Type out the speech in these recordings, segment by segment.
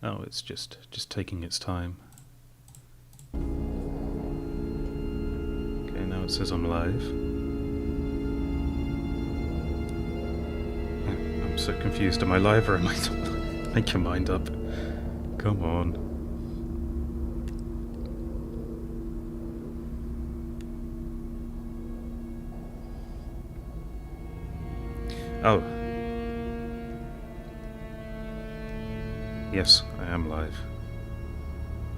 Oh, it's just taking its time. Okay, now it says I'm live. I'm so confused. Am I live or am I not? Make your mind up. Come on. Oh. Yes, I am live.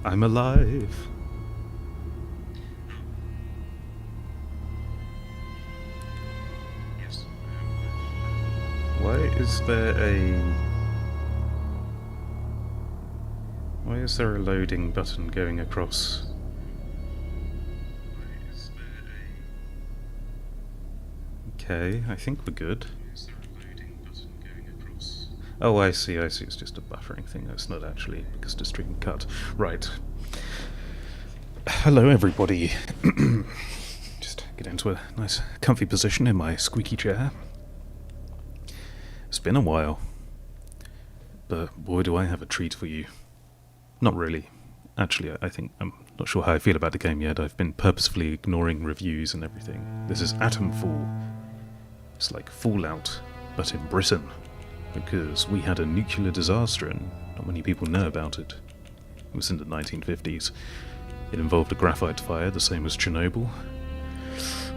I'm alive! Yes, I am live. Why is there a loading button going across? Okay, I think we're good. Oh, I see, it's just a buffering thing. That's not actually because the stream cut. Right. Hello, everybody. Just get into a nice, comfy position in my squeaky chair. It's been a while. But boy, do I have a treat for you. Not really. Actually, I think I'm not sure how I feel about the game yet. I've been purposefully ignoring reviews and everything. This is Atomfall. It's like Fallout, but in Britain. Because we had a nuclear disaster and not many people know about it. It was in the 1950s. It involved a graphite fire, the same as Chernobyl.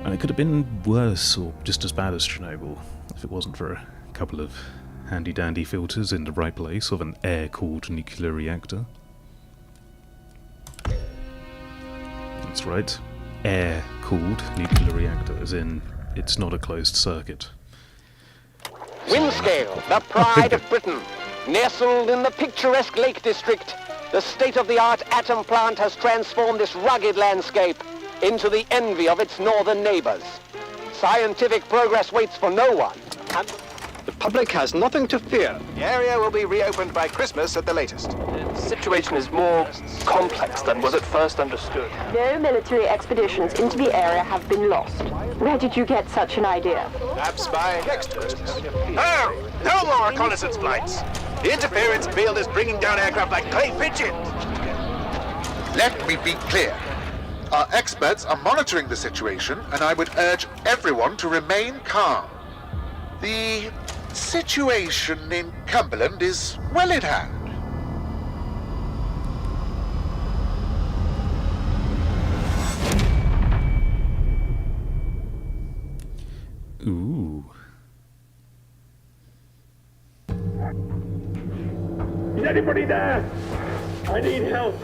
And it could have been worse or just as bad as Chernobyl if it wasn't for a couple of handy-dandy filters in the right place of an air-cooled nuclear reactor. That's right, air-cooled nuclear reactor, as in it's not a closed circuit. Windscale, the pride of Britain. Nestled in the picturesque Lake District, the state-of-the-art atom plant has transformed this rugged landscape into the envy of its northern neighbors. Scientific progress waits for no one, and the public has nothing to fear. The area will be reopened by Christmas at the latest. The situation is more complex than was at first understood. No military expeditions into the area have been lost. Where did you get such an idea? Perhaps by experts. Oh, no more reconnaissance flights. The interference field is bringing down aircraft like clay pigeons. Let me be clear. Our experts are monitoring the situation, and I would urge everyone to remain calm. The situation in Cumberland is well in hand. Ooh. Is anybody there? I need help.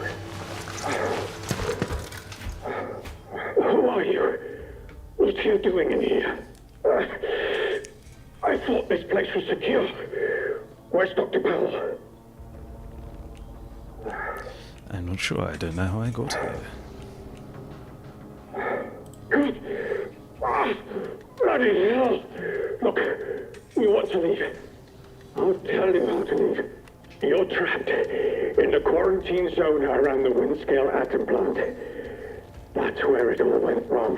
Who are you? What are you doing in here? I thought this place was secure. Where's Dr. Powell? I'm not sure. I don't know how I got here. Good. Bloody hell. Look, we want to leave. I'll tell you how to leave. You're trapped in the quarantine zone around the Windscale atom plant. That's where it all went wrong.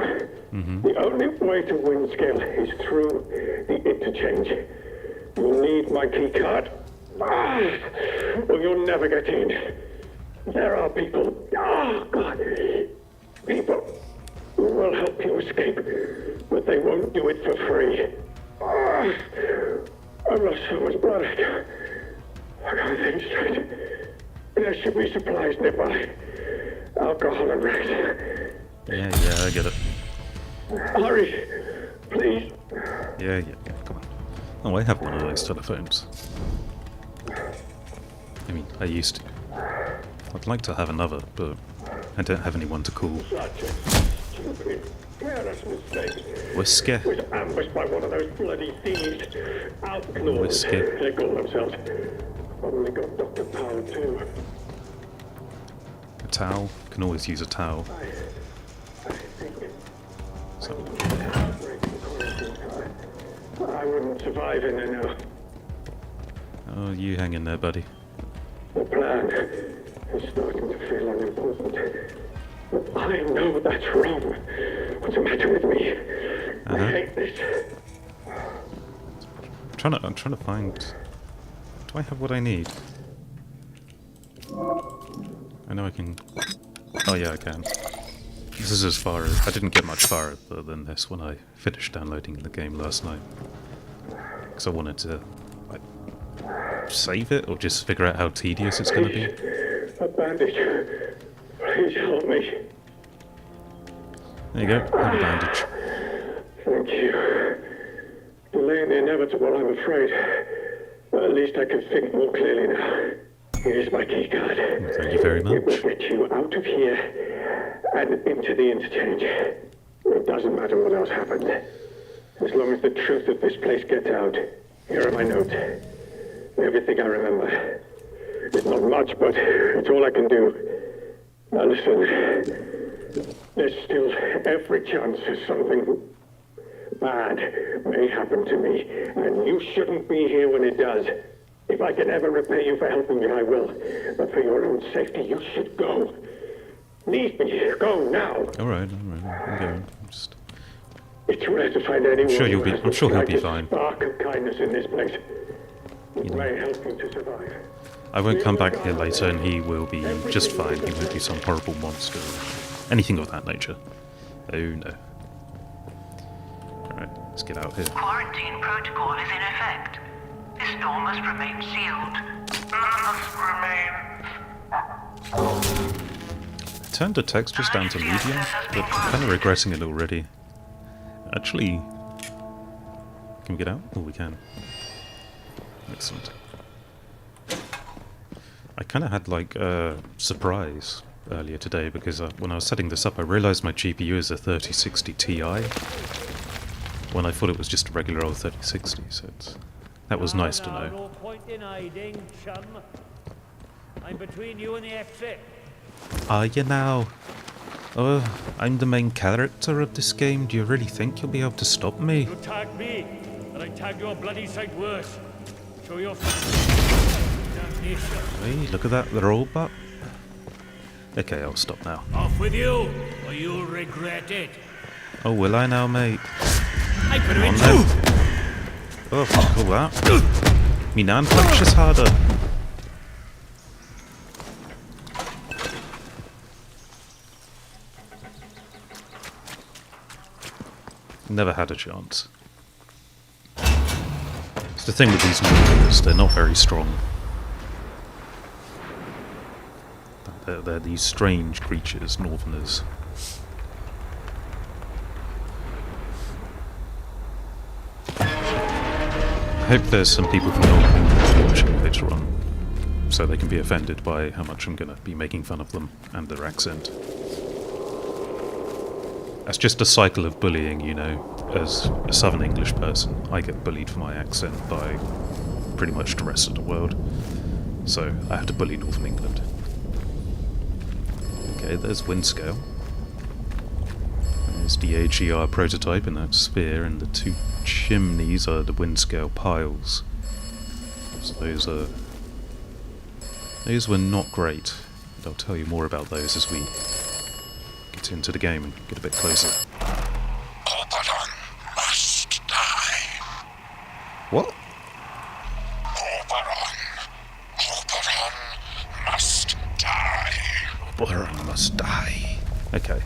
The only way to Windscale is through the interchange. You'll need my key card, or you'll never get in. There are people, people who will help you escape, but they won't do it for free. I've lost so much blood. I can't think straight. There should be supplies nearby. Alcohol and rest. Yeah, I get it. Hurry, please. Yeah, come on. Oh, I have one of those telephones. I mean, I used to. I'd like to have another, but I don't have anyone to call. Such a stupid, careless mistake. Whiskey. Was ambushed by one of those bloody thieves. Outlaws. Whiskey. They call themselves. Probably got Dr. Powell too. A towel. Can always use a towel. I think. So. I wouldn't survive in there now. Oh, you hang in there, buddy. The plan is starting to feel unimportant. But I know that's wrong. What's the matter with me? I hate this. I'm trying to find. Do I have what I need? I know I can... Oh yeah, I can. This is as far as... I didn't get much farther than this when I finished downloading the game last night. Because I wanted to, like, save it or just figure out how tedious it's going to be. A bandage. Please help me. There you go, have a bandage. Thank you. Delaying the inevitable, I'm afraid. But at least I can think more clearly now. Here's my key card. Well, thank you very much. It will get you out of here and into the interchange. It doesn't matter what else happens. As long as the truth of this place gets out. Here are my notes. Everything I remember. It's not much, but it's all I can do. Now listen. There's still every chance something bad may happen to me, and you shouldn't be here when it does. If I can ever repay you for helping me, I will. But for your own safety, you should go. Leave me. Go now. Alright, I'm going. Just... It's rare to find anyone I'm sure who has the he'll be slightest fine. spark of kindness in this place. It may help you to survive. I won't come back here later and he will be just fine. He won't be some horrible monster or anything of that nature. Oh no. Alright, let's get out here. Quarantine protocol is in effect. This door must remain sealed. Must remain. I turned the textures down to medium, but I'm kind of regretting it already. Actually, can we get out? Oh, we can. Excellent. I kind of had like a surprise earlier today because when I was setting this up I realized my GPU is a 3060 Ti when I thought it was just a regular old 3060, so that was nice to know. No point in hiding, chum. I'm between you and the exit. Are you now? Oh, I'm the main character of this game. Do you really think you'll be able to stop me? You tag me, and I tag your bloody sight worse. Show your damnation. Hey, look at that, they're all but. Okay, I'll stop now. Off with you, or you'll regret it. Oh, will I now, mate? I could have Come on, then. Oh, fuck all that. Me nan punch is harder. Never had a chance. It's the thing with these northerners, they're not very strong. They're these strange creatures, northerners. I hope there's some people from Northern watching later on, so they can be offended by how much I'm going to be making fun of them and their accent. That's just a cycle of bullying, you know. As a Southern English person, I get bullied for my accent by pretty much the rest of the world. So I have to bully Northern England. Okay, there's Windscale. There's the AGR prototype in that sphere, and the two chimneys are the Windscale piles. So those were not great. And I'll tell you more about those as we get into the game and get a bit closer. Oberon must die. What? Oberon must die. Oberon must die. Okay.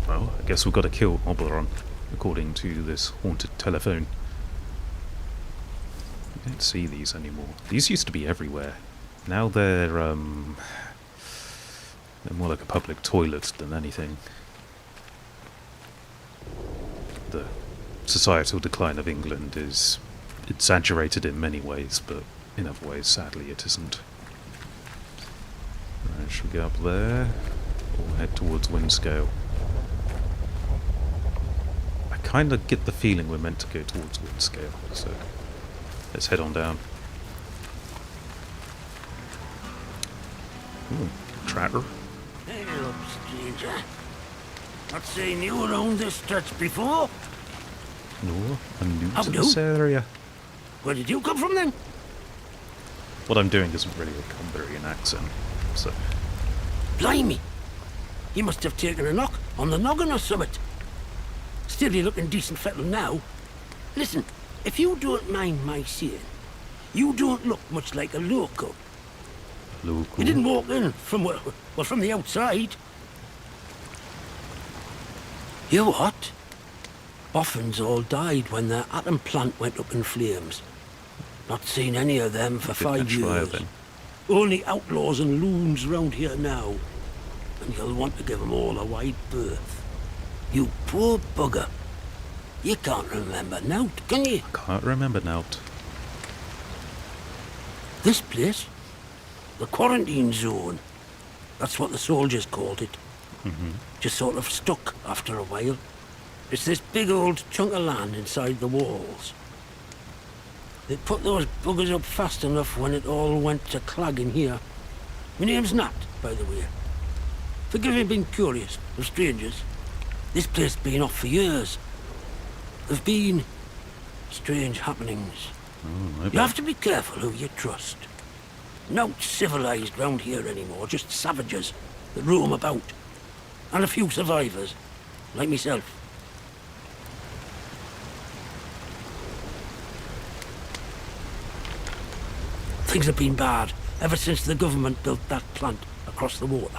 Well, I guess we've got to kill Oberon, according to this haunted telephone. You don't see these anymore. These used to be everywhere. Now they're more like a public toilet than anything. The societal decline of England is exaggerated in many ways, but in other ways, sadly, it isn't. Right, should we go up there? Or head towards Windscale? I kind of get the feeling we're meant to go towards Windscale, so let's head on down. Ooh, tracker. Hey up, stranger. Not saying you were on this stretch before. No, I'm new How to do? this area. Where did you come from then? What I'm doing isn't really a Cumbrian accent, so... Blimey! You must have taken a knock on the noggin or something. Still, you're looking decent fettle now. Listen, if you don't mind my saying, you don't look much like a local. Local. You didn't walk in from from the outside. You what? Boffins all died when their atom plant went up in flames. Not seen any of them for 5 years. Only outlaws and loons round here now. And you'll want to give them all a wide berth. You poor bugger. You can't remember nowt, can you? I can't remember nowt. This place? The quarantine zone. That's what the soldiers called it. Just sort of stuck after a while. It's this big old chunk of land inside the walls. They put those buggers up fast enough when it all went to clag in here. My name's Nat, by the way. Forgive me being curious of strangers. This place has been off for years. There've been strange happenings. You have to be careful who you trust. Not civilized round here anymore, just savages that roam about. And a few survivors, like myself. Things have been bad ever since the government built that plant across the water.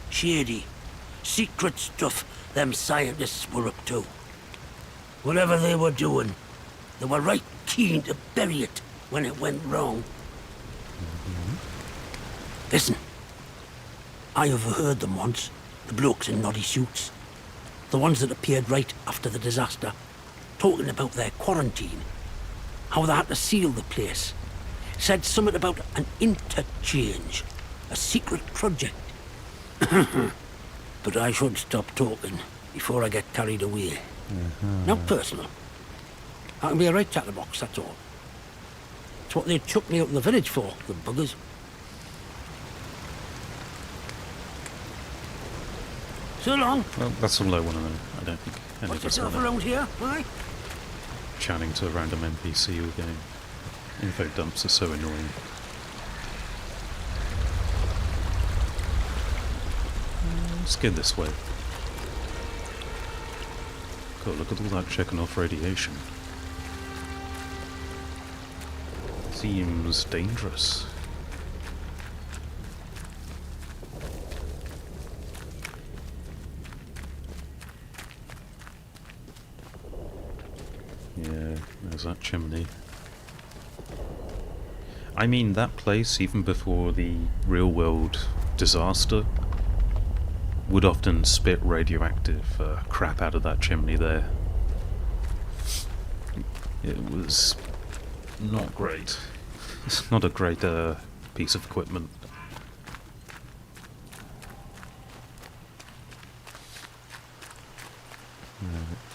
Shady, secret stuff them scientists were up to. Whatever they were doing, they were right keen to bury it when it went wrong. Listen, I overheard them once, the blokes in noddy suits. The ones that appeared right after the disaster, talking about their quarantine. How they had to seal the place. Said something about an interchange, a secret project. But I should stop talking before I get carried away. Not personal. I can be a right chatterbox, that's all. It's what they chucked me out in the village for, the buggers. So long. Well, that's all I want to know. I don't think any What's of us yourself want around here, aye? chatting to a random NPC all game. Info dumps are so annoying. Let's get this way. God, look at all that checking off radiation. Seems dangerous. Yeah, there's that chimney. I mean, that place, even before the real-world disaster, would often spit radioactive crap out of that chimney there. It was not great. It's not a great piece of equipment.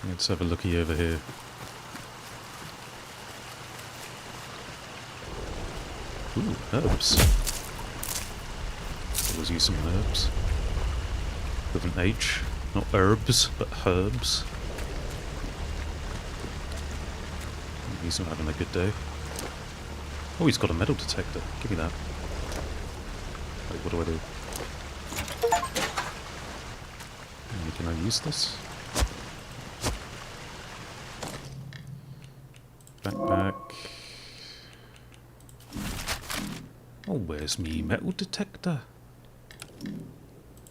Let's have a looky over here. Ooh, herbs. Always use some herbs. With an H. Not herbs, but herbs. He's not having a good day. Oh, he's got a metal detector. Give me that. Wait, what do I do? Can I use this? Backpack. Oh, where's me metal detector?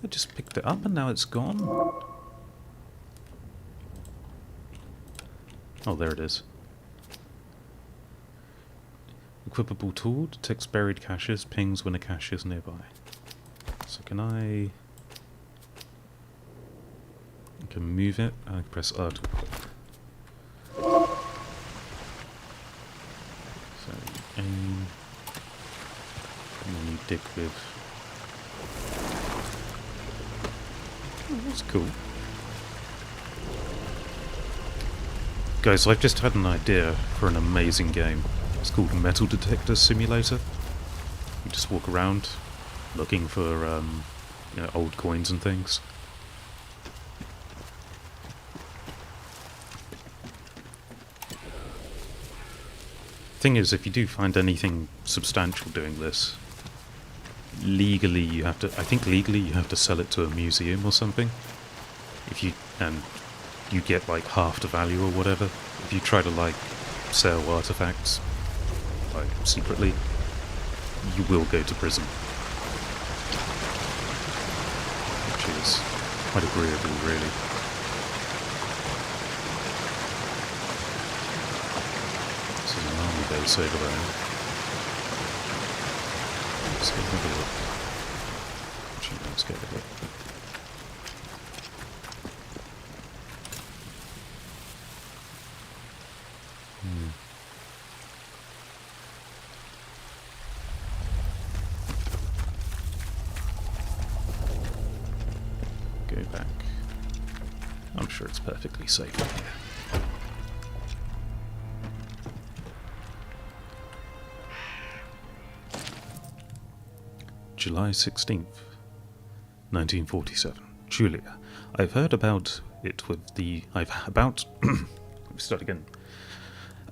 I just picked it up and now it's gone. Oh, there it is. Equipable tool, detects buried caches, pings when a cache is nearby. So can I can move it, I press R to equip. So aim, and then you dig with. Oh, that's cool. Guys, so I've just had an idea for an amazing game. It's called Metal Detector Simulator. You just walk around looking for you know, old coins and things. Thing is, if you do find anything substantial doing this, legally you have to, I think legally you have to sell it to a museum or something. If you, and you get like half the value or whatever. If you try to like sell artifacts like secretly, you will go to prison. It's quite agreeable, really. This is an army base over there. Let's go have a look. Actually, let's get a look. Go back. I'm sure it's perfectly safe in here. July 16th, 1947. Julia, I've heard about it with the... Let me start again.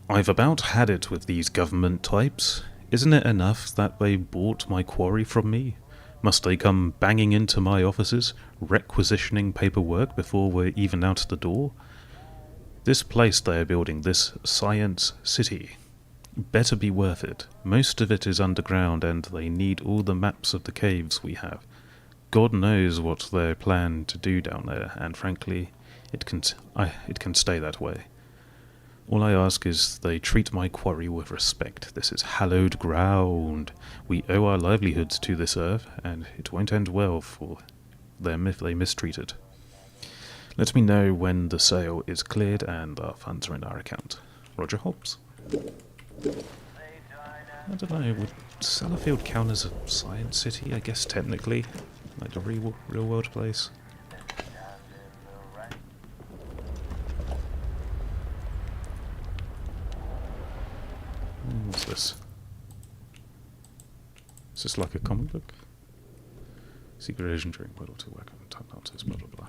I've about had it with these government types. Isn't it enough that they bought my quarry from me? Must they come banging into my offices, requisitioning paperwork before we're even out the door? This place they're building, this science city, better be worth it. Most of it is underground and they need all the maps of the caves we have. God knows what they plan to do down there, and frankly, it can stay that way. All I ask is they treat my quarry with respect. This is hallowed ground. We owe our livelihoods to this earth, and it won't end well for them if they mistreat it. Let me know when the sale is cleared and our funds are in our account. Roger Hobbs. I don't know, would Sellafield count as a science city? I guess technically. Like a real world place. What's this? Is this like a comic book? Secret agent during World War II, weapon, time artist, blah blah blah.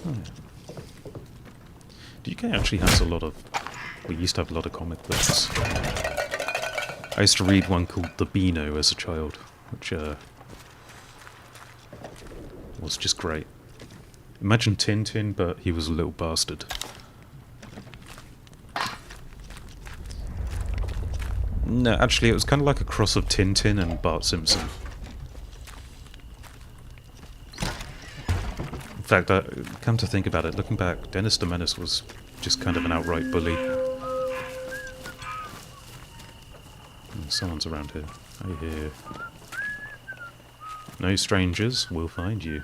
Oh, yeah. The UK actually has a lot of... We used to have a lot of comic books. I used to read one called The Beano as a child, which was just great. Imagine Tintin, but he was a little bastard. No, actually it was kind of like a cross of Tintin and Bart Simpson. In fact, come to think about it, looking back, Dennis the Menace was just kind of an outright bully. Someone's around here. I hear. No strangers, we'll find you.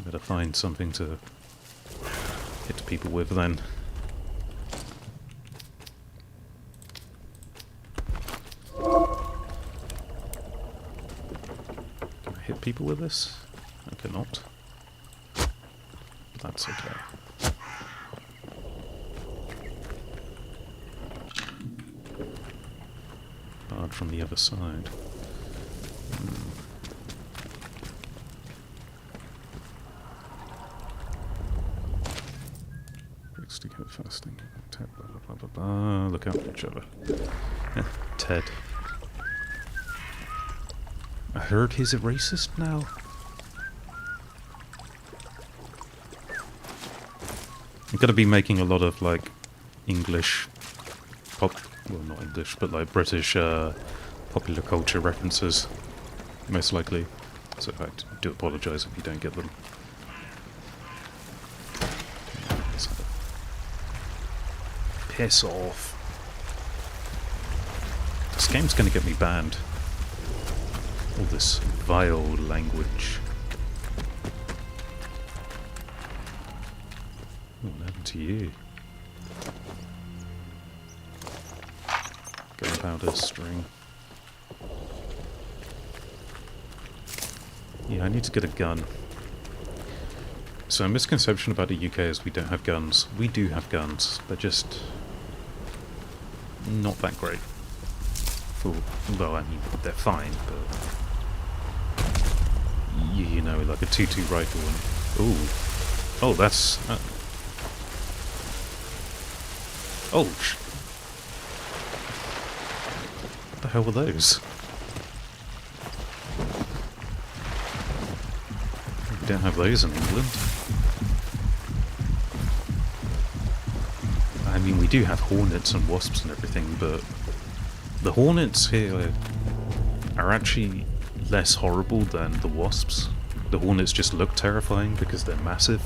Better find something to hit people with then. Can I hit people with this? I cannot. That's okay. Barred from the other side. Bricks to go fasting. Ted, blah blah blah blah blah. Look out for each other. Ted. I heard he's a racist now. I'm gonna be making a lot of like English pop, well not English, but like British popular culture references, most likely. So I do apologise if you don't get them. Piss off. This game's gonna get me banned. All this vile language. What happened to you? Gunpowder string. Yeah, I need to get a gun. So a misconception about the UK is we don't have guns. We do have guns. They're just not that great. Well, I mean, they're fine, but you know, like a 2.2 rifle and... Ooh. Oh, that's... Oh, what the hell were those? We don't have those in England. I mean, we do have hornets and wasps and everything, but the hornets here are actually less horrible than the wasps. The hornets just look terrifying because they're massive,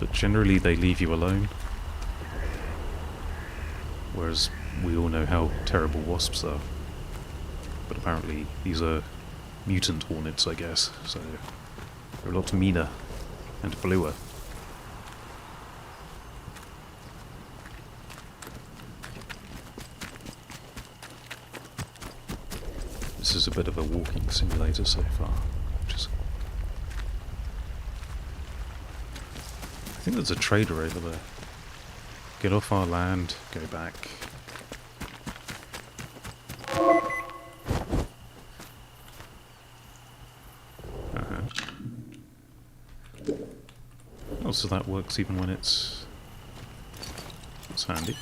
but generally they leave you alone. Whereas we all know how terrible wasps are. But apparently these are mutant hornets, I guess, so they're a lot meaner and bluer. This is a bit of a walking simulator so far. I think there's a trader over there. Get off our land, go back. Oh, so that works even when it's handy.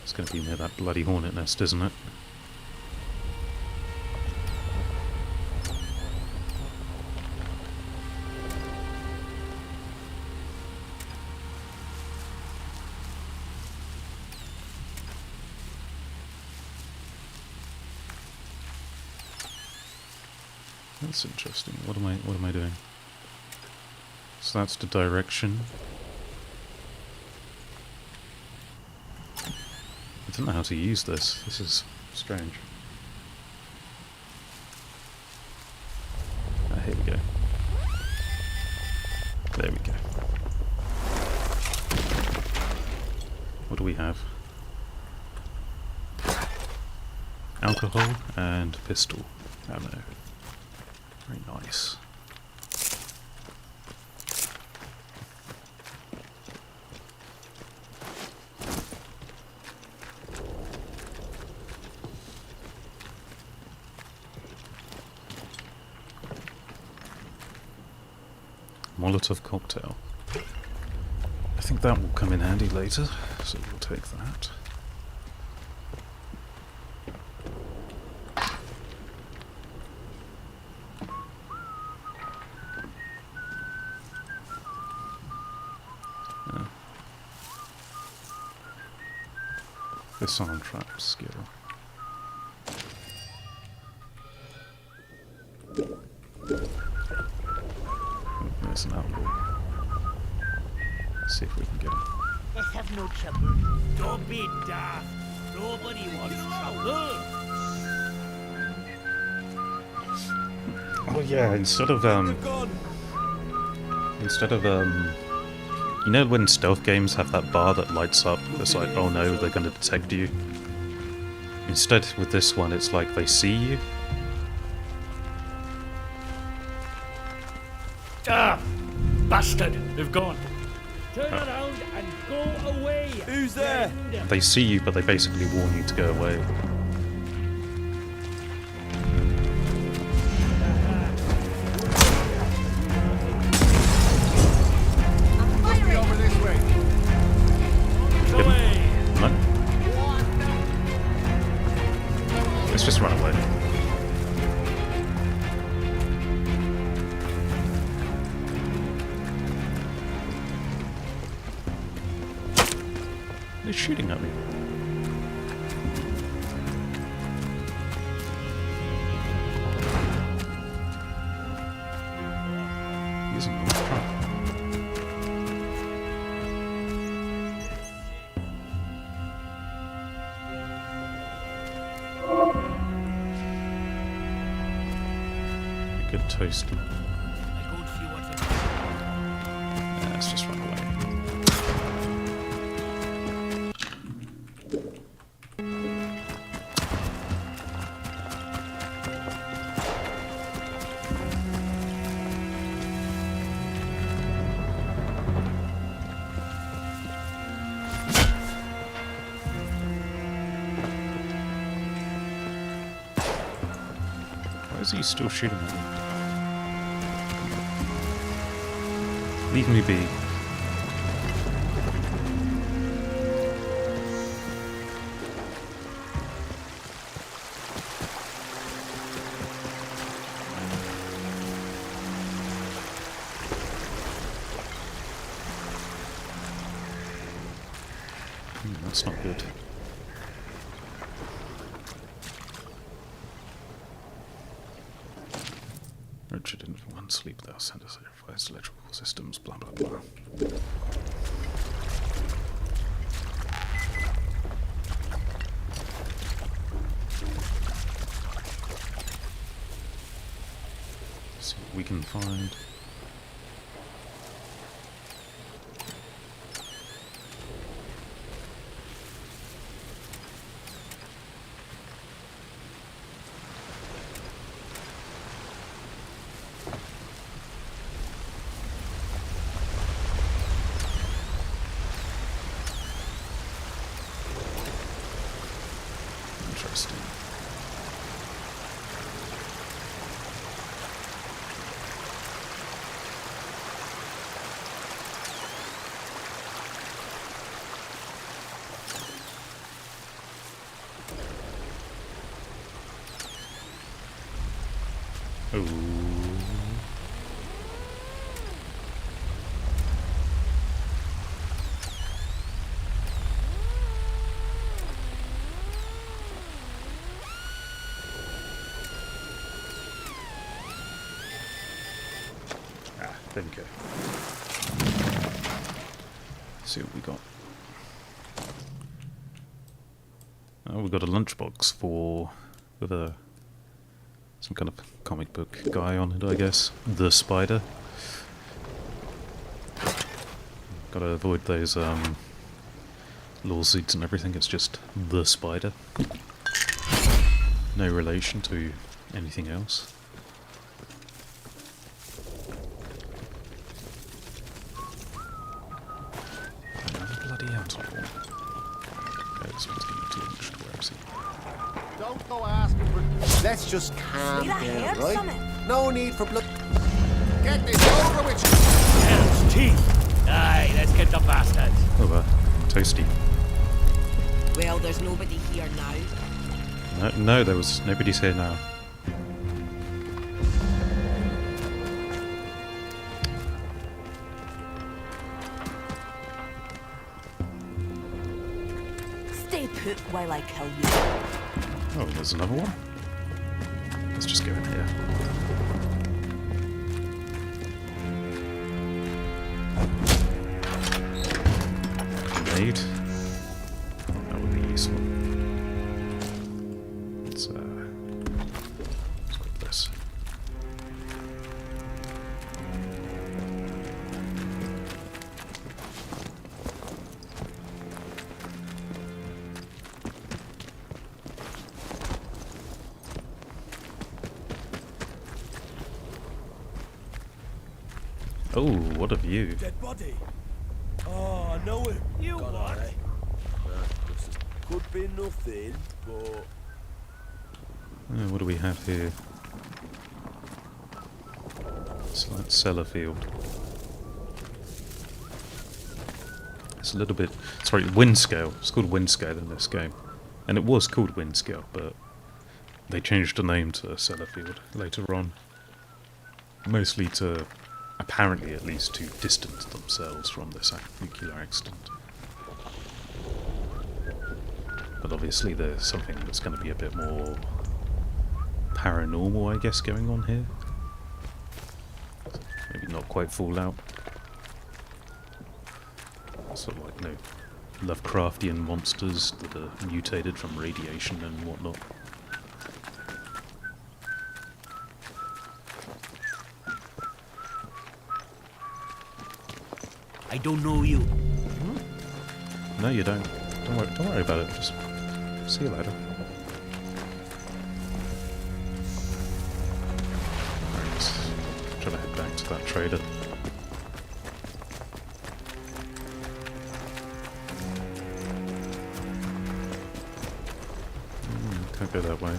It's going to be near that bloody hornet nest, isn't it? That's interesting. What am I doing? So that's the direction. I don't know how to use this. This is strange. Here we go. There we go. What do we have? Alcohol and pistol. Oh no. Very nice. Molotov cocktail. I think that will come in handy later, so we'll take that. Disarm trap skill. There's an outlaw. Let's see if we can get him. Let's have no trouble. Don't be daft. Nobody wants trouble. Oh yeah, instead of you know when stealth games have that bar that lights up that's like, oh no, they're gonna detect you? Instead with this one it's like they see you. Ah! Bastard! They've gone. Turn around and go away! Who's there? They see you but they basically warn you to go away. Let's just run away. They're shooting at me. Using the trap. Good toasty. Yeah, let's just run away. Why is he still shooting at me? Leave me be. That's not good. Richard in one sleep, thou send us sacrifice electrical systems, blah blah blah. See what we can find. Interesting. Oh. There we go. Let's see what we got. Oh, we got a lunchbox with some kind of comic book guy on it, I guess. The Spider. Gotta avoid those lawsuits and everything. It's just the Spider. No relation to anything else. Don't go asking for... Let's just calm down, right? No need for blood. Get this over with. Hell's teeth! Aye, let's get the bastards. Oh, toasty. Well, there's nobody here now. No, there was nobody's here now. Stay put while I kill you. Oh, there's another one. Let's just go in here. Grenade. That would be useful. Let's equip this. Oh, what a view. Dead body. Oh, I know him. You what? Could be nothing, but... What do we have here? Slight cellar field. It's a little bit... Sorry, wind scale. It's called wind scale in this game. And it was called wind scale, but they changed the name to cellar field later on. Mostly to... apparently at least to distance themselves from this nuclear accident. But obviously there's something that's going to be a bit more paranormal, I guess, going on here. Maybe not quite Fallout. Sort of like, no, Lovecraftian monsters that are mutated from radiation and whatnot. I don't know you. No, you don't. Don't worry about it. Just see you later. Right, try to head back to that trader. Can't go that way.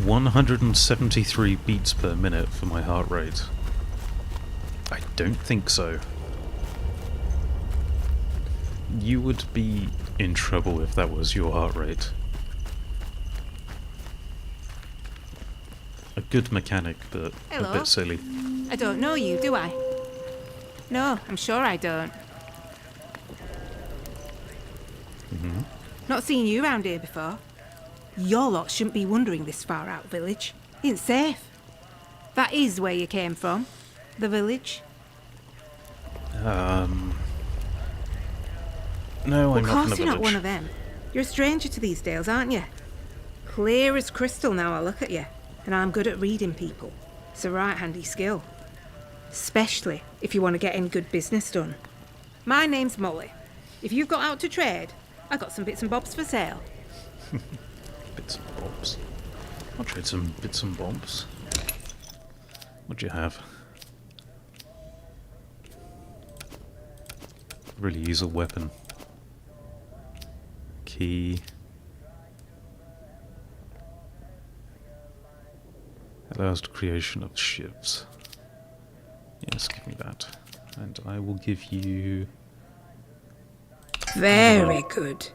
"173 beats per minute for my heart rate." I don't think so. You would be in trouble if that was your heart rate. A good mechanic, but Hello. a bit silly. I don't know you, do I? No, I'm sure I don't. Not seen you around here before. Your lot shouldn't be wandering this far out village. It's safe. That is where you came from, the village. No, Well, I'm not from the course you're village. not one of them. You're a stranger to these dales, aren't you? Clear as crystal now I look at you, and I'm good at reading people. It's a right handy skill. Especially if you want to get any good business done. My name's Molly. If you've got out to trade, I got some bits and bobs for sale. Bits and bobs. I'll trade some bits and bobs. What do you have? Really use a weapon. Key. Allows the creation of shivs. Yes, give me that. And I will give you... Very good.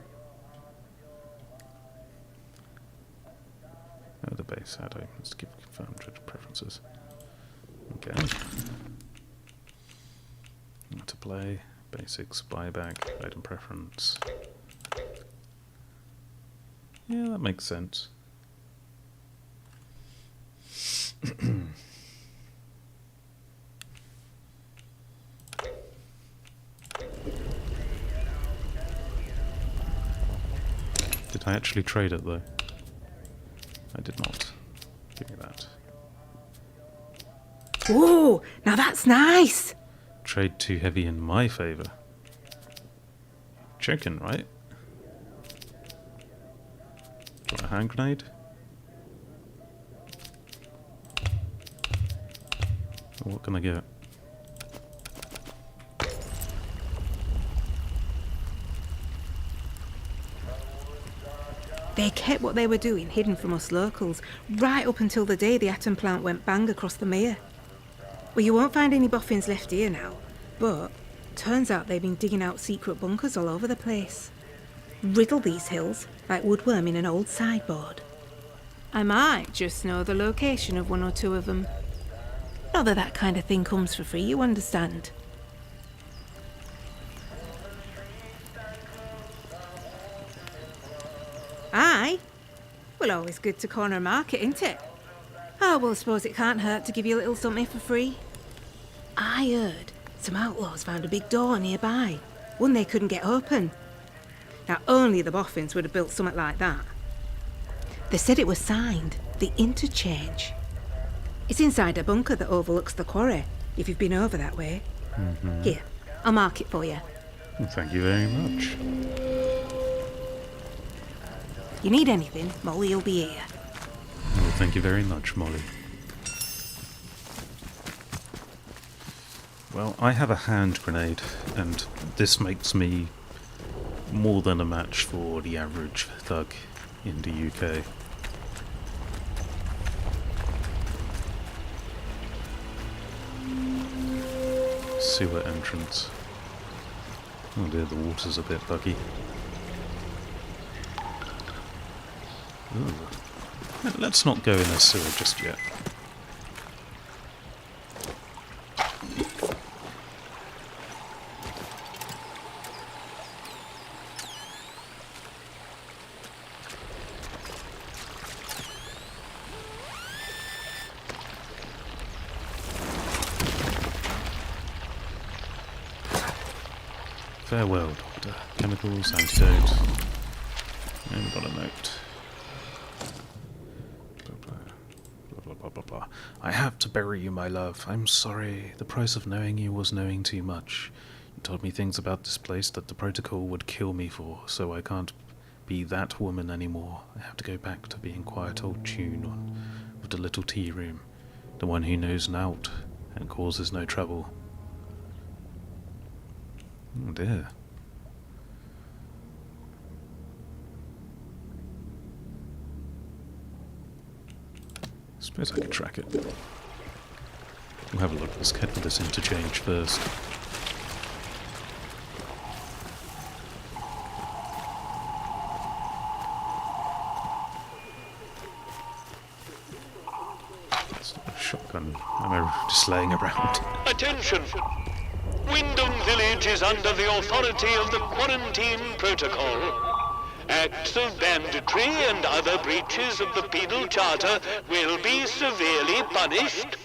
Oh, the base ad items give confirmed preferences. Okay. To play, basics, buyback, item preference. Yeah, that makes sense. Did I actually trade it though? I did not. Give me that. Whoa, now that's nice. Trade too heavy in my favour. Chicken, right? Do you want a hand grenade? What can I get? They kept what they were doing hidden from us locals, right up until the day the atom plant went bang across the mere. Well, you won't find any boffins left here now, but turns out they've been digging out secret bunkers all over the place. Riddle these hills like woodworm in an old sideboard. I might just know the location of one or two of them. Not that that kind of thing comes for free, you understand. Aye. Well, always good to corner market, isn't it? Oh, well, I suppose it can't hurt to give you a little something for free. I heard some outlaws found a big door nearby, one they couldn't get open. Now, only the boffins would have built something like that. They said it was signed, the interchange. It's inside a bunker that overlooks the quarry, if you've been over that way. Mm-hmm. Here, I'll mark it for you. Well, thank you very much. You need anything, Molly will be here. Well, thank you very much, Molly. Well, I have a hand grenade, and this makes me more than a match for the average thug in the UK. Sewer entrance. Oh dear, the water's a bit buggy. Ooh. Let's not go in a sewer just yet. Farewell, Doctor. Chemicals, antidote. And we got a note. Blah, blah, blah, blah. I have to bury you, my love. I'm sorry. The price of knowing you was knowing too much. You told me things about this place that the protocol would kill me for, so I can't be that woman anymore. I have to go back to being quiet old Tune on with the little tea room. The one who knows naught and causes no trouble. Oh dear. Suppose I could track it. We'll have a look. Let's head for this interchange first. It's not a shotgun. I'm just laying around. Attention! Wyndham Village is under the authority of the quarantine protocol. Acts of banditry and other breaches of the penal charter will be severely punished.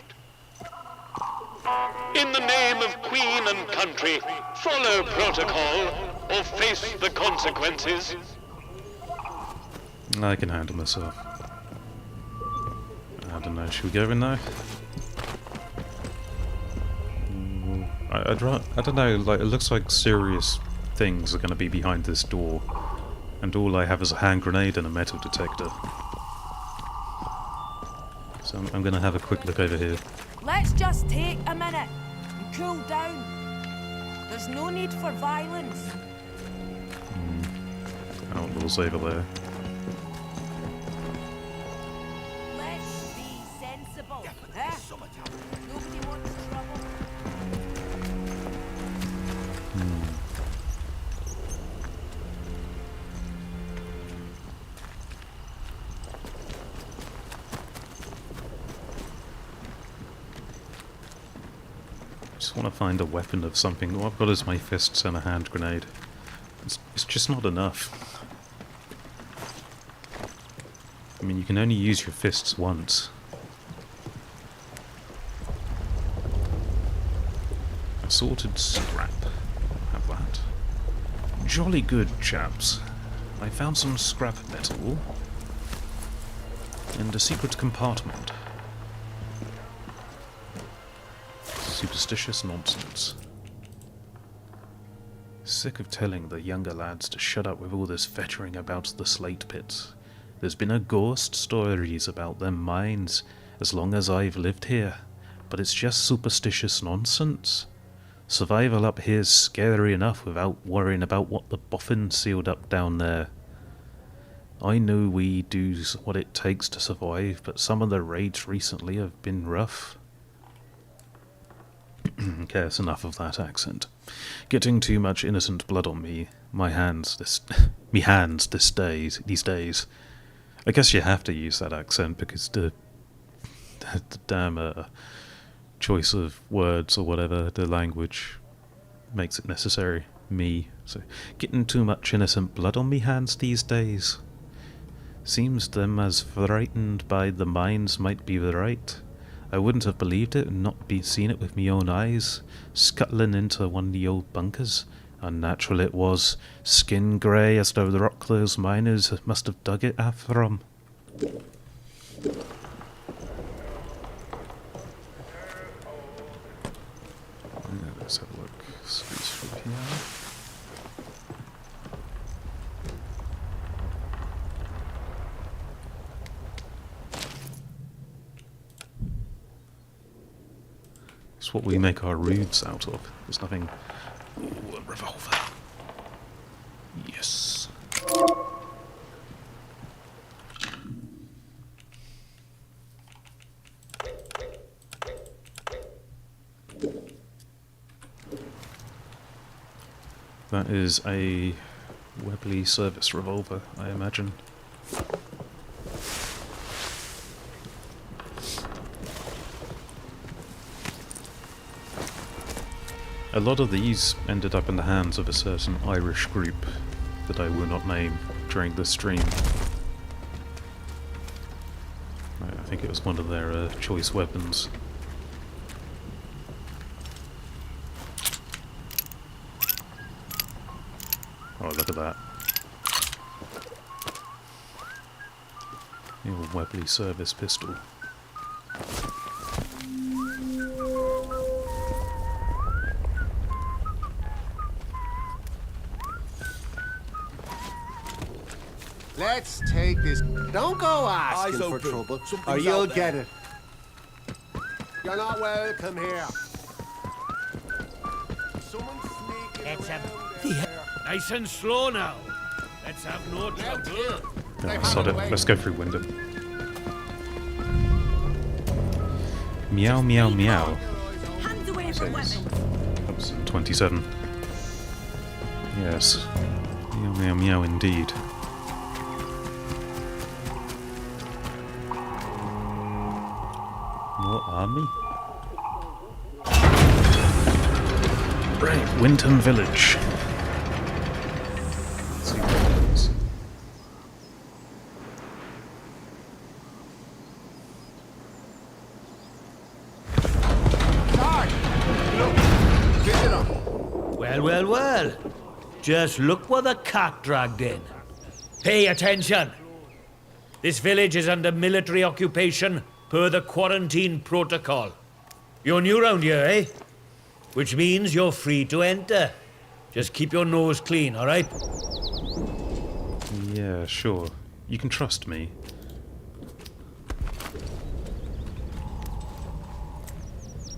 In the name of Queen and country, follow protocol or face the consequences. I can handle myself. I don't know, should we go in now? I don't know, like, it looks like serious things are going to be behind this door. And all I have is a hand grenade and a metal detector. So I'm going to have a quick look over here. Let's just take a minute and cool down. There's no need for violence. Outlaws over there. Let's be sensible. Nobody wants trouble. Just want to find a weapon of something. All I've got is my fists and a hand grenade. It's just not enough. I mean, you can only use your fists once. Assorted scrap. Have that. Jolly good, chaps. I found some scrap metal and a secret compartment. Superstitious nonsense. Sick of telling the younger lads to shut up with all this fettering about the slate pits. There's been a ghost stories about them mines as long as I've lived here, but it's just superstitious nonsense. Survival up here's scary enough without worrying about what the boffin sealed up down there. I know we do what it takes to survive, but some of the raids recently have been rough. Okay, that's enough of that accent. Getting too much innocent blood on me. These days. I guess you have to use that accent because the damn choice of words or whatever, the language makes it necessary. So getting too much innocent blood on me hands these days. Seems them as frightened by the mines might be right. I wouldn't have believed it and not seen it with me own eyes. Scuttling into one of the old bunkers. Unnatural it was. Skin grey as the rock those miners must have dug it from. Yeah, let's have a look. Squeeze through here. It's what we make our roofs out of. There's nothing... Ooh, a revolver. Yes. That is a Webley service revolver, I imagine. A lot of these ended up in the hands of a certain Irish group that I will not name during the stream. I think it was one of their choice weapons. Oh, look at that. The old Webley service pistol. Let's take this. Don't go asking for trouble, or you'll get it. You're not welcome here. Someone's sneaking around. Nice and slow now. Let's have no trouble. Oh, sod it. Let's go through Wyndham. Meow, meow, meow. Hands away from weapons. Oops, 27. Yes. Meow, meow, meow indeed. More army? Right, Wyndham Village. Let's see what happens. Well, well, well. Just look what the cat dragged in. Pay attention. This village is under military occupation per the quarantine protocol. You're new round here, eh? Which means you're free to enter. Just keep your nose clean, all right? Yeah, sure. You can trust me.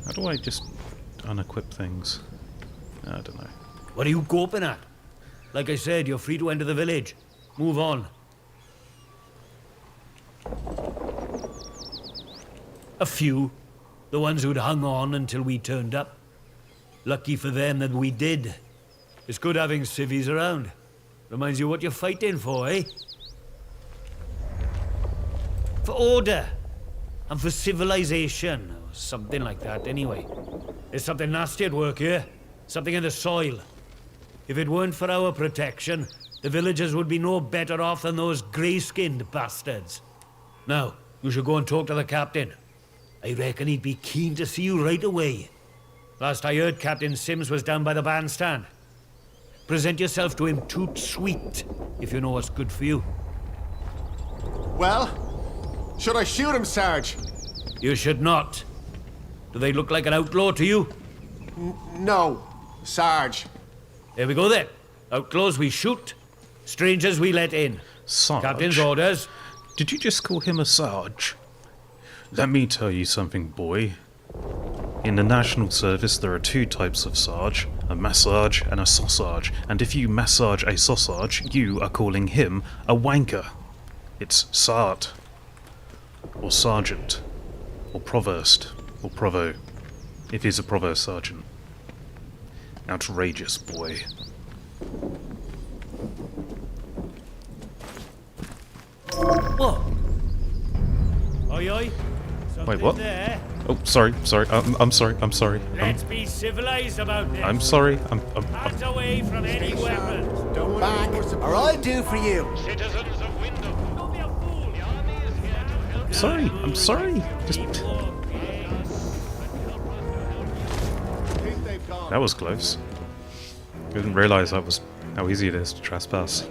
How do I just unequip things? I don't know. What are you gawping at? Like I said, you're free to enter the village. Move on. A few. The ones who'd hung on until we turned up. Lucky for them that we did. It's good having civvies around. Reminds you what you're fighting for, eh? For order. And for civilization. Or something like that, anyway. There's something nasty at work here. Something in the soil. If it weren't for our protection, the villagers would be no better off than those grey-skinned bastards. Now, you should go and talk to the captain. I reckon he'd be keen to see you right away. Last I heard, Captain Sims was down by the bandstand. Present yourself to him toot sweet, if you know what's good for you. Well, should I shoot him, Sarge? You should not. Do they look like an outlaw to you? No, Sarge. There we go then. Outlaws we shoot, strangers we let in. Sarge? Captain's orders. Did you just call him a Sarge? Let me tell you something, boy. In the National Service, there are two types of Sarge, a massage and a sausage, and if you massage a sausage, you are calling him a wanker. It's Sart, or Sergeant, or Provost, or Provo, if he's a Provost Sergeant. Outrageous, boy. What? Oi, oi. Wait, what? There. Oh, sorry. I'm sorry. Let's be civilized about this. I'm sorry. Hands away from any weapons. Don't back, or I'll do for you. Citizens of Wyndham. Don't be a fool. The army is here to help. I'm sorry. Just... That was close. I didn't realise that was how easy it is to trespass.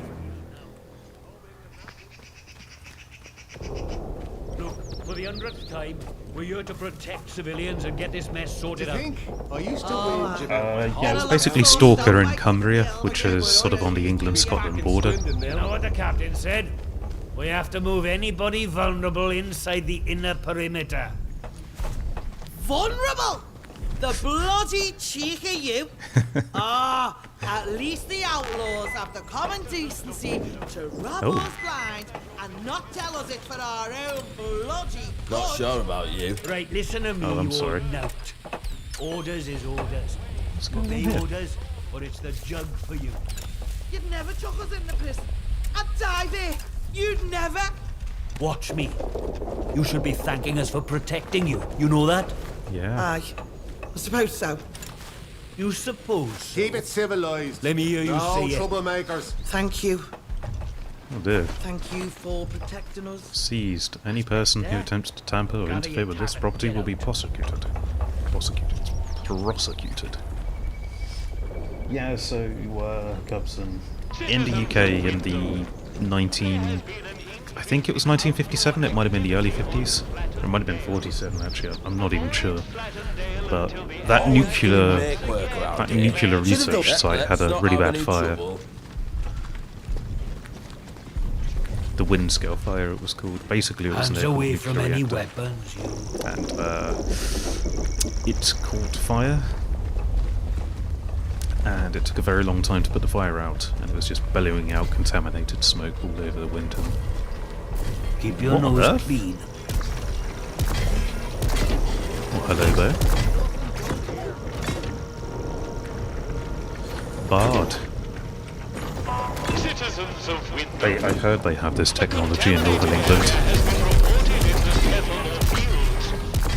Look, for the 100th time, we're here to protect civilians and get this mess sorted out. I used to win. Yeah, it's basically Stalker in Cumbria, which is sort of on the England-Scotland border. You know what the captain said? We have to move anybody vulnerable inside the inner perimeter. Vulnerable? The bloody cheek of you! At least the outlaws have the common decency to rub us blind and not tell us it for our own bloody good. Not sure about you. Right, listen to me, I'm sorry. you note. Orders is orders. Obey orders, or it's the jug for you. You'd never chuck us in the prison. I'd die there. You'd never. Watch me. You should be thanking us for protecting you. You know that? Yeah. Aye. I suppose so. You suppose? Keep it civilized. Let me hear you no say troublemakers. Thank you. Oh dear. Thank you for protecting us. Seized. Any person who attempts to tamper or interfere with this property will be prosecuted. Prosecuted. Yeah, so, Garrison. In the UK in the I think it was 1957, it might have been the early 50s. Or it might have been 47 actually, I'm not even sure. But that nuclear research site had a really bad fire. The wind scale fire it was called. Basically it was an away from any reactor. weapons, you. And it caught fire. And it took a very long time to put the fire out, and it was just bellowing out contaminated smoke all over the wind tunnel. Keep your nose clean. Oh, hello there. Bard. Citizens of Wyndham. I heard they have this technology in Northern England.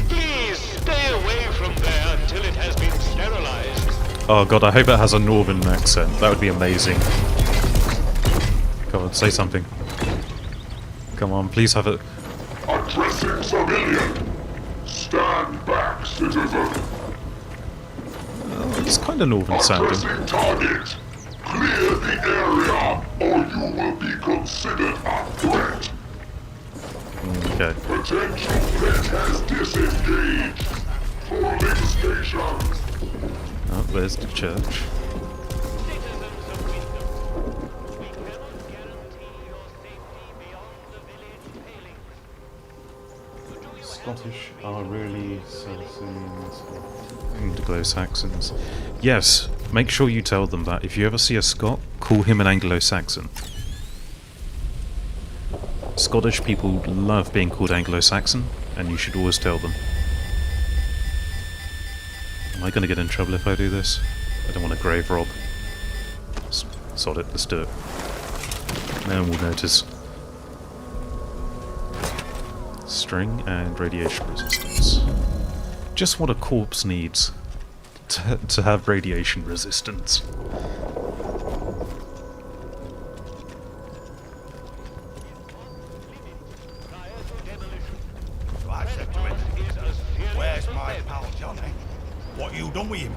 Please stay away from there until it has been sterilized. Oh god, I hope it has a northern accent. That would be amazing. Come on, say something. Come on, please have it. Addressing civilian. Stand back, citizen. Oh It's kind of northern sounding. Target. Clear the area, or you will be considered a threat. Okay. Potential threat has disengaged. Holding station. Oh, there's the church. Scottish are really Saracens, Anglo-Saxons. Yes, make sure you tell them that. If you ever see a Scot, call him an Anglo-Saxon. Scottish people love being called Anglo-Saxon, and you should always tell them. Am I going to get in trouble if I do this? I don't want to grave rob. Sod it, let's do it. No one will notice. String and radiation resistance. Just what a corpse needs to have radiation resistance. So I said to him, "Where's my pal Johnny? What you done with him?"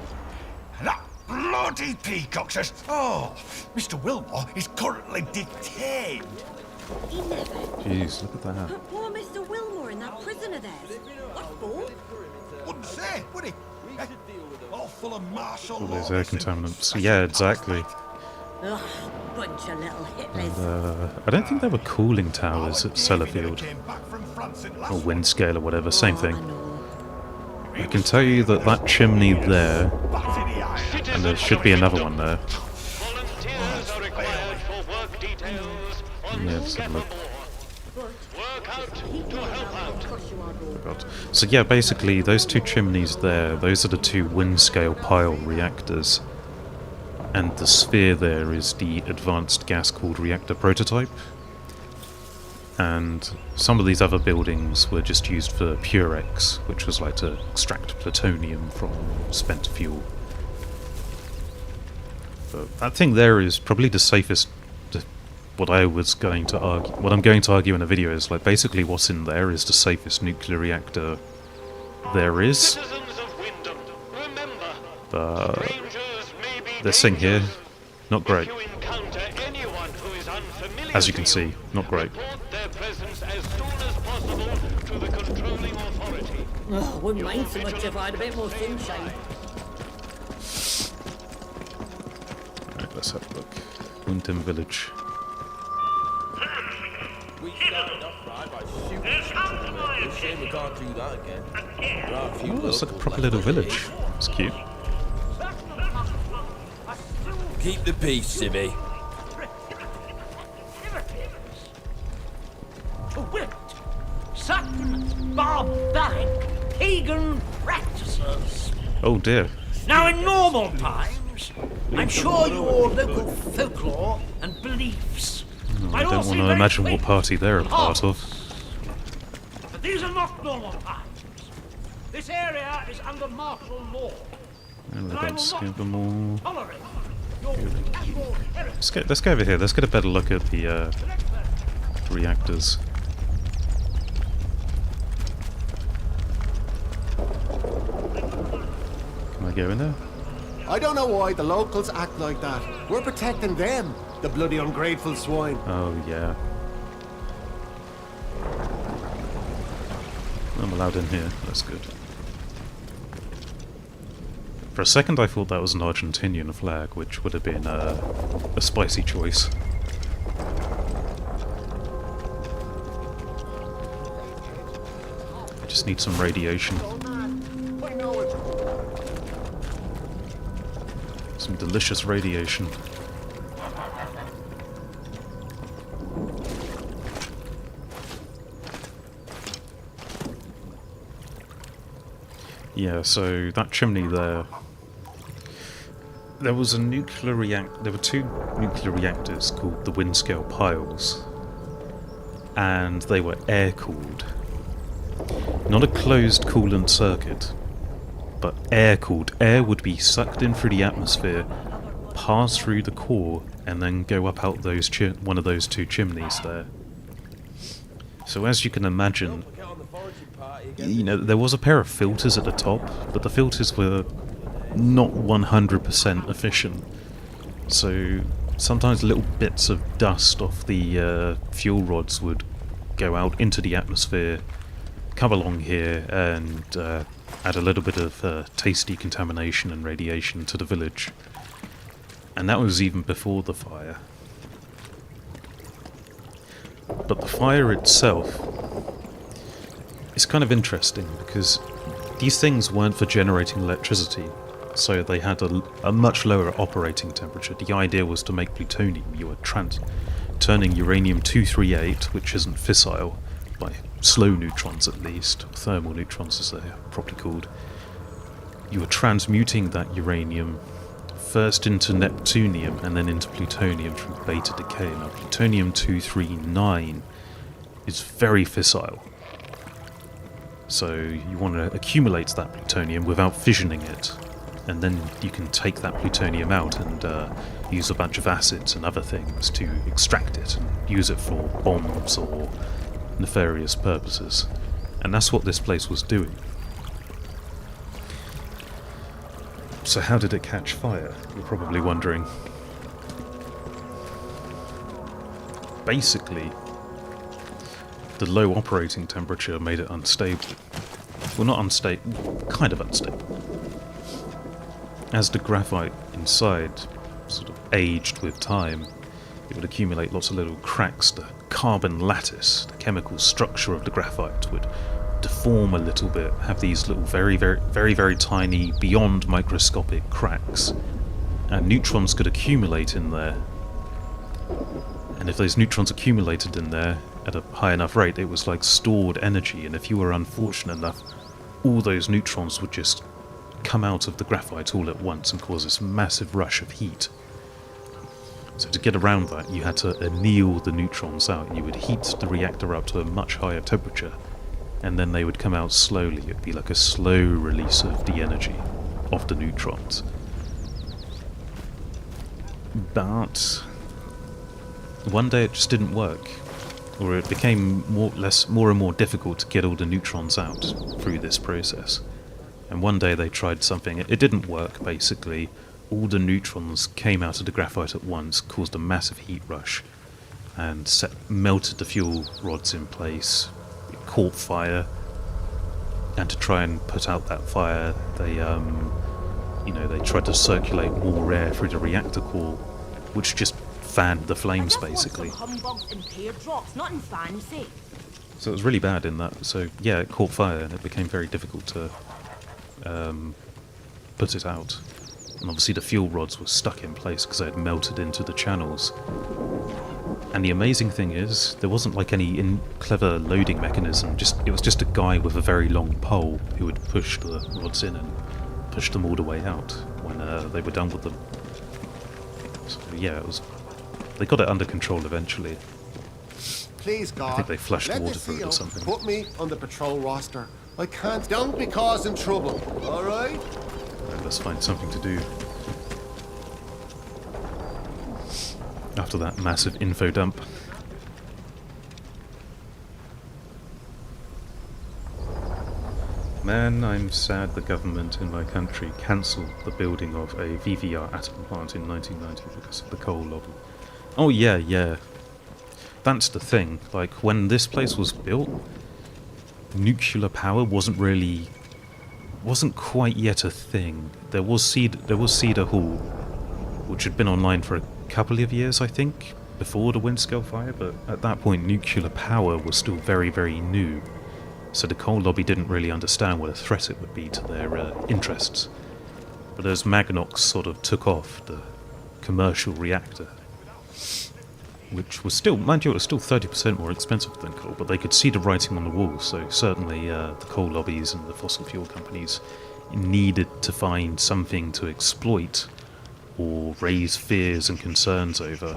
And that bloody peacock says, "Oh, Mr. Wilmore is currently detained." He never. Jeez, look at that. Put poor Mr. Wilmore in that prison of theirs. What for? Wouldn't say, would he? Eh? All full of martial All law. those air contaminants. Yeah, exactly. Ugh, bunch of little hippies. And, I don't think there were cooling towers at Sellafield. Or Windscale or whatever, same thing. I can tell you that that chimney there, and there should be another one there. Yeah, let's have a look. Forgot. So yeah, basically those two chimneys there, those are the two Windscale pile reactors. And the sphere there is the advanced gas-cooled reactor prototype. And some of these other buildings were just used for Purex, which was like to extract plutonium from spent fuel. But that thing there is probably the safest. What I'm going to argue in a video is like basically what's in there is the safest nuclear reactor there is. But this thing here, not great. As you can see, not great. Oh, wouldn't mind so much if I had a bit more sunshine. Right, let's have a look. Winton Village. We started off right by shooting it's a shame we can't do that again. There are a few Oh, looks like a locals proper left little at village. it. It's cute. Keep the peace, Sibby. Certain barbaric pagan practices. Oh dear. Now, in normal times, I'm sure your local folklore and beliefs Oh, I might all don't seem want to very imagine what quaint party they're a and part of. But these are not normal times. This area is under martial law. And we've And I got will Skipper not tolerate your casual heresy. Let's go over here. Let's get a better look at the reactors. Can I go in there? I don't know why the locals act like that. We're protecting them, the bloody ungrateful swine. Oh yeah. I'm allowed in here. That's good. For a second I thought that was an Argentinian flag, which would have been a spicy choice. I just need some radiation. Some delicious radiation. Yeah, so that chimney there. There was a nuclear There were two nuclear reactors called the Windscale piles, and they were air-cooled. Not a closed coolant circuit, but air-cooled. Air would be sucked in through the atmosphere, pass through the core, and then go up out those one of those two chimneys there. So as you can imagine, you know, there was a pair of filters at the top, but the filters were not 100% efficient. So sometimes little bits of dust off the fuel rods would go out into the atmosphere, come along here, and add a little bit of tasty contamination and radiation to the village. And that was even before the fire. But the fire itself is kind of interesting because these things weren't for generating electricity, so they had a much lower operating temperature. The idea was to make plutonium. You were turning uranium-238, which isn't fissile, by slow neutrons at least, or thermal neutrons as they're properly called. You were transmuting that uranium first into neptunium and then into plutonium through beta decay. Now, plutonium-239 is very fissile. So you want to accumulate that plutonium without fissioning it, and then you can take that plutonium out and use a bunch of acids and other things to extract it and use it for bombs or nefarious purposes. And that's what this place was doing. So how did it catch fire? You're probably wondering. Basically, the low operating temperature made it unstable. Well, not unstable, kind of unstable. As the graphite inside sort of aged with time, it would accumulate lots of little cracks. The carbon lattice, the chemical structure of the graphite, would deform a little bit, have these little very tiny, beyond microscopic cracks. And neutrons could accumulate in there. And if those neutrons accumulated in there at a high enough rate, it was like stored energy, and if you were unfortunate enough, all those neutrons would just come out of the graphite all at once and cause this massive rush of heat. So to get around that, you had to anneal the neutrons out, and you would heat the reactor up to a much higher temperature, and then they would come out slowly. It'd be like a slow release of the energy of the neutrons. But one day it just didn't work, or it became more and more difficult to get all the neutrons out through this process. And one day they tried something. It didn't work, basically. All the neutrons came out of the graphite at once, caused a massive heat rush, and melted the fuel rods in place. It caught fire, and to try and put out that fire, they tried to circulate more air through the reactor core, which just fanned the flames, basically. So it was really bad in that. So yeah, it caught fire, and it became very difficult to put it out. And obviously the fuel rods were stuck in place because they had melted into the channels. And the amazing thing is, there wasn't like any clever loading mechanism. It was just a guy with a very long pole who would push the rods in and push them all the way out when they were done with them. So yeah, they got it under control eventually. Please, God, I think they flushed let water the through it or something. Put me on the patrol roster. I can't. Don't be causing trouble, all right? Right, let's find something to do. After that massive info dump. Man, I'm sad the government in my country cancelled the building of a VVR atom plant in 1990 because of the coal lobby. Oh yeah. That's the thing. Like, when this place was built, nuclear power wasn't quite yet a thing. There was Cedar Hall, which had been online for a couple of years, I think, before the Windscale fire, but at that point nuclear power was still very new. So the coal lobby didn't really understand what a threat it would be to their interests. But as Magnox sort of took off, the commercial reactor, which was still, mind you, it was still 30% more expensive than coal, but they could see the writing on the wall, so certainly the coal lobbies and the fossil fuel companies needed to find something to exploit or raise fears and concerns over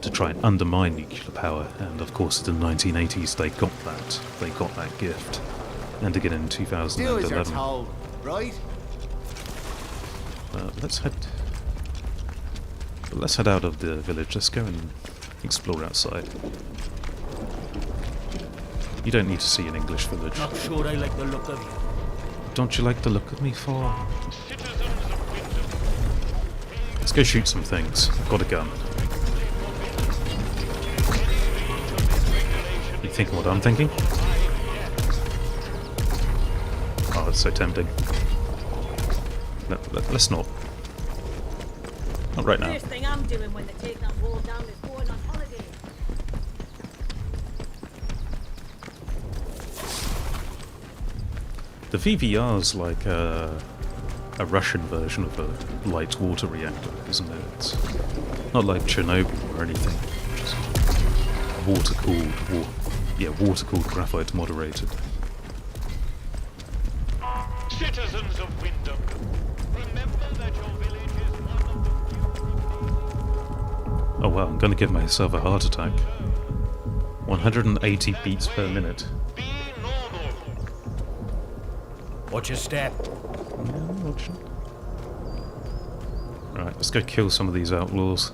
to try and undermine nuclear power. And of course in the 1980s they got that gift. And again in 2011. Do as you're told, right? Let's head out of the village. Let's go and explore outside. You don't need to see an English village. Not sure I like the look of you. Don't you like the look of me, for? Let's go shoot some things. I've got a gun. You thinking what I'm thinking? Oh, it's so tempting. Let's not. Not right now. First thing I'm doing when they take that wall down is going on holiday. The VVR's like a Russian version of a light water reactor, isn't it? It's not like Chernobyl or anything. Just water-cooled graphite moderated. Citizens of Wyndham, remember that your village is one of the... Oh wow, I'm gonna give myself a heart attack. 180 beats per minute. Watch your step. Right, let's go kill some of these outlaws.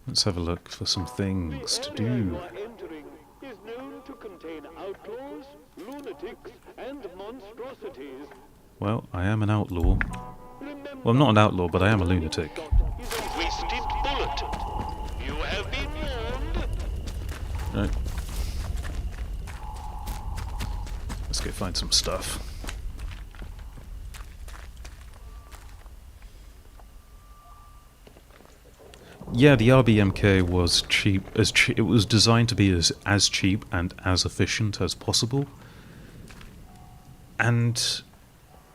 Let's have a look for some things to do. Is known to contain outlaws, lunatics, and monstrosities. Well, I am an outlaw. Well, I'm not an outlaw, but I am a lunatic. Is a wasted bullet. You have been warned. Right. Let's go find some stuff. Yeah, the RBMK was cheap. It was designed to be as cheap and as efficient as possible, and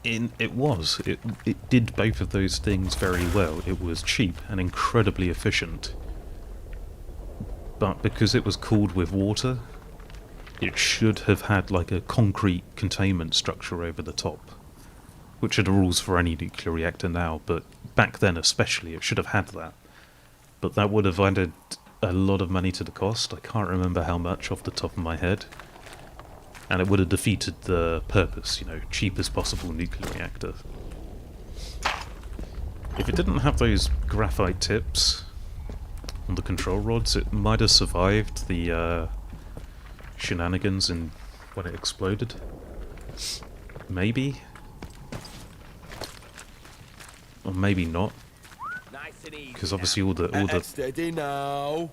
it did both of those things very well. It was cheap and incredibly efficient, but because it was cooled with water, it should have had like a concrete containment structure over the top, which are the rules for any nuclear reactor now. But back then, especially, it should have had that. But that would have added a lot of money to the cost. I can't remember how much off the top of my head. And it would have defeated the purpose, you know, cheapest possible nuclear reactor. If it didn't have those graphite tips on the control rods, it might have survived the shenanigans when it exploded. Maybe. Or maybe not. Because obviously all the Steady now.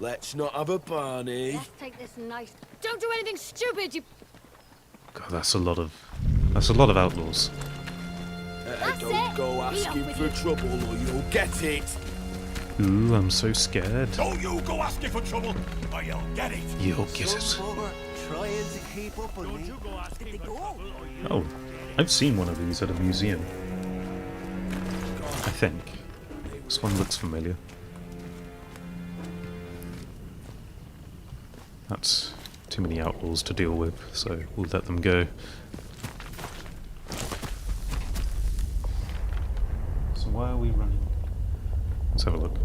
Let's not have a Barney. Let's take this nice. Don't do anything stupid, you. God, that's a lot of outlaws. Don't go asking for trouble or you'll get it. Ooh, I'm so scared. Don't you go asking for trouble or you'll get it. You'll get it. Trying to keep up with me. Did they go? Oh, I've seen one of these at a museum. I think. This one looks familiar. That's too many outlaws to deal with, so we'll let them go. So why are we running? Let's have a look.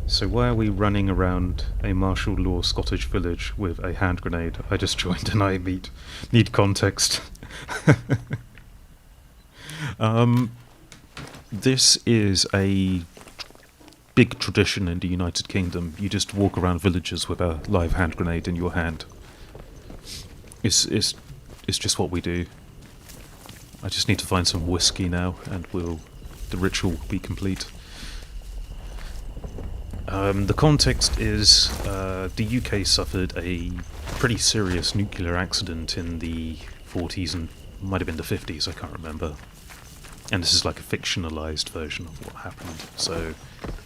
So why are we running around a martial law Scottish village with a hand grenade? I just joined and I need context. This is a big tradition in the United Kingdom. You just walk around villages with a live hand grenade in your hand. It's just what we do. I just need to find some whiskey now, and the ritual will be complete. The context is the UK suffered a pretty serious nuclear accident in the 40s and might have been the 50s, I can't remember. And this is like a fictionalized version of what happened. So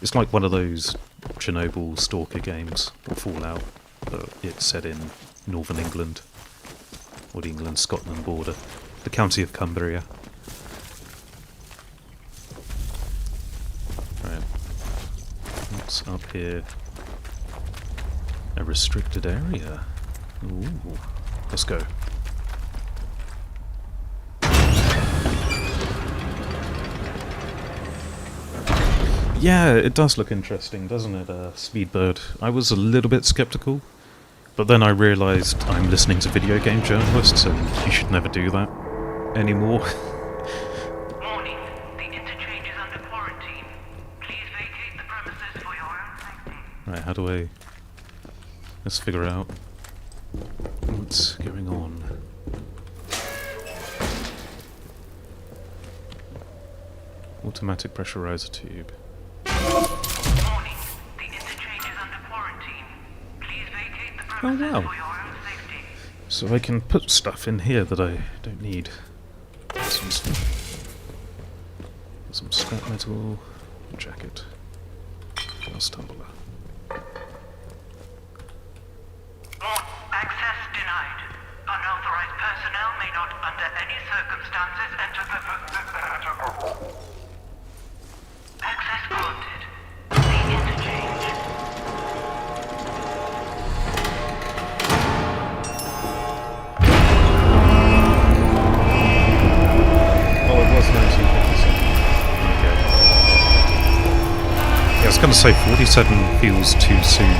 it's like one of those Chernobyl stalker games, or Fallout, but it's set in northern England, or the England-Scotland border, the county of Cumbria. Right. What's up here? A restricted area. Ooh. Let's go. Yeah, it does look interesting, doesn't it, Speedbird? I was a little bit skeptical, but then I realised I'm listening to video game journalists and you should never do that anymore. Right, how do I... Let's figure out what's going on. Automatic pressurizer tube. Warning, the interchange is under quarantine. Please vacate the premises Oh wow. for your own safety. So I can put stuff in here that I don't need. That's useful. Some scrap metal, jacket, glass tumbler. Access denied. Unauthorized personnel may not, under any circumstances, enter the... Access granted. The interchange. Oh, it was 1957. Okay. Yeah, I was going to say 47 feels too soon.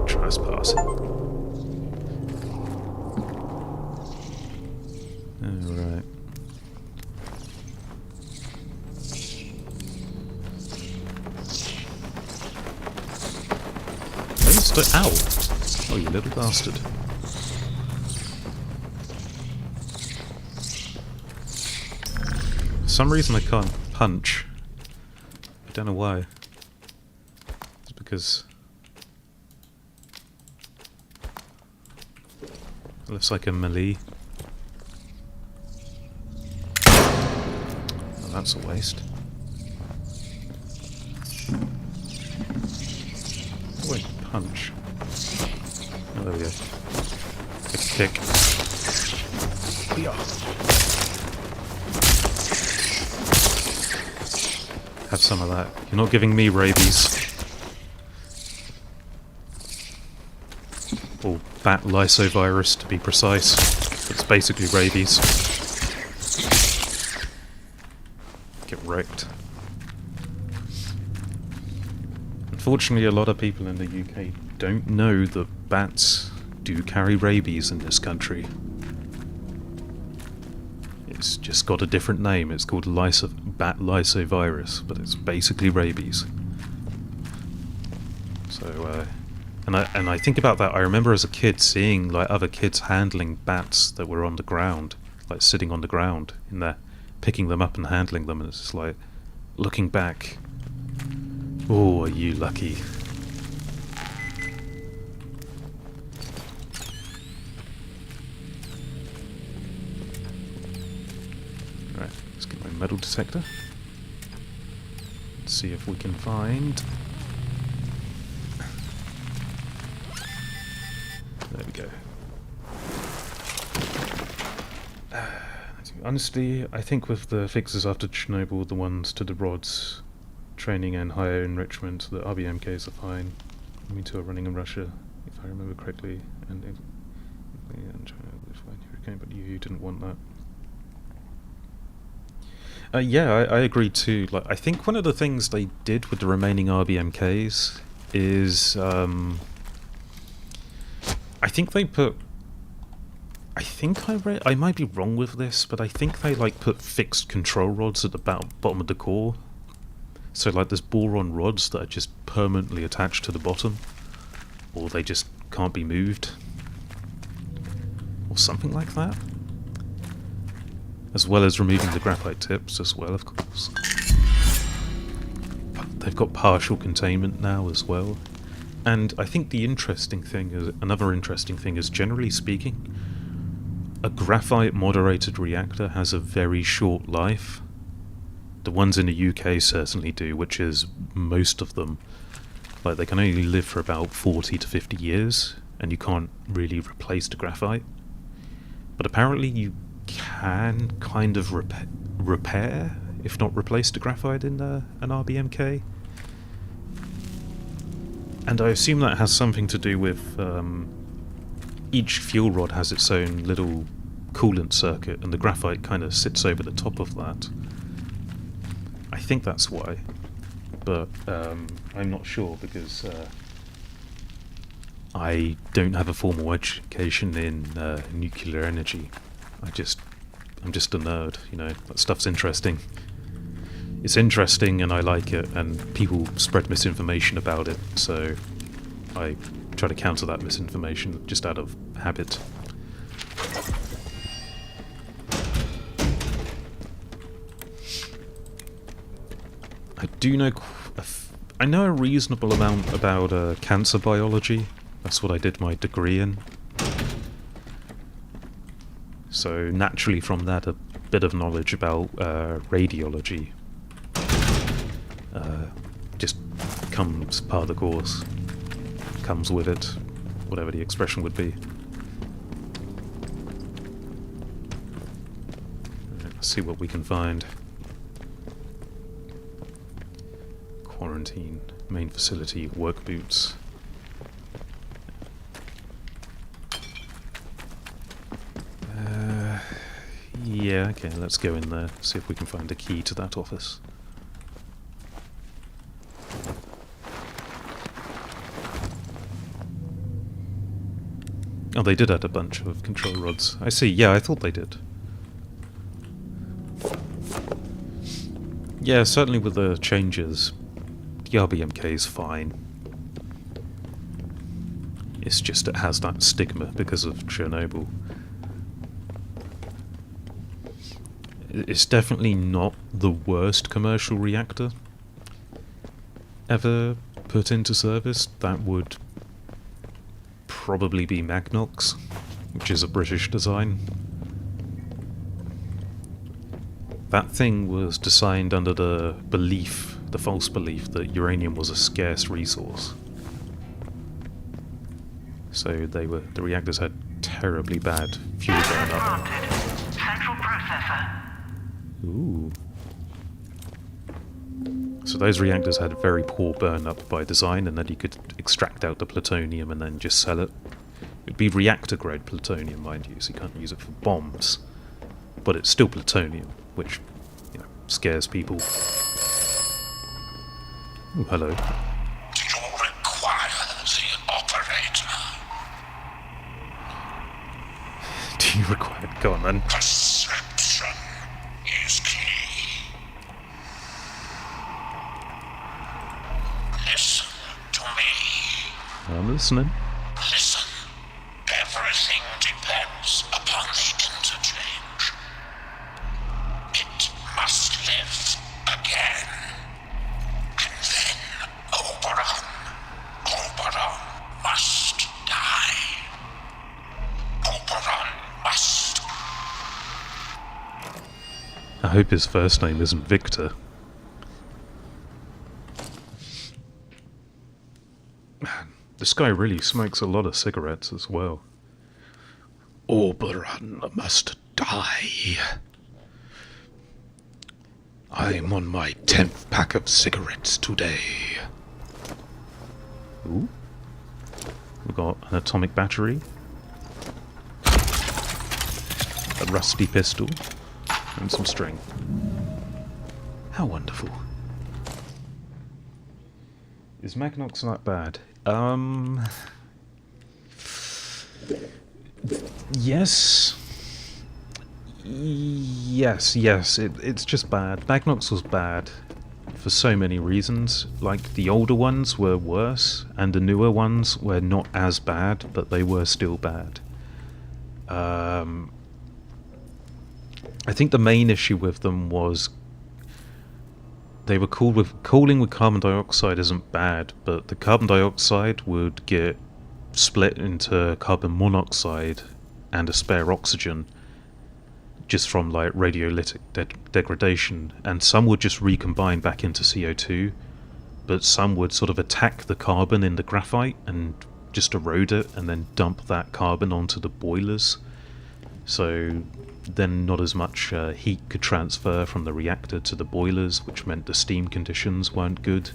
Trespassing. Alright. Ow! Oh, you little bastard. For some reason I can't punch. I don't know why. It's because it looks like a melee. Oh, that's a waste. I won't punch. Oh, there we go. Take a kick. Yeah. Have some of that. You're not giving me rabies. Or bat lysovirus, to be precise. It's basically rabies. Get wrecked. Unfortunately, a lot of people in the UK don't know that bats do carry rabies in this country. It's just got a different name. It's called bat lysovirus, but it's basically rabies. So, and I think about that. I remember as a kid seeing like other kids handling bats that were on the ground, like sitting on the ground in there, picking them up and handling them, and it's just like looking back. Oh, are you lucky? Right, let's get my metal detector. Let's see if we can find... There we go. Honestly, I think with the fixes after Chernobyl, the ones to the rods, training and higher enrichment, the RBMKs are fine. Me too are running in Russia, if I remember correctly, and but you didn't want that. Yeah, I agree too. Like, I think one of the things they did with the remaining RBMKs is, I think they put. I might be wrong with this, but I think they like put fixed control rods at the bottom of the core. So like there's boron rods that are just permanently attached to the bottom, or they just can't be moved, or something like that. As well as removing the graphite tips as well, of course. But they've got partial containment now as well. And I think the interesting thing is, another interesting thing is, generally speaking, a graphite moderated reactor has a very short life. The ones in the UK certainly do, which is most of them. Like, they can only live for about 40 to 50 years, and you can't really replace the graphite. But apparently you can kind of repair, if not replace the graphite in an RBMK. And I assume that has something to do with each fuel rod has its own little coolant circuit, and the graphite kind of sits over the top of that. I think that's why, but I'm not sure because I don't have a formal education in nuclear energy. I'm just a nerd, you know. That stuff's interesting. it's interesting and I like it, and people spread misinformation about it, so I try to counter that misinformation just out of habit. I do know... I know a reasonable amount about cancer biology. That's what I did my degree in. So naturally from that a bit of knowledge about radiology just comes part of the course. Comes with it, whatever the expression would be. Let's see what we can find. Quarantine, main facility, work boots. Yeah, okay, let's go in there, see if we can find a key to that office. Oh, they did add a bunch of control rods. I see, yeah, I thought they did. Yeah, certainly with the changes, the RBMK is fine. It's just it has that stigma because of Chernobyl. It's definitely not the worst commercial reactor ever put into service. That would probably be Magnox, which is a British design. That thing was designed under the belief, the false belief, that uranium was a scarce resource. So the reactors had terribly bad fuel burn-up. Central processor. Ooh. So those reactors had very poor burn-up by design, and then you could extract out the plutonium and then just sell it. It'd be reactor-grade plutonium, mind you, so you can't use it for bombs. But it's still plutonium, which, you know, scares people. Ooh, hello. Do you require the operator? Do you require... Go on, then. Perception is key. Listen to me. I'm listening. Listen. Everything depends upon the interchange. It must live again. And then Oberon must die. Oberon must. I hope his first name isn't Victor. Man, this guy really smokes a lot of cigarettes as well. Oberon must die. I'm on my 10th pack of cigarettes today. Ooh. We've got an atomic battery. A rusty pistol. And some string. How wonderful. Is Magnox not bad? Yes. Yes, it's just bad. Magnox was bad for so many reasons. Like, the older ones were worse, and the newer ones were not as bad, but they were still bad. I think the main issue with them was they were cooling with carbon dioxide isn't bad, but the carbon dioxide would get split into carbon monoxide and a spare oxygen just from like radiolytic degradation, and some would just recombine back into CO2, but some would sort of attack the carbon in the graphite and just erode it and then dump that carbon onto the boilers. So then not as much heat could transfer from the reactor to the boilers, which meant the steam conditions weren't good.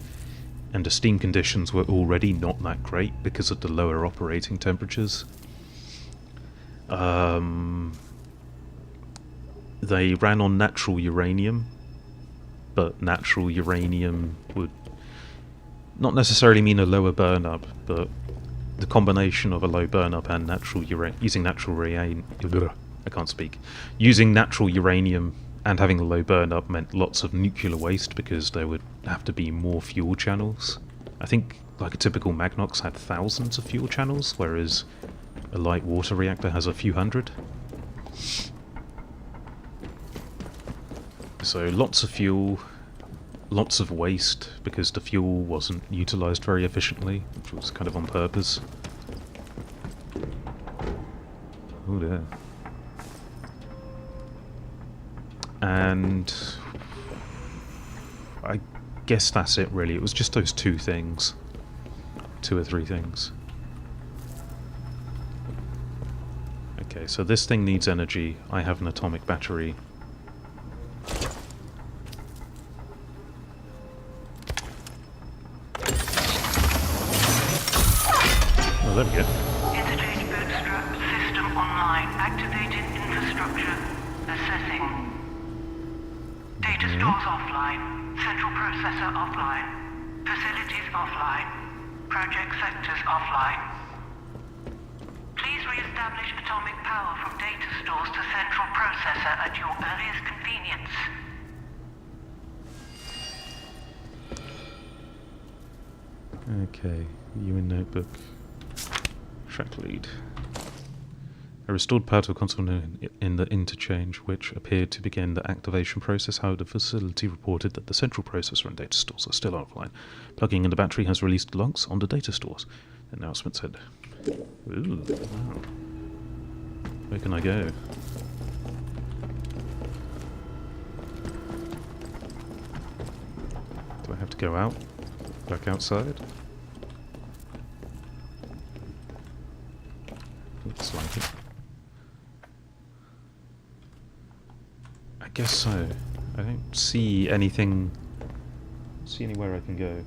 And the steam conditions were already not that great because of the lower operating temperatures. They ran on natural uranium, but natural uranium would not necessarily mean a lower burn-up, but the combination of a low burn-up and using natural uranium And having the low burn up meant lots of nuclear waste because there would have to be more fuel channels. I think like a typical Magnox had thousands of fuel channels, whereas a light water reactor has a few hundred. So lots of fuel, lots of waste because the fuel wasn't utilised very efficiently, which was kind of on purpose. Oh dear. And I guess that's it really. It was just those two things. 2 or 3 things. Okay, so this thing needs energy. I have an atomic battery. Oh, there we go. Interchange bootstrap system online. Activating infrastructure. Assessing. Data stores offline. Central processor offline. Facilities offline. Project sectors offline. Please re-establish atomic power from data stores to central processor at your earliest convenience. Okay, UN notebook. Track lead. I restored power to a console in the interchange, which appeared to begin the activation process. However, the facility reported that the central processor and data stores are still offline. Plugging in the battery has released logs on the data stores. The announcement said, "Ooh, wow. Where can I go?" Do I have to go out? Back outside? Looks like it. I guess so. I don't see anything. See anywhere I can go.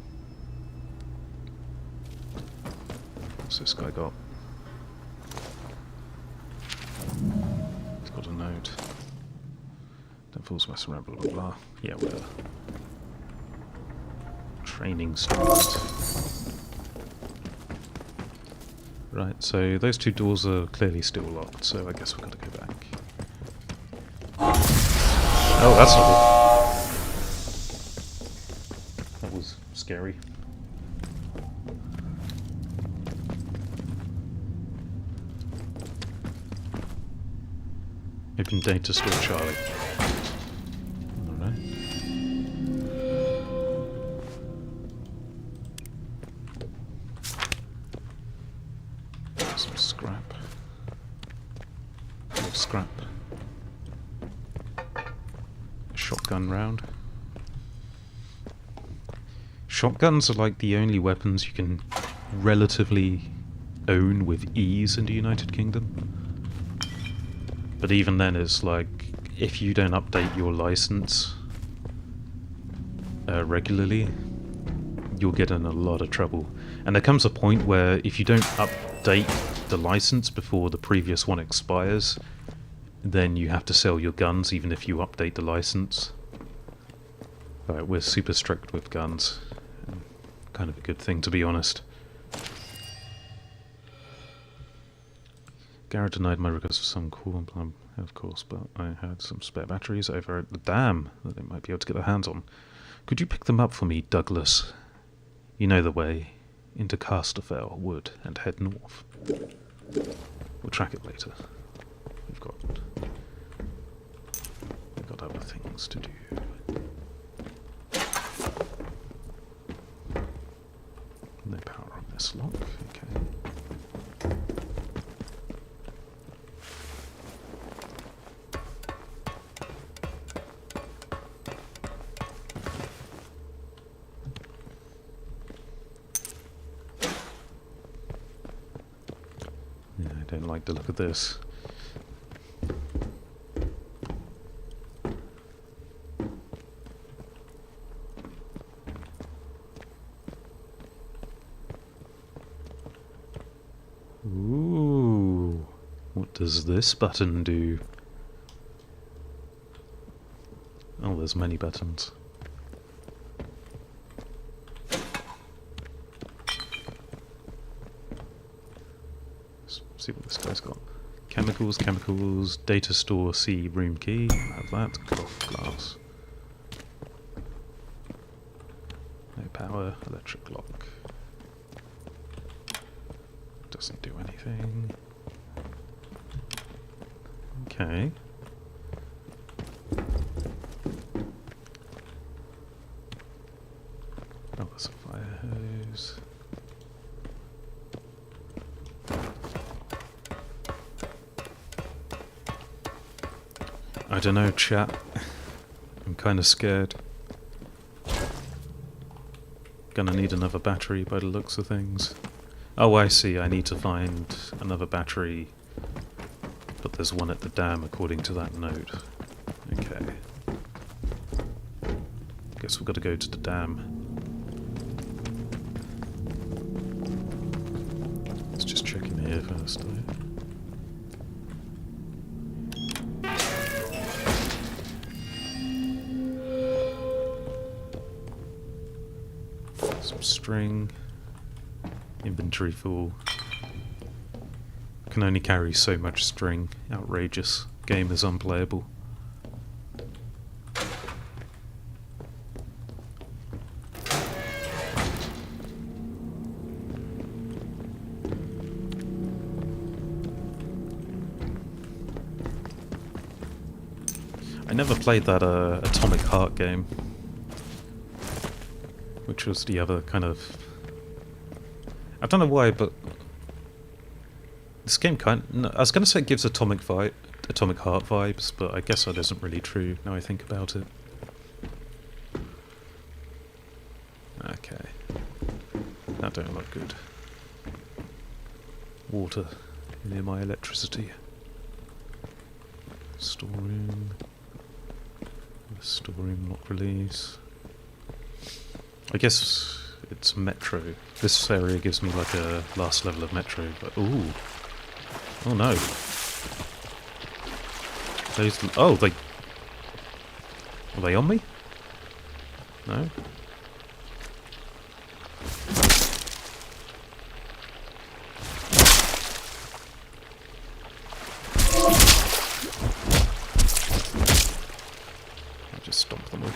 What's this guy got? He's got a note. Don't fools mess around, blah blah blah. Yeah, whatever. Training student. Right, so those 2 doors are clearly still locked, so I guess we've got to go back. Oh, that's not good. That was scary. Open data store, Charlie. Alright. Some scrap. More scrap. A shotgun round. Shotguns are like the only weapons you can relatively own with ease in the United Kingdom. But even then, it's like, if you don't update your license regularly, you'll get in a lot of trouble. And there comes a point where if you don't update the license before the previous one expires, then you have to sell your guns even if you update the license. Right, we're super strict with guns. Kind of a good thing, to be honest. Garrett denied my request for some coolant plan, of course, but I had some spare batteries over at the dam that they might be able to get their hands on. Could you pick them up for me, Douglas? You know the way. Into Casterfell Wood and head north. We'll track it later. We've got other things to do. No power on this lock, okay. Yeah, I don't like the look of this. Ooh, what does this button do? Oh, there's many buttons. Let's see what this guy's got. Chemicals, data store C, room key, have that, cloth, glass. No power, electric lock. Doesn't do anything. Okay. Oh, there's a fire hose. I don't know, chat. I'm kind of scared. Gonna need another battery by the looks of things. Oh, I see. I need to find another battery. But there's one at the dam, according to that note. Okay. Guess we've got to go to the dam. Let's just check in here first, though. Some string. Inventory full. Can only carry so much string. Outrageous. Game is unplayable. I never played that Atomic Heart game, which was the other kind of... I don't know why, but this game I was going to say it gives Atomic Heart vibes, but I guess that isn't really true now I think about it. Okay. That don't look good. Water near my electricity. Storeroom. Storeroom lock release. I guess it's Metro. This area gives me like a last level of Metro, but ooh. Oh no. Oh, are they on me? No? I just stomped them all.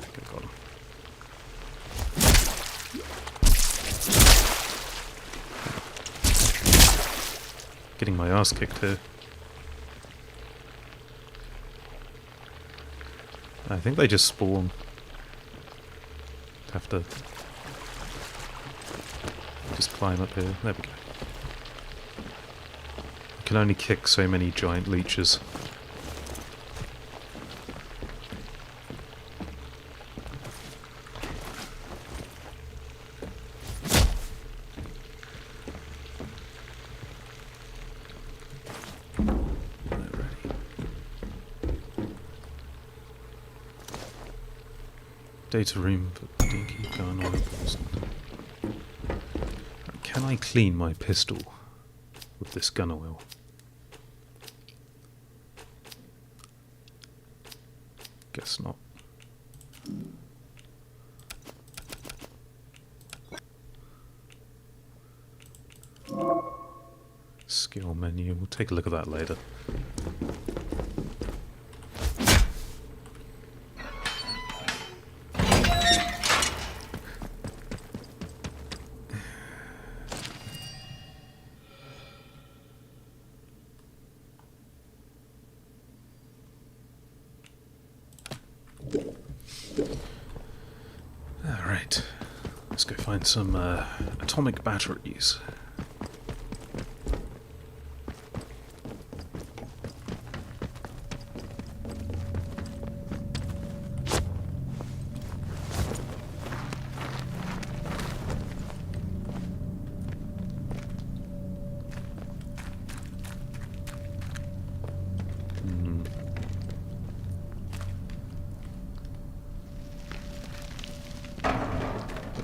Okay, got them. Getting my ass kicked here. I think they just spawn. Have to just climb up here. There we go. I can only kick so many giant leeches. Data room for dinky gun oil. Can I clean my pistol with this gun oil? Guess not. Skill menu, we'll take a look at that later. Alright, let's go find some atomic batteries.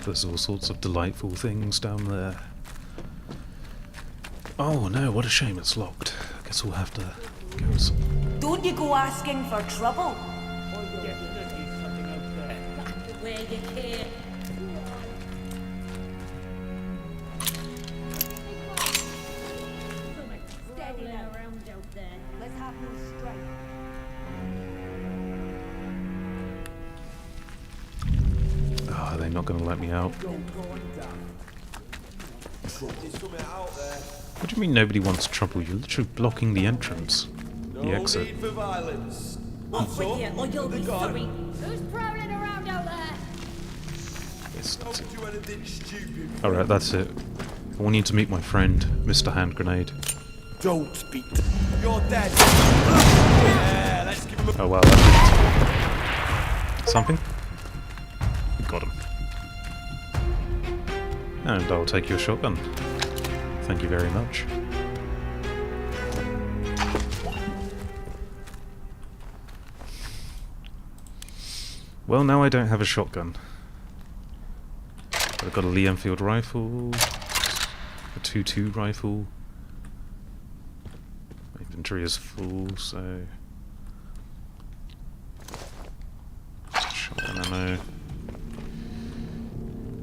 There's all sorts of delightful things down there. Oh no, what a shame it's locked. I guess we'll have to go. Don't you go asking for trouble. Where you care. going to let me out. What do you mean nobody wants trouble? You're literally blocking the entrance. The exit. Off with you, or you'll be sorry. Who's prowling around out there? Yes, that's it. Alright, that's it. I want you to meet my friend, Mr. Hand Grenade. Don't speak. You're dead. Yeah, let's give him a... Oh wow, that did something? Got him. And I'll take your shotgun. Thank you very much. Well, now I don't have a shotgun. But I've got a Lee Enfield rifle, a 2.2 rifle. My inventory is full, so... shotgun ammo.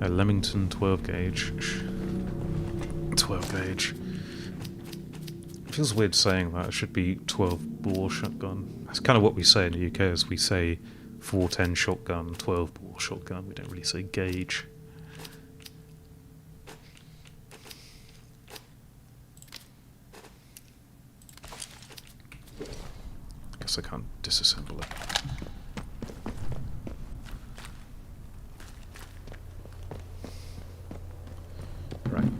A Leamington 12 gauge. 12 gauge. It feels weird saying that. It should be 12 bore shotgun. That's kind of what we say in the UK, is we say 410 shotgun, 12 bore shotgun. We don't really say gauge. Guess I can't disassemble it. Right,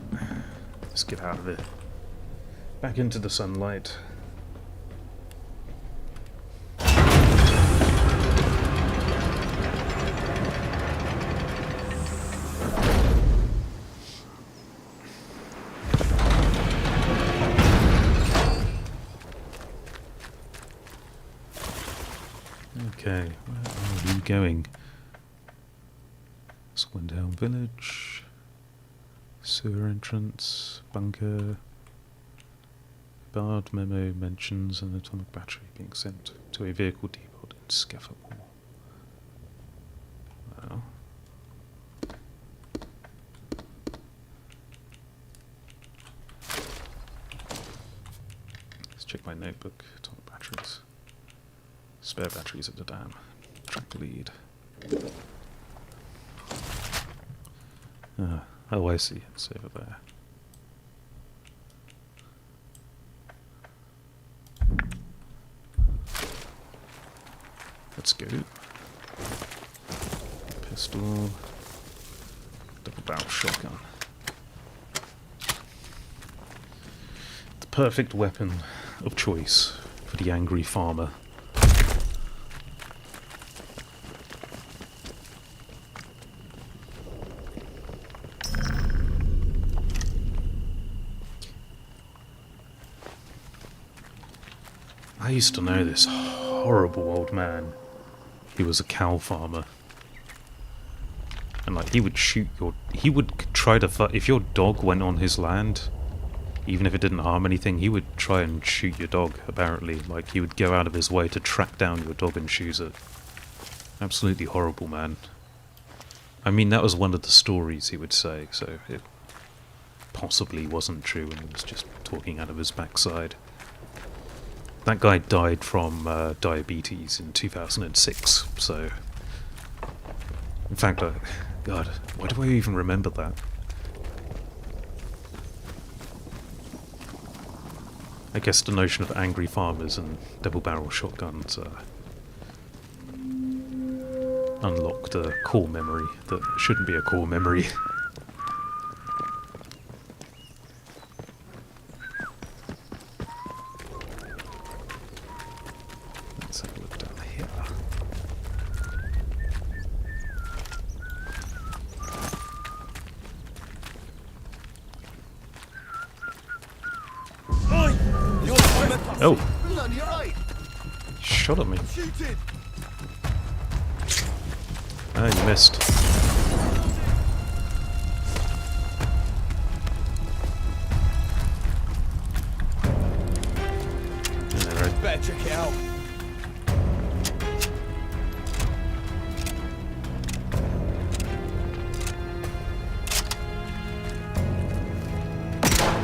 let's get out of it. Back into the sunlight. Okay, where are we going? Swindale Village. Sewer entrance, bunker. Bard memo mentions an atomic battery being sent to a vehicle depot in Scaffold. Well. Let's check my notebook. Atomic batteries. Spare batteries at the dam. Track lead. Oh, I see. It's over there. Let's go. Pistol. Double barrel shotgun. The perfect weapon of choice for the angry farmer. I used to know this horrible old man. He was a cow farmer. And like, he would shoot your... He would try to... If your dog went on his land, even if it didn't harm anything, he would try and shoot your dog, apparently. Like, he would go out of his way to track down your dog and shoot it. Absolutely horrible, man. I mean, that was one of the stories he would say, so it possibly wasn't true and he was just talking out of his backside. That guy died from diabetes in 2006, so... In fact, God, why do I even remember that? I guess the notion of angry farmers and double-barrel shotguns unlocked a core memory that shouldn't be a core memory. Let's have a look down here. Oh! Shot at me. Ah, you missed. Right. Better check it out.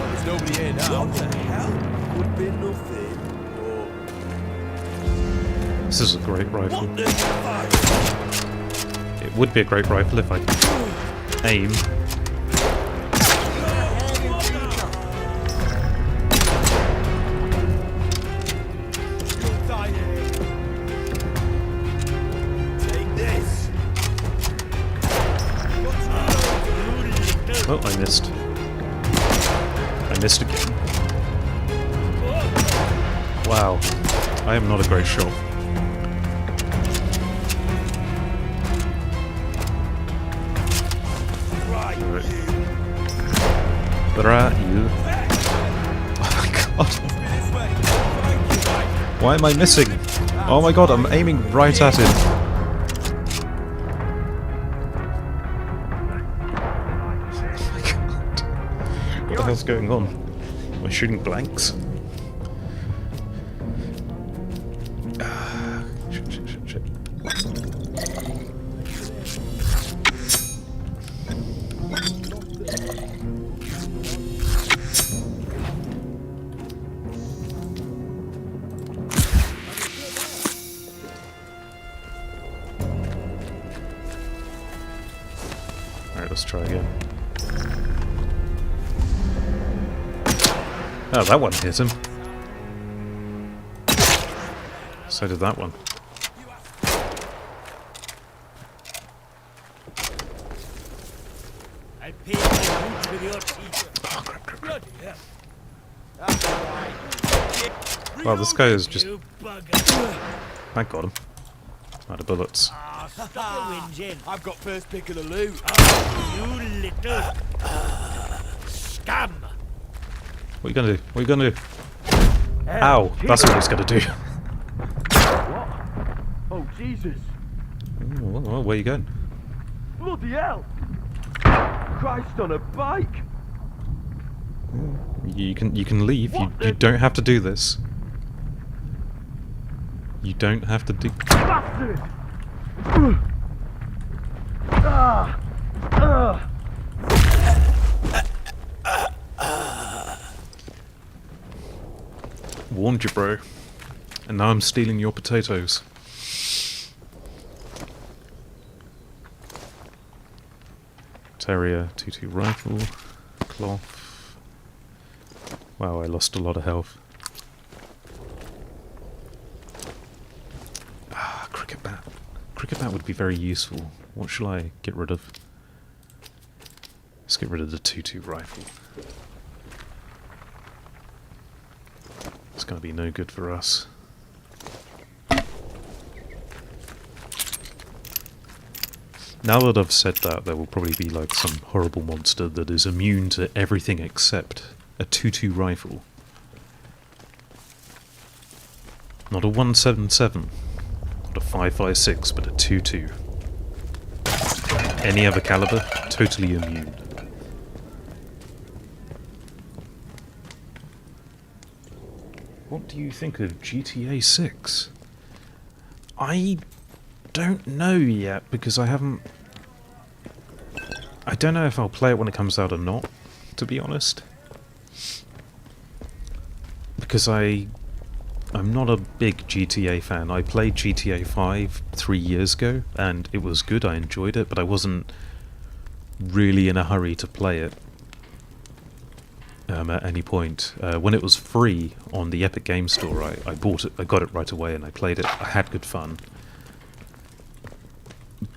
There's nobody here now. What the hell? Could be nothing. This is a great rifle. It would be a great rifle if I could aim. Oh, I missed. I missed again. Wow. I am not a great shot. Right. Right, you. Oh my god. Why am I missing? Oh my god, I'm aiming right at it. What the hell's going on? Am I shooting blanks? Shit. Alright, let's try again. Oh, that one hit him. So did that one. Oh, crap. Wow, this guy is just... I got him. Out of bullets. I've got first pick of the loot. You little scum! What are you gonna do? What are you gonna do? Ow! That's what he's gonna do. What? Oh, Jesus. Well, where are you going? Bloody hell! Christ on a bike! You can leave. You don't have to do this. You don't have to do... Bastard! Warned you, bro. And now I'm stealing your potatoes. Terrier, 2-2 rifle, cloth. Wow, I lost a lot of health. Ah, cricket bat. Cricket bat would be very useful. What shall I get rid of? Let's get rid of the 2-2 rifle. It's going to be no good for us. Now that I've said that, there will probably be like some horrible monster that is immune to everything except a 2-2 rifle. Not a 177, not a 5.56, but a 2.2. Any other caliber, totally immune. What do you think of GTA 6? I don't know yet, because I haven't... I don't know if I'll play it when it comes out or not, to be honest. Because I'm not a big GTA fan. I played GTA 5 3 years ago, and it was good, I enjoyed it, but I wasn't really in a hurry to play it at any point. When it was free on the Epic Game Store, I bought it, I got it right away, and I played it. I had good fun.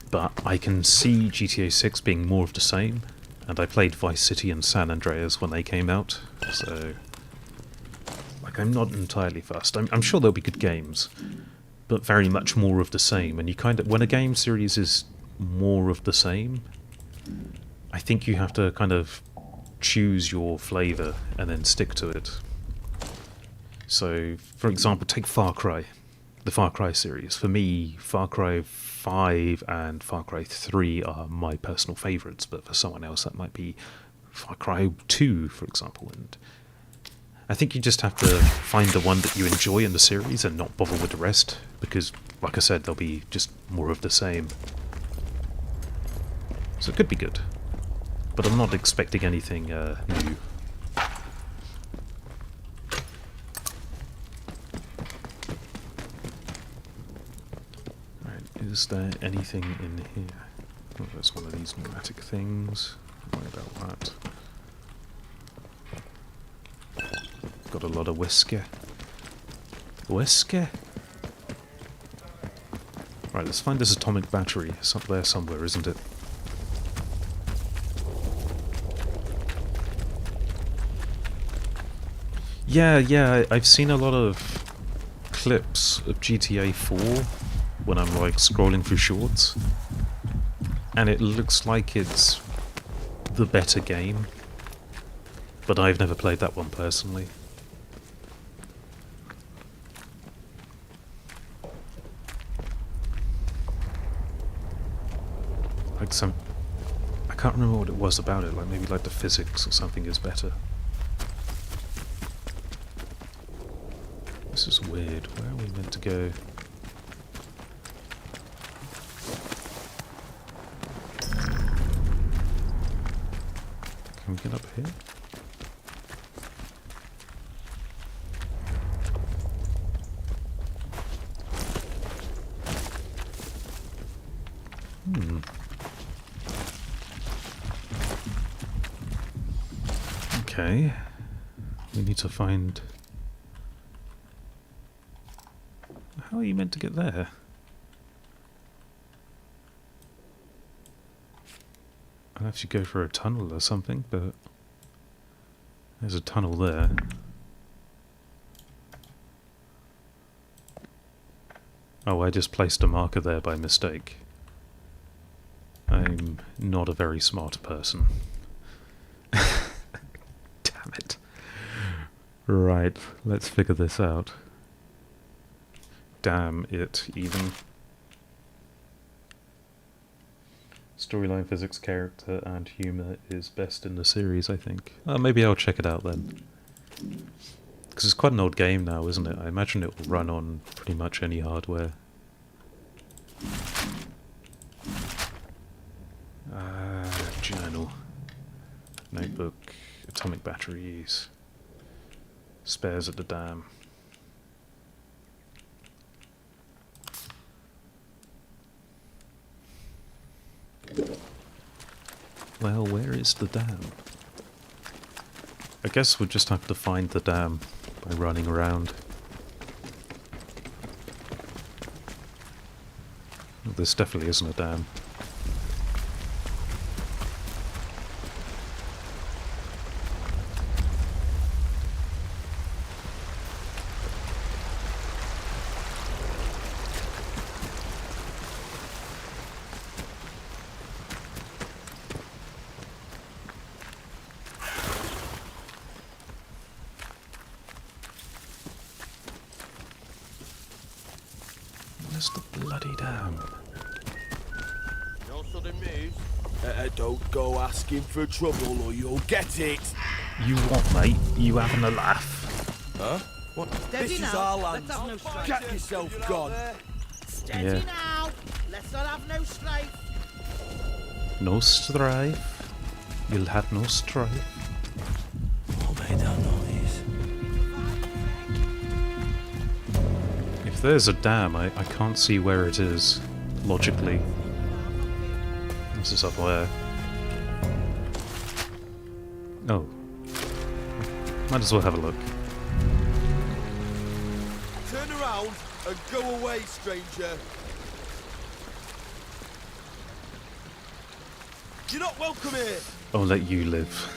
But I can see GTA 6 being more of the same, and I played Vice City and San Andreas when they came out, so... Like, I'm not entirely fussed. I'm sure there'll be good games, but very much more of the same, and you kind of... When a game series is more of the same, I think you have to kind of choose your flavour and then stick to it. So, for example, take Far Cry, the Far Cry series. For me, Far Cry 5 and Far Cry 3 are my personal favourites, but for someone else that might be Far Cry 2, for example. And I think you just have to find the one that you enjoy in the series and not bother with the rest, because, like I said, there'll be just more of the same. So it could be good, but I'm not expecting anything new. Is there anything in here? Oh, there's one of these pneumatic things. Don't worry about that. Got a lot of whiskey. Whiskey? Right, let's find this atomic battery. It's up there somewhere, isn't it? Yeah, I've seen a lot of clips of GTA 4 when I'm like scrolling through shorts, and it looks like it's the better game, but I've never played that one personally. Like I can't remember what it was about it, like maybe like the physics or something is better. This is weird. Where are we meant to go? Can we get up here? Okay. We need to find... How are you meant to get there? I'll have to go for a tunnel or something, but... There's a tunnel there. Oh, I just placed a marker there by mistake. I'm not a very smart person. Damn it. Right, let's figure this out. Damn it, even. Storyline, physics, character, and humour is best in the series, I think. Maybe I'll check it out then. Because it's quite an old game now, isn't it? I imagine it will run on pretty much any hardware. Journal. Notebook. Atomic batteries. Spares at the dam. Well, where is the dam? I guess we'll just have to find the dam by running around. Well, this definitely isn't a dam. Where's the bloody dam? No sudden moves. Don't go asking for trouble or you'll get it. You what, mate? You having a laugh? Huh? What? Steady this now. is our land. Let's have no strife. Get yourself gone. Steady Yeah. now. Let's not have no strife. No strife. You'll have no strife. Obey that noise. If there's a dam, I can't see where it is, logically. This is up where? Oh. Might as well have a look. Turn around and go away, stranger. You're not welcome here. I'll let you live.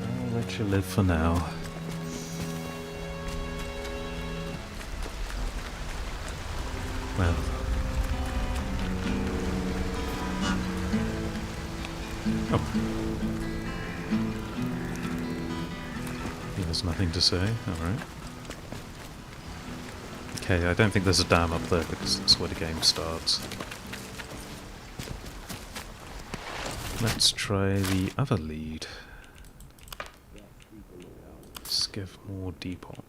I'll let you live for now. Well. Oh. He has nothing to say, alright. Okay, I don't think there's a dam up there because that's where the game starts. Let's try the other lead. Skevmore Depot.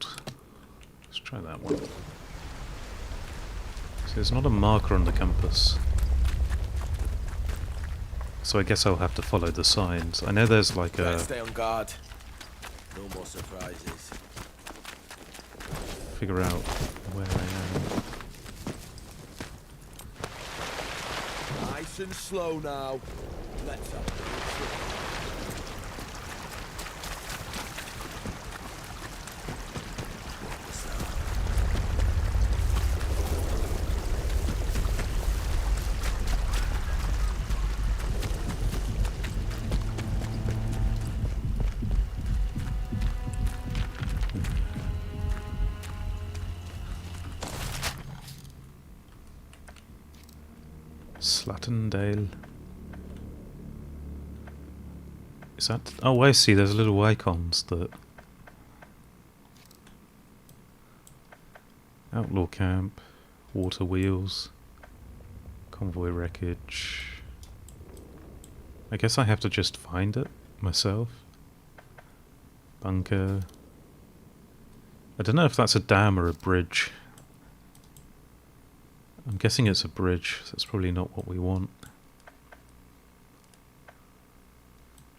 Let's try that one. So there's not a marker on the compass. So I guess I'll have to follow the signs. I know there's like a... Stay on guard. No more surprises. figure out where I am. Nice and slow now. Let's have a Slattendale. Is that... Oh, I see, there's little icons that... Outlaw camp, water wheels, convoy wreckage. I guess I have to just find it myself. Bunker. I don't know if that's a dam or a bridge. I'm guessing it's a bridge, so that's probably not what we want.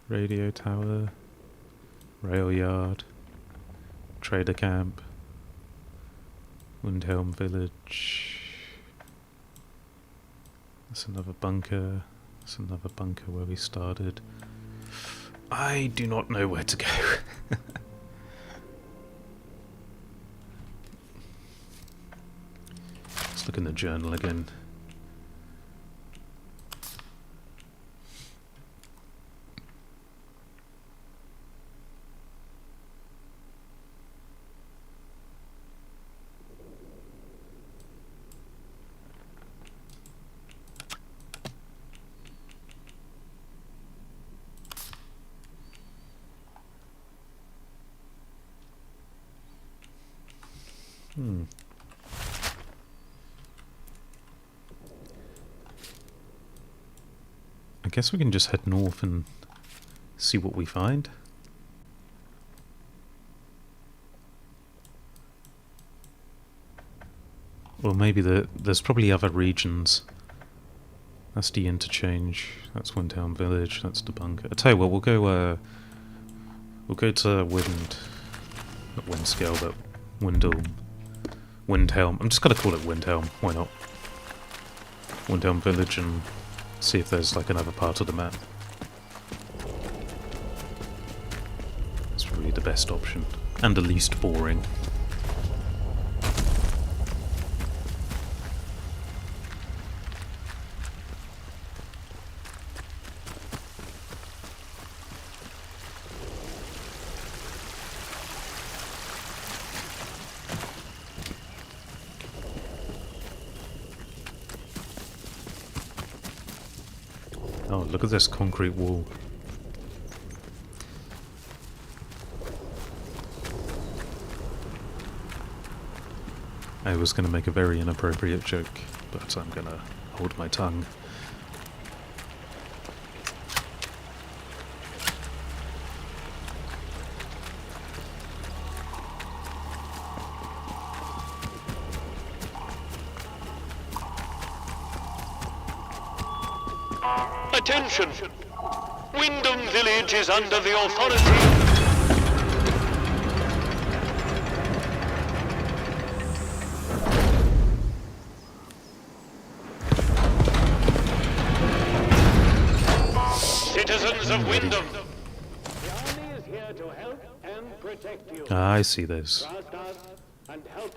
Radio tower, rail yard, trader camp, Windhelm village. That's another bunker. That's another bunker where we started. I do not know where to go. Let's look in the journal again. I guess we can just head north and see what we find. Or maybe there's probably other regions. That's the interchange. That's Windhelm village. That's the bunker. I tell you what, we'll go to not Windscale, but Windhelm. I'm just gonna call it Windhelm. Why not? Windhelm village and see if there's like another part of the map. It's probably the best option and the least boring. Oh, look at this concrete wall. I was going to make a very inappropriate joke, but I'm going to hold my tongue. Attention! Windham Village is under the authority... Citizens of Windham! Ah, I see those.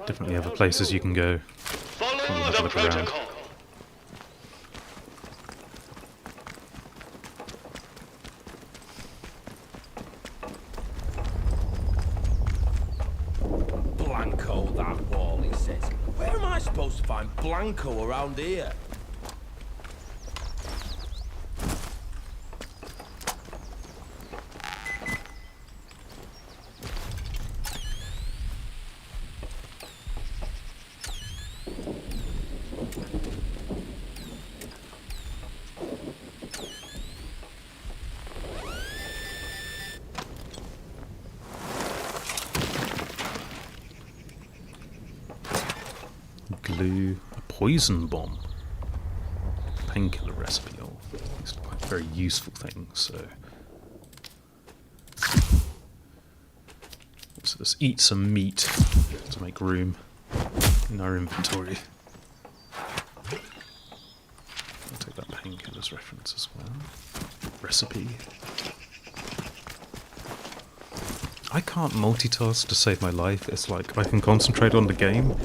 Definitely other places you can go. Follow the protocol. Blanco, that wall, he says. Where am I supposed to find Blanco around here? Glue, a poison bomb, painkiller recipe. All these are quite very useful things. So So let's eat some meat to make room in our inventory. I'll take that painkiller's reference as well. Recipe. I can't multitask to save my life. It's like I can concentrate on the game,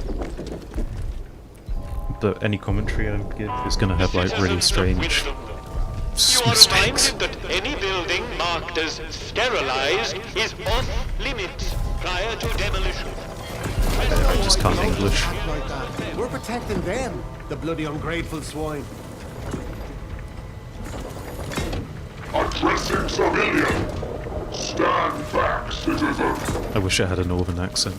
but any commentary I give is going to have like really strange mistakes. That any building marked as sterilized is off limits prior to demolition. I just can't English. Like that. We're protecting them, the bloody ungrateful swine. Addressing civilian. Stand back, citizen. I wish I had a northern accent.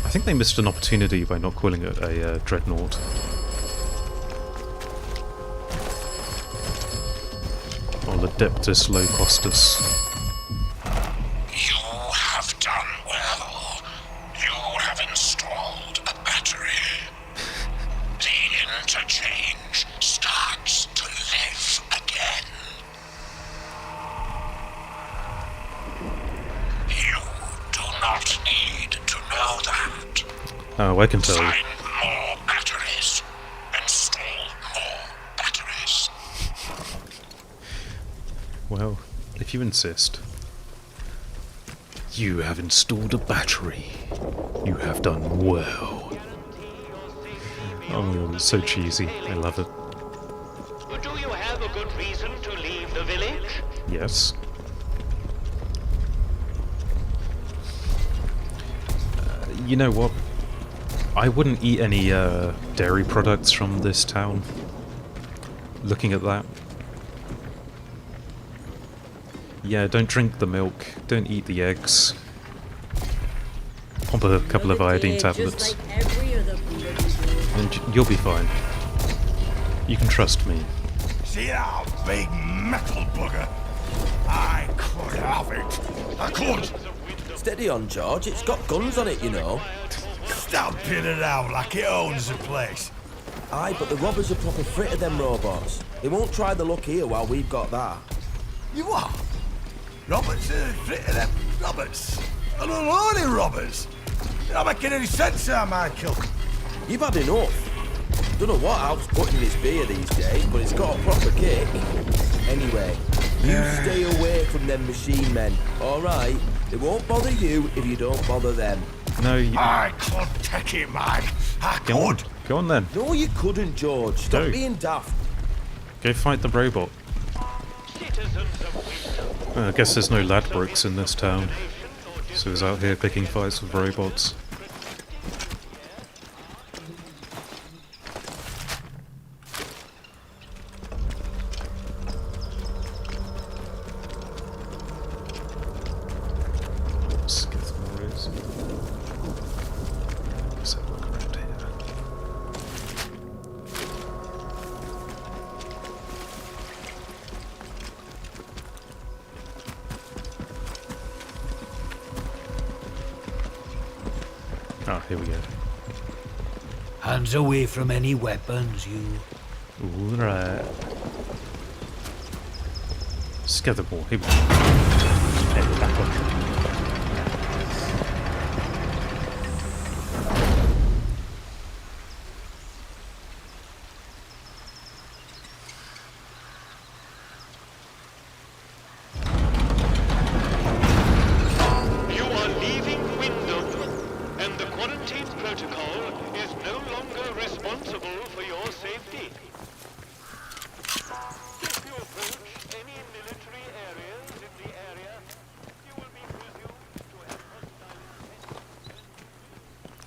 I think they missed an opportunity by not calling it a dreadnought. Or Adeptus Low Costus. You have done well. You have installed a battery. The interchange starts to live again. You do not need to know that. Oh, I can tell. Find more batteries. Install more batteries. Well, if you insist. You have installed a battery. You have done well. Oh my god, it's so cheesy. I love it. Do you have a good reason to leave the village? Yes. You know what? I wouldn't eat any dairy products from this town. Looking at that. Yeah, don't drink the milk. Don't eat the eggs. Pop a couple of iodine tablets. And you'll be fine. You can trust me. See that big metal bugger? I could have it. I could. Steady on, George. It's got guns on it, you know. Stamping it out like it owns the place. Aye, but the robbers are proper frit of them robots. They won't try the luck here while we've got that. You what? Roberts are frit of them robbers. And unholy robbers. You're not making any sense there, Michael. You've had enough. Don't know what Alp's putting in his beer these days, but it's got a proper kick. Anyway, you stay away from them machine men, alright? They won't bother you if you don't bother them. No, you... I could take it, Mike. I could. Go on then. No, you couldn't, George. Stop being daft. Go fight the robot. I guess there's no Ladbrokes in this town. So he's out here picking fights with robots. Oh, here we go. Hands away from any weapons, you. Alright. Scare more. Here we go. Head back on track.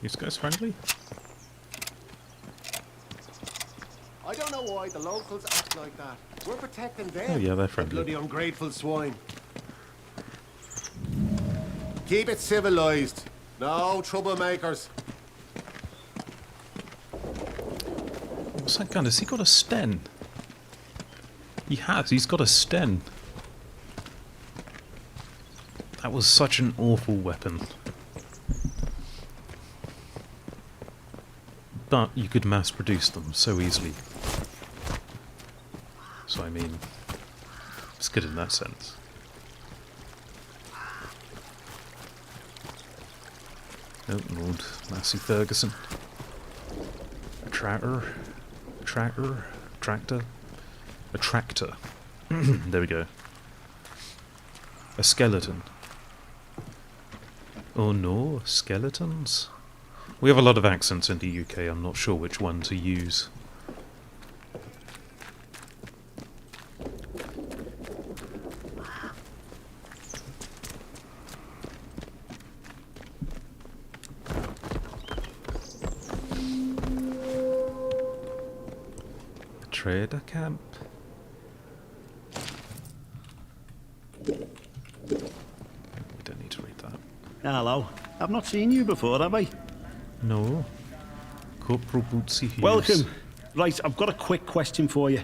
These guys friendly? I don't know why the locals act like that. We're protecting them. Oh yeah, they're friendly. The bloody ungrateful swine. Keep it civilized. No troublemakers. What's that gun? Has he got a Sten? He has. He's got a Sten. That was such an awful weapon. But you could mass produce them so easily. So I mean, it's good in that sense. Oh, Lord Massey Ferguson. A tractor. There we go. A skeleton. Oh no, skeletons? We have a lot of accents in the UK, I'm not sure which one to use. A trader camp? We don't need to read that. Hello. I've not seen you before, have I? No. Corporal Bootsy Hughes. Welcome. Right, I've got a quick question for you.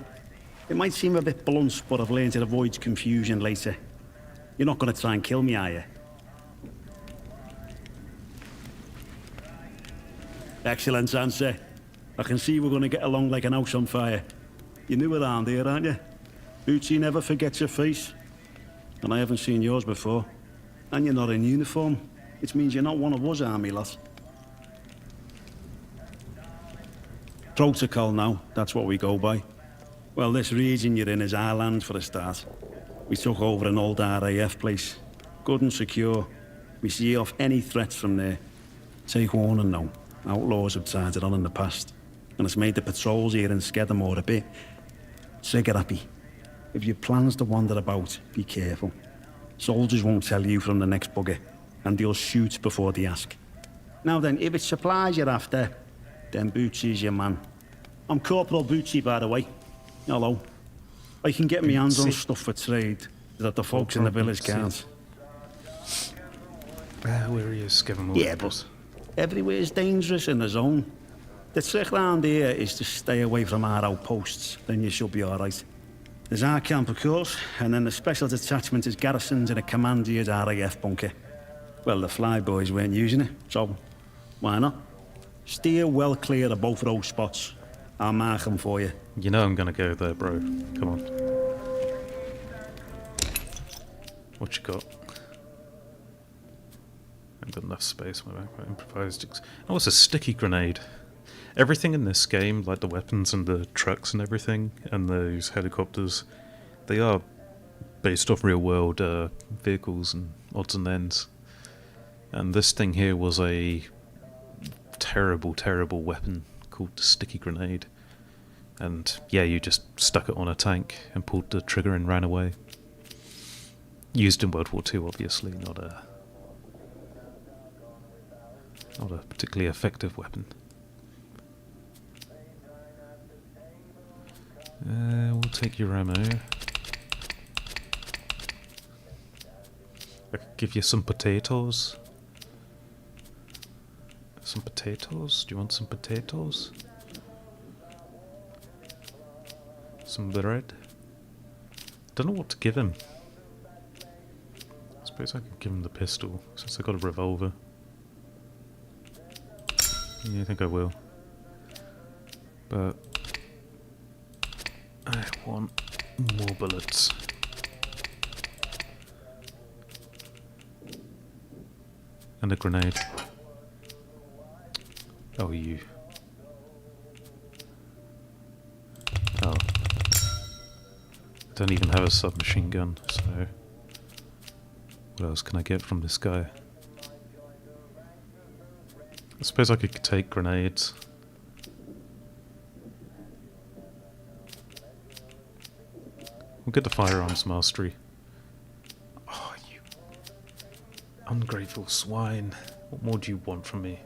It might seem a bit blunt, but I've learned it avoids confusion later. You're not going to try and kill me, are you? Excellent answer. I can see we're going to get along like an house on fire. You're new around here, aren't you? Bootsy never forgets your face. And I haven't seen yours before. And you're not in uniform, which means you're not one of us army lads. Protocol now, that's what we go by. Well, this region you're in is our land for a start. We took over an old RAF place. Good and secure. We see off any threats from there. Take warning now. Outlaws have tried it on in the past. And it's made the patrols here in Skedamore a bit trigger-happy. If your plans to wander about, be careful. Soldiers won't tell you from the next bugger, and they'll shoot before they ask. Now then, if it's supplies you're after, then Bootsy's your man. I'm Corporal Bootsy, by the way. Hello. I can get my hands on stuff for trade that the folks in the village can't. Where he is, give him all. Yeah, but everywhere's dangerous in the zone. The trick round here is to stay away from our outposts, then you should be alright. There's our camp, of course, and then the special detachment is Garrison's in a commandeered RAF bunker. Well, the flyboys weren't using it, so why not? Steer well clear of both of those spots. I'll mark them for you. You know I'm gonna go there, bro. Come on. What you got? I haven't got enough space. My backpack improvised. Oh, it's a sticky grenade. Everything in this game, like the weapons and the trucks and everything, and those helicopters, they are based off real-world vehicles and odds and ends. And this thing here was a terrible, terrible weapon called the sticky grenade. And yeah, you just stuck it on a tank and pulled the trigger and ran away. Used in World War II, obviously, not a particularly effective weapon. We'll take your ammo. I could give you some potatoes. Some potatoes? Do you want some potatoes? Some bread? Don't know what to give him. I suppose I could give him the pistol, since I got a revolver. Yeah, I think I will. But I want more bullets. And a grenade. Oh, you. Oh. I don't even have a submachine gun, so what else can I get from this guy? I suppose I could take grenades. We'll get the firearms mastery. Oh, you ungrateful swine. What more do you want from me?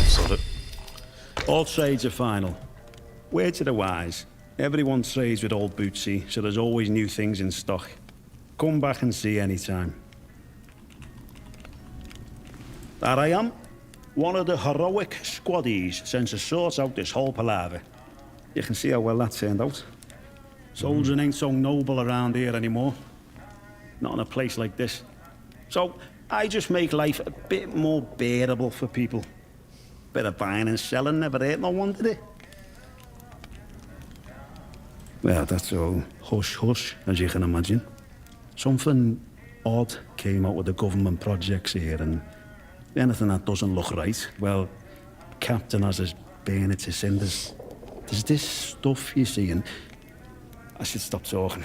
Sod it. All trades are final. Word to the wise. Everyone trades with old Bootsy, so there's always new things in stock. Come back and see anytime. There I am. One of the heroic squaddies sent to sort out this whole palaver. You can see how well that turned out. Soldiering ain't so noble around here anymore. Not in a place like this. So, I just make life a bit more bearable for people. Bit of buying and selling never hurt no one, did it? Well, that's all hush-hush, as you can imagine. Something odd came out of the government projects here, and anything that doesn't look right, well, Captain has us burn it to cinders. There's this stuff, you see, and I should stop talking.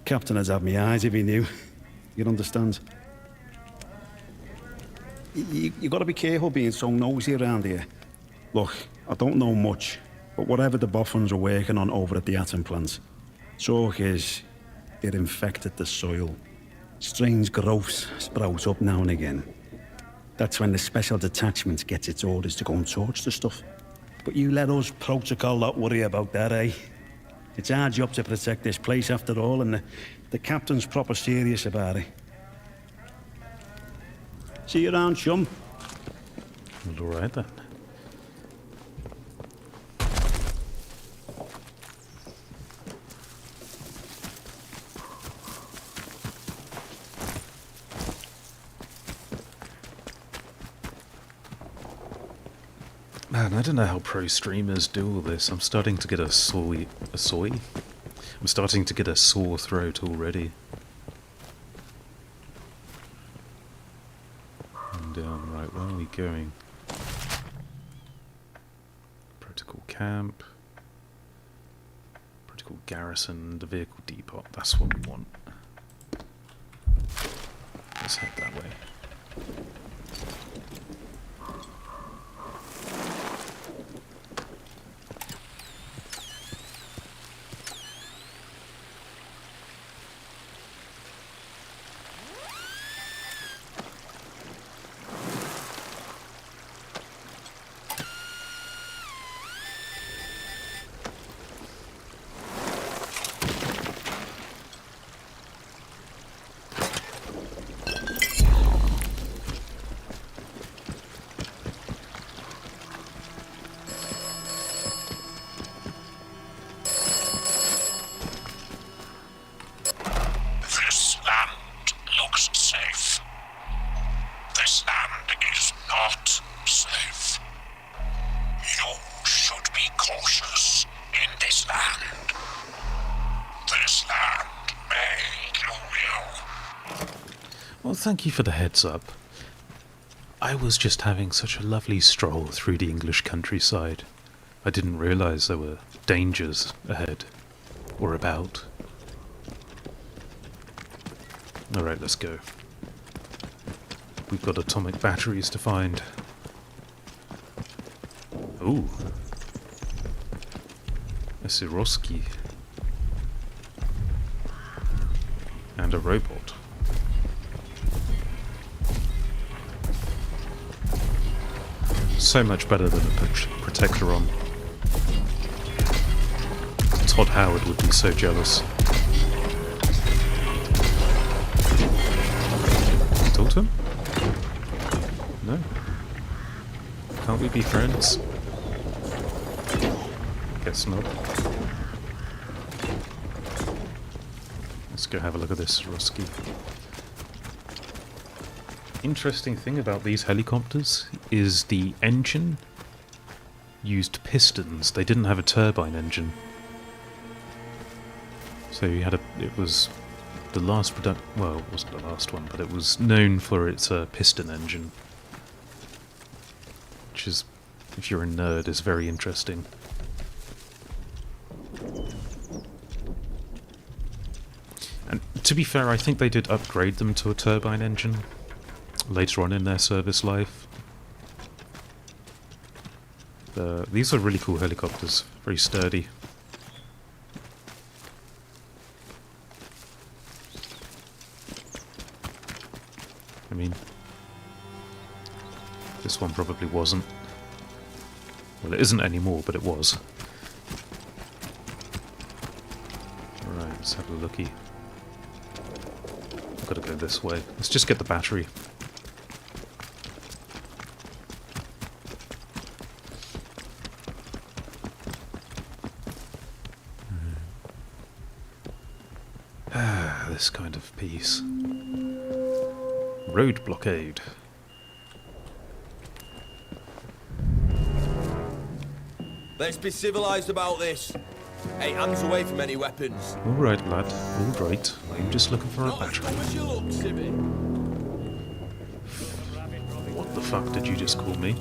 Captain has had me eyes if he knew. You'd understand. You gotta be careful being so nosy around here. Look, I don't know much, but whatever the boffins are working on over at the atom plant, talk is it infected the soil. Strange growths sprout up now and again. That's when the special detachment gets its orders to go and torch the stuff. But you let us protocol not worry about that, eh? It's our job to protect this place after all, and the captain's proper serious about it. See you around, chum. All right then. Man, I don't know how pro streamers do all this. I'm starting to get I'm starting to get a sore throat already. Right, where are we going? Protocol camp. Protocol garrison, the vehicle depot. That's what we want. Let's head that way. Thank you for the heads up. I was just having such a lovely stroll through the English countryside. I didn't realise there were dangers ahead. Or about. Alright, let's go. We've got atomic batteries to find. Ooh. A Siroski. And a robot. So much better than a Protectoron. Todd Howard would be so jealous. Talk to him? No? Can't we be friends? Guess not. Let's go have a look at this Rusky. Interesting thing about these helicopters is the engine used pistons. They didn't have a turbine engine. So you had it was the last well, it wasn't the last one, but it was known for its piston engine. Which is, if you're a nerd, is very interesting. And to be fair, I think they did upgrade them to a turbine engine later on in their service life. These are really cool helicopters, very sturdy. I mean, this one probably wasn't. Well, it isn't anymore, but it was. Alright, let's have a looky. I've got to go this way. Let's just get the battery. this kind of peace. Road blockade. Let's be civilized about this. 8 hands away from any weapons. Alright, lad. Alright. I'm just looking for a battery. As you look, Civvy. What the fuck did you just call me?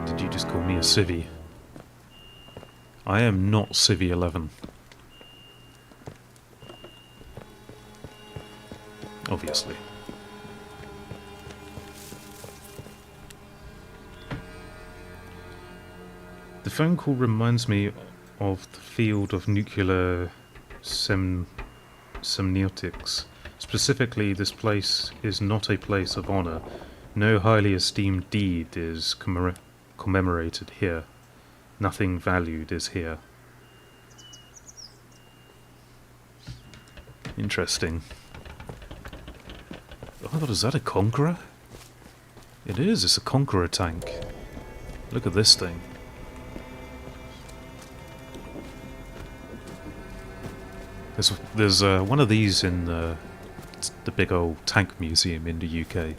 Did you just call me a civvy? I am not Civvy 11. Obviously. The phone call reminds me of the field of nuclear semiotics. Specifically, this place is not a place of honor. No highly esteemed deed is commemorated here. Nothing valued is here. Interesting. Oh, is that a Conqueror? It is, it's a Conqueror tank. Look at this thing. There's one of these in the big old tank museum in the UK.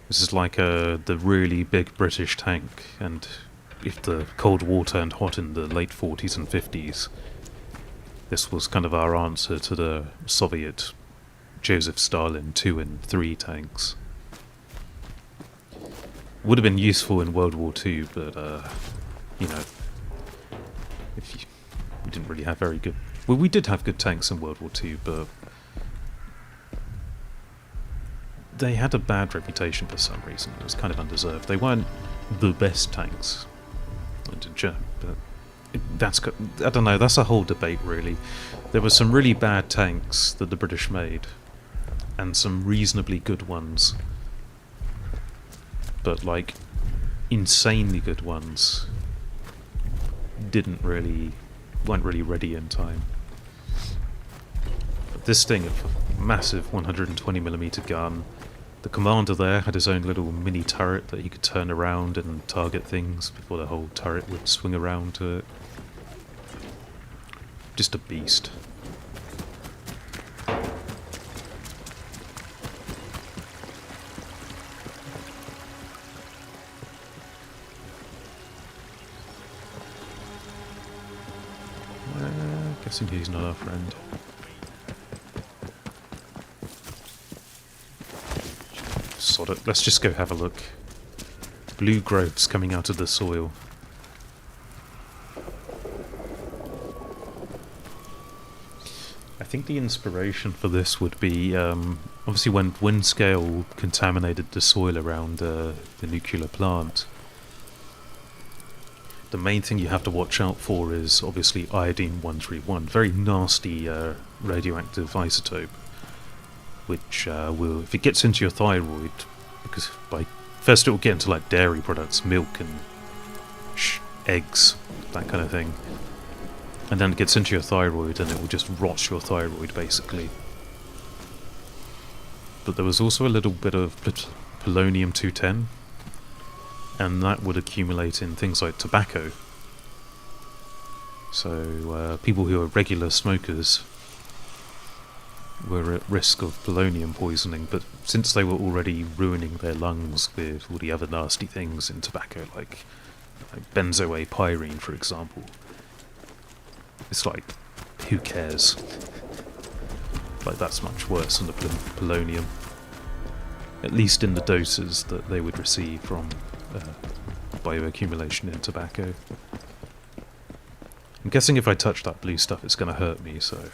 This is like the really big British tank, and if the Cold War turned hot in the late 40s and 50s, this was kind of our answer to the Soviet Joseph Stalin 2 and 3 tanks. Would have been useful in World War II, but you know, we didn't really have very good. Well, we did have good tanks in World War II, but they had a bad reputation for some reason. It was kind of undeserved. They weren't the best tanks. But I don't know, that's a whole debate really. There were some really bad tanks that the British made, and some reasonably good ones. But like, insanely good ones weren't really ready in time. But this thing, a massive 120mm gun. The commander there had his own little mini turret that he could turn around and target things before the whole turret would swing around to it. Just a beast. Guessing he's not our friend. Sod it. Let's just go have a look. Blue growths coming out of the soil. I think the inspiration for this would be obviously when wind scale contaminated the soil around the nuclear plant. The main thing you have to watch out for is obviously iodine-131, very nasty radioactive isotope, which will, if it gets into your thyroid, because first it will get into like dairy products, milk and eggs, that kind of thing, and then it gets into your thyroid and it will just rot your thyroid basically. But there was also a little bit of polonium-210, and that would accumulate in things like tobacco. So people who are regular smokers were at risk of polonium poisoning, but since they were already ruining their lungs with all the other nasty things in tobacco, like benzoapyrene for example, it's like, who cares? Like, that's much worse than the polonium, at least in the doses that they would receive from bioaccumulation in tobacco. I'm guessing if I touch that blue stuff it's going to hurt me, so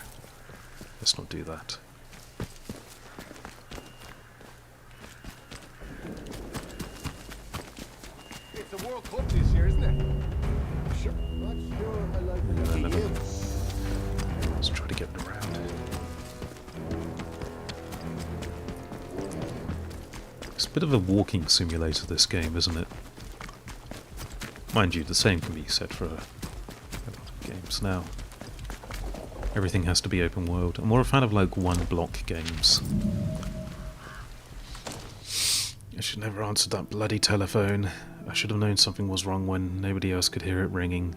let's not do that. It's the World Cup this year, isn't it? Sure. Not sure I like the Let's try to get around. It's a bit of a walking simulator, this game, isn't it? Mind you, the same can be said for a lot of games now. Everything has to be open world. I'm more a fan of like one block games. I should never answer that bloody telephone. I should have known something was wrong when nobody else could hear it ringing.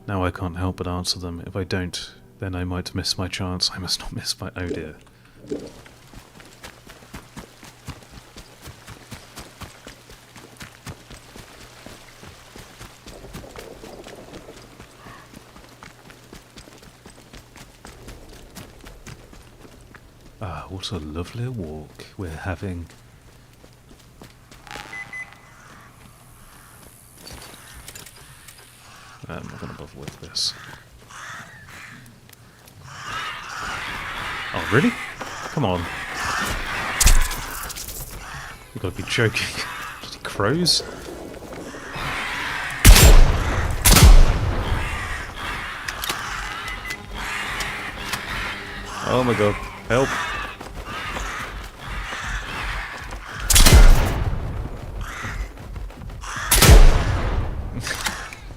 Now I can't help but answer them. If I don't, then I might miss my chance. I must not miss my... Oh dear. Ah, what a lovely walk we're having. I'm not going to bother with this. Oh, really? Come on. You've got to be joking. Bloody crows. Oh my god. Help.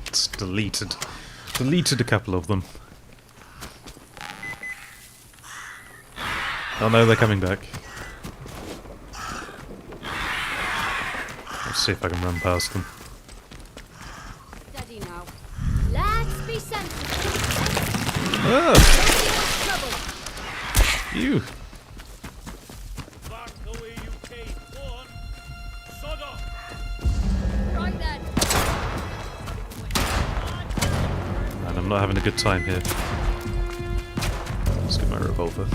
It's deleted. Deleted a couple of them. Oh no, they're coming back. Let's see if I can run past them. Steady now. Let's be sensible. Ah! You! Back the way you came. Go on. Sod off. Right then. Man, I'm not having a good time here. Let's get my revolver.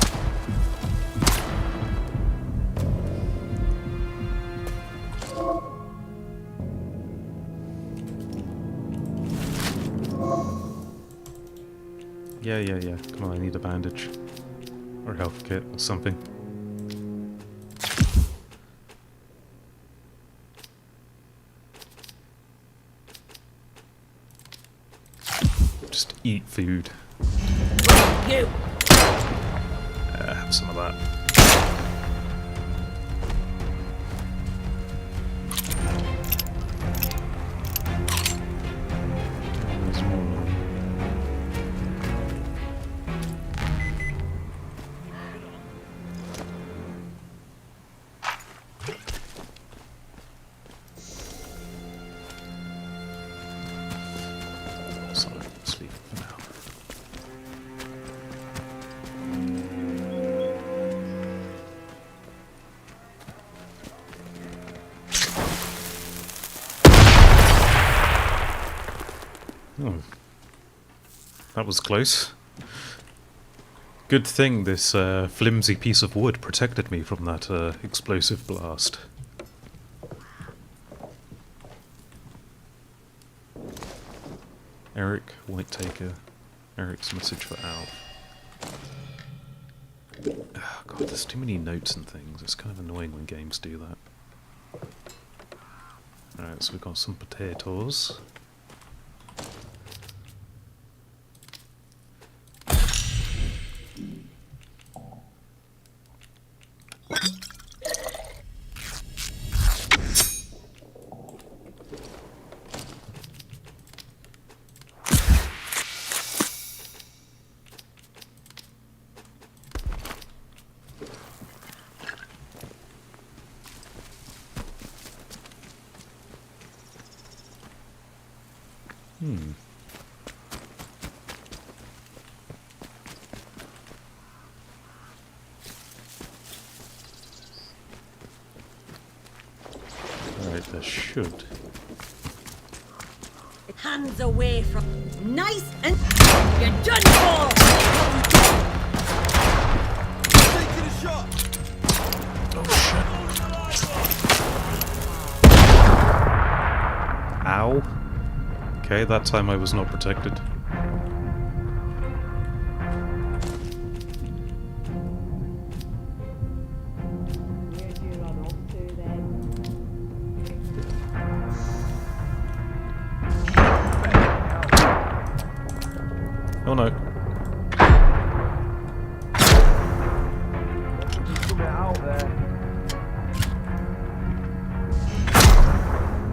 Yeah. Come on, I need a bandage. Or a health kit or something. Just eat food. You! Have some of that. There's more. Oh, that was close. Good thing this flimsy piece of wood protected me from that explosive blast. Eric, White Taker. Eric's message for Al. Oh god, there's too many notes and things. It's kind of annoying when games do that. Alright, so we've got some potatoes. Alright, there should. Hands away from... Nice and... You're done for! Taking a shot! Ow. Okay, that time I was not protected. Oh no.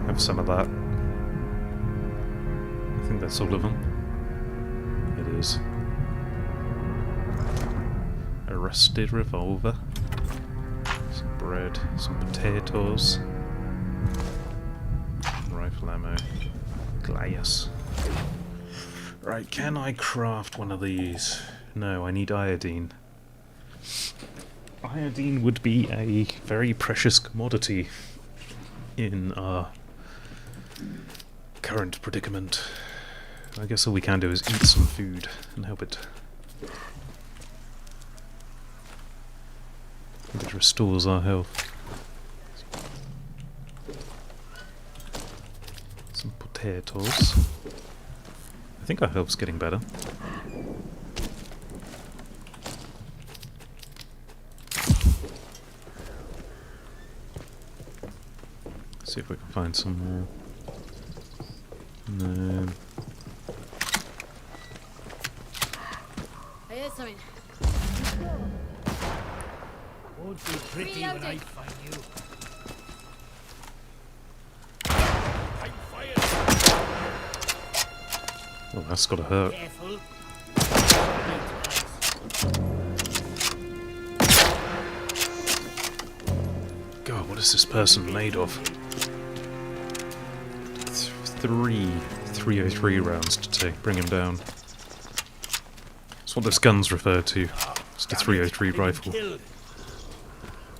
Have some of that. I think that's all of them. It is. A rusted revolver. Some bread. Some potatoes. Rifle ammo. Glass. Right, can I craft one of these? No, I need iodine. Iodine would be a very precious commodity in our current predicament. I guess all we can do is eat some food and help it. It restores our health. Some potatoes. I think our health's getting better. See if we can find some more. No. I heard something. Won't be pretty when I find you. Oh, that's gotta hurt. Careful. God, what is this person made of? 303 rounds to bring him down. That's what this gun's referred to. It's the 303 rifle.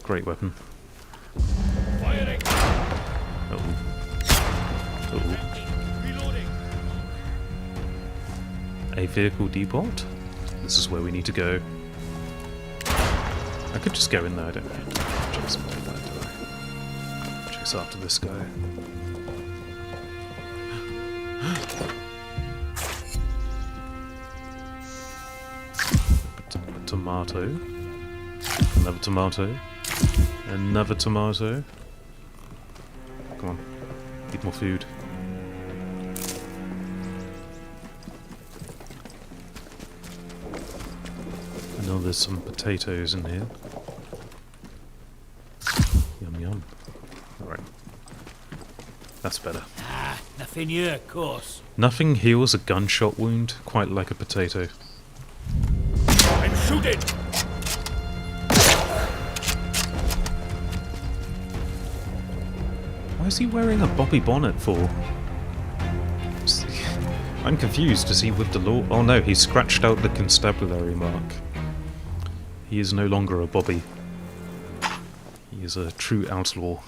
Great weapon. A vehicle depot? This is where we need to go. I could just go in there, I don't need to chase him like that, do I? Chase after this guy. A tomato. Another tomato. Another tomato. Come on. Eat more food. I know there's some potatoes in here. Yum yum. Alright. That's better. Ah, nothing here, of course. Nothing heals a gunshot wound quite like a potato. I'm shooting! Why is he wearing a Bobby bonnet for? I'm confused. Is he with the law? Oh no, he scratched out the constabulary mark. He is no longer a Bobby. He is a true outlaw.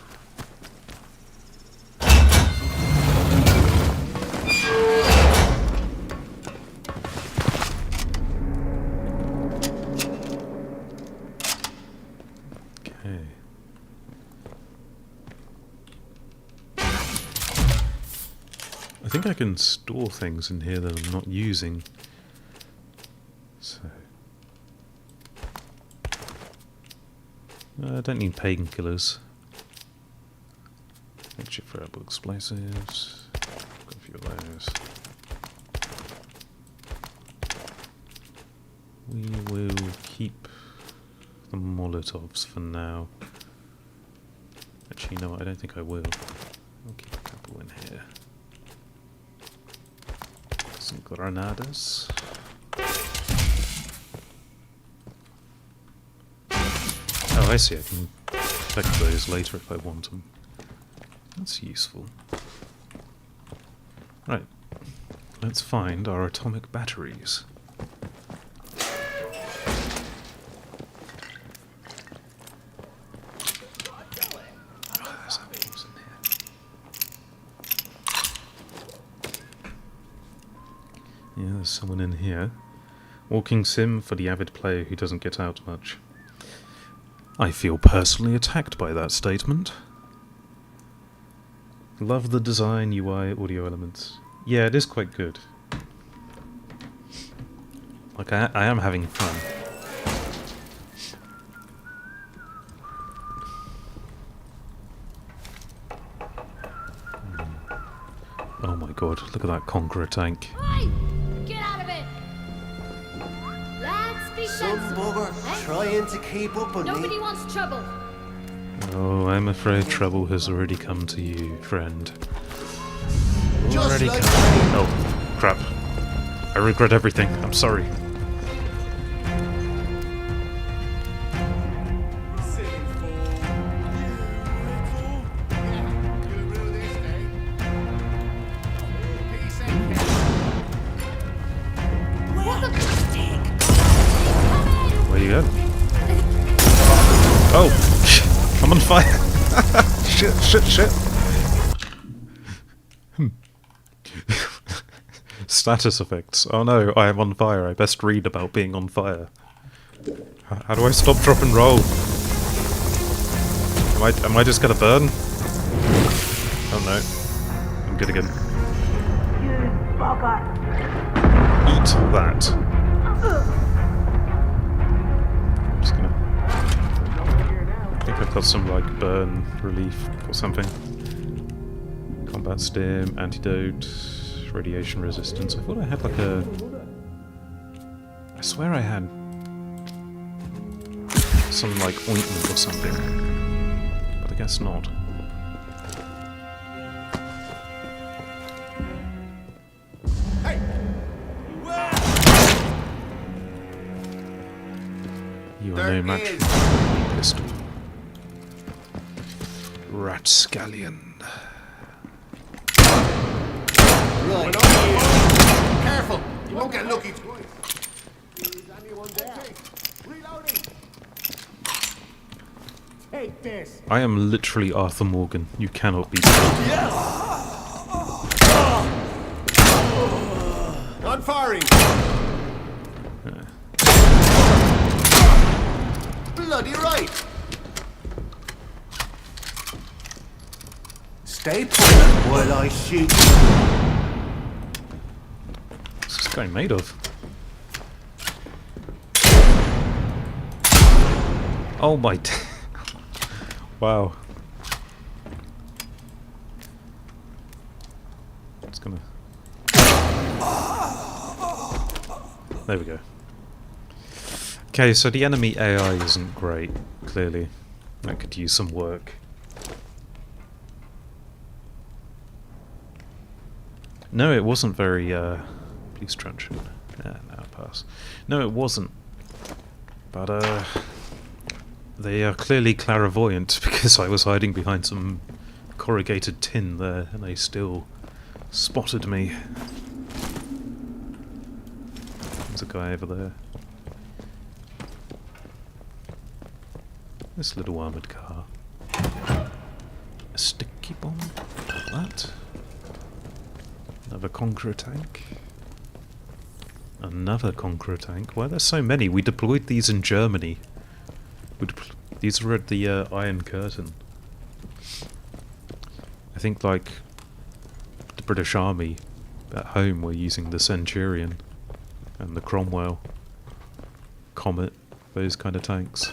Okay. I think I can store things in here that I'm not using. So I don't need painkillers. Makeshift variable explosives. Got a few of those. We will keep the Molotovs for now. Actually, no, I don't think I will. I'll keep a couple in here. Some granadas. Oh, I see. I can collect those later if I want them. That's useful. Right. Let's find our atomic batteries. Yeah, there's someone in here. Walking sim for the avid player who doesn't get out much. I feel personally attacked by that statement. Love the design, UI, audio elements. Yeah, it is quite good. Like, I am having fun. Oh my god, look at that Conqueror tank. Oi! Get out of it! Let's be Some sensible. bugger trying to keep up with Nobody me. wants trouble. Oh, I'm afraid trouble has already come to you, friend. Just Already like come. Oh, crap. I regret everything. I'm sorry. What the Oh! I'm on fire! Shit! Status effects. Oh no, I am on fire. I best read about being on fire. How do I stop, drop, and roll? Am I just gonna burn? Oh no. I'm good again. Eat that. Just gonna... I think I've got some, like, burn relief or something. Combat stim, antidote, radiation resistance. I thought I had, like, a... I swear I had... some, like, ointment or something. But I guess not. You are no match for a pistol. Ratscallion. Right. Careful! You won't get lucky twice. Take this. I am literally Arthur Morgan. You cannot be stopped. Not firing. Bloody right. Stay put while I shoot. What's this guy made of? Oh my... Wow. It's gonna... There we go. Okay, so the enemy AI isn't great, clearly. That could use some work. No, it wasn't very, police truncheon. Yeah, now pass. No, it wasn't. But, they are clearly clairvoyant, because I was hiding behind some corrugated tin there, and they still spotted me. There's a guy over there. This little armoured car. A sticky bomb? That. Another Conqueror tank. Another Conqueror tank. Why are there so many? We deployed these in Germany. These were at the Iron Curtain. I think, like, the British Army at home were using the Centurion and the Cromwell, Comet, those kind of tanks.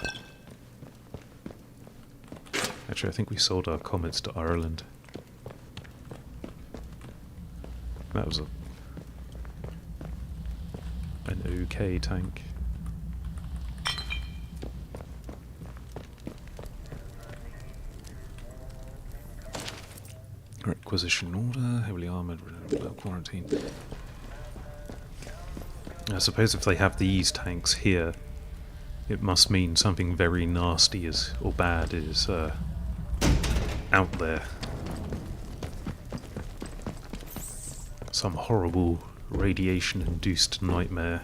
Actually, I think we sold our Comets to Ireland. That was an OK tank. Requisition order, heavily armoured, without quarantine. I suppose if they have these tanks here, it must mean something very nasty is, or bad is, out there. Some horrible radiation-induced nightmare.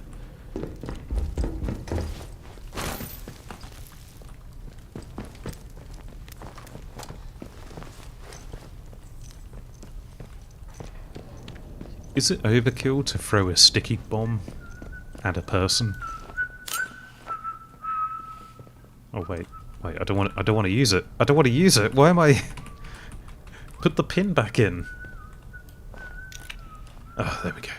Is it overkill to throw a sticky bomb at a person? Oh wait, I don't want to use it. I don't want to use it. Why am I? Put the pin back in. Oh, there we go.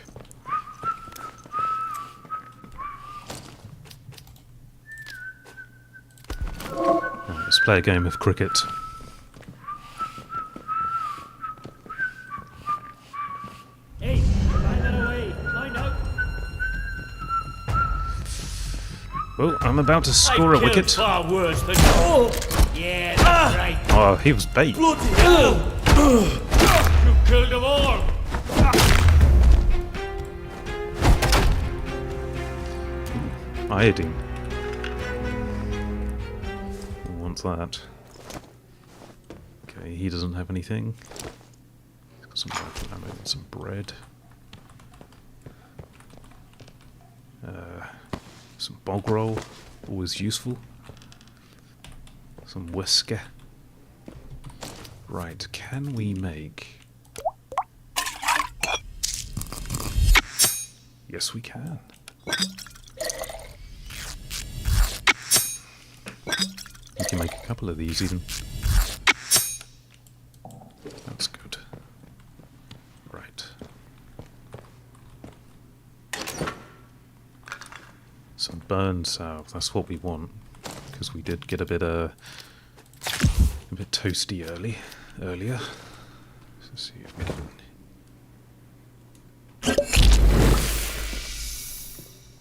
Right, let's play a game of cricket. Hey, find that away. Find out. Well, I'm about to score a wicket. Far worse than... Oh! Yeah, that's right. Oh, he was bait. Bloody hell! You killed them all! Iodine. Who wants that? Okay, he doesn't have anything. He's got some rifle ammo and some bread. Some bog roll, always useful. Some whiskey. Right, can we make... Yes, we can. We can make a couple of these even. That's good. Right. Some burn salve, that's what we want. Because we did get a bit toasty earlier. Let's see if we can...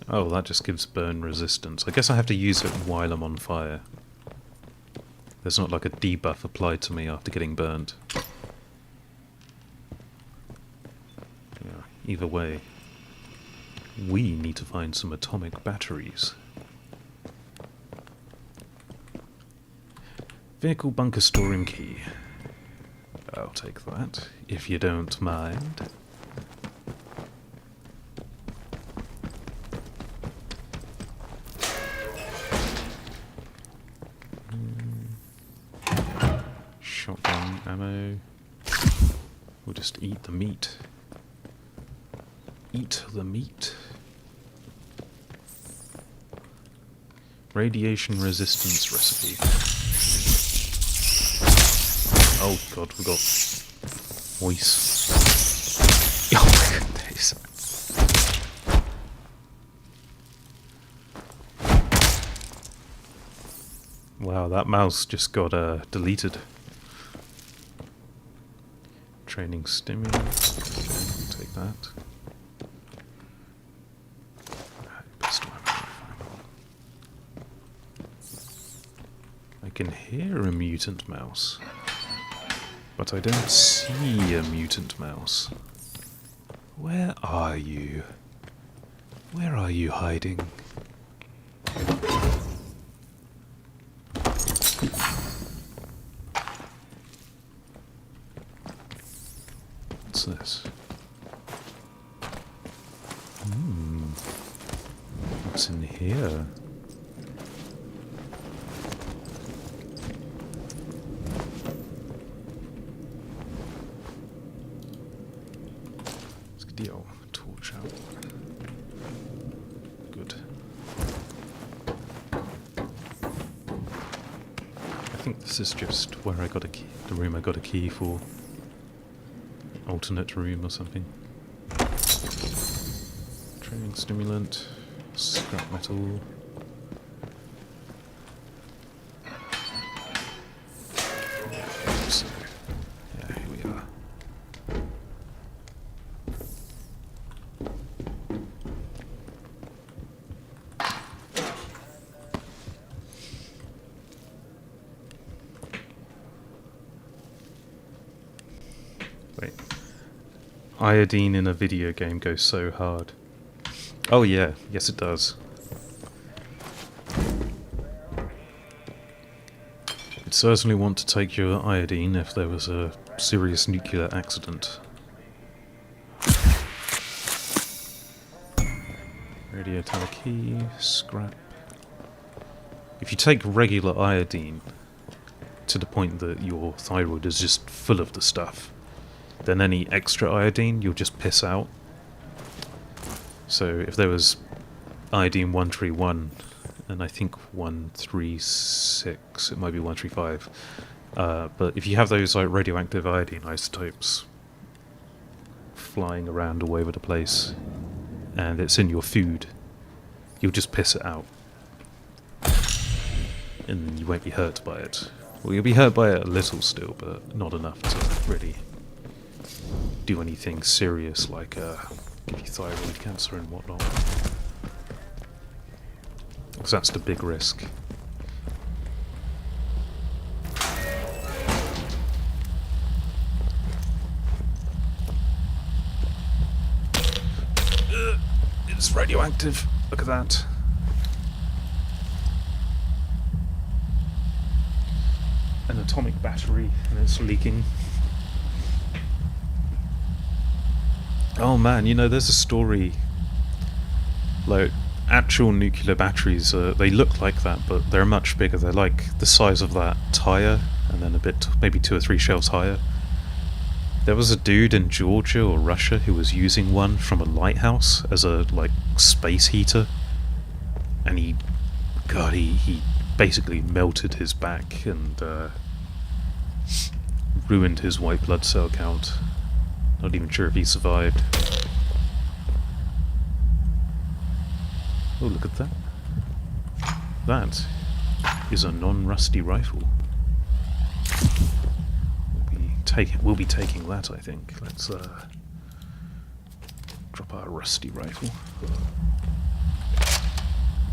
Oh, that just gives burn resistance. I guess I have to use it while I'm on fire. There's not like a debuff applied to me after getting burned. Yeah, either way, we need to find some atomic batteries. Vehicle bunker storing key. I'll take that, if you don't mind. Shotgun ammo. We'll just eat the meat. Eat the meat. Radiation resistance recipe. Oh god, we got voice. Oh my goodness. Wow, that mouse just got deleted. Training stimulant. Okay, take that. I can hear a mutant mouse. But I don't see a mutant mouse. Where are you? Where are you hiding? What's this? What's in here? Deal. Torch out. Good. I think this is just where I got a key. The room I got a key for. Alternate room or something. Training stimulant. Scrap metal. So, yeah, here we are. Wait. Iodine in a video game goes so hard. Oh yeah, yes it does. You'd certainly want to take your iodine if there was a serious nuclear accident. Radio tower key, scrap. If you take regular iodine to the point that your thyroid is just full of the stuff, then any extra iodine you'll just piss out. So if there was iodine 131 and I think 136, it might be 135, but if you have those like radioactive iodine isotopes flying around all over the place and it's in your food, you'll just piss it out and you won't be hurt by it. Well, you'll be hurt by it a little still, but not enough to really do anything serious like give you thyroid cancer and whatnot. Because that's the big risk. It's radioactive. Look at that. An atomic battery and it's leaking. Oh man, you know, there's a story, like, actual nuclear batteries, they look like that, but they're much bigger. They're like the size of that tyre, and then a bit, maybe 2 or 3 shelves higher. There was a dude in Georgia or Russia who was using one from a lighthouse as a, like, space heater. And he basically melted his back and ruined his white blood cell count. Not even sure if he survived. Oh, look at that. That is a non-rusty rifle. We'll be taking that, I think. Let's drop our rusty rifle.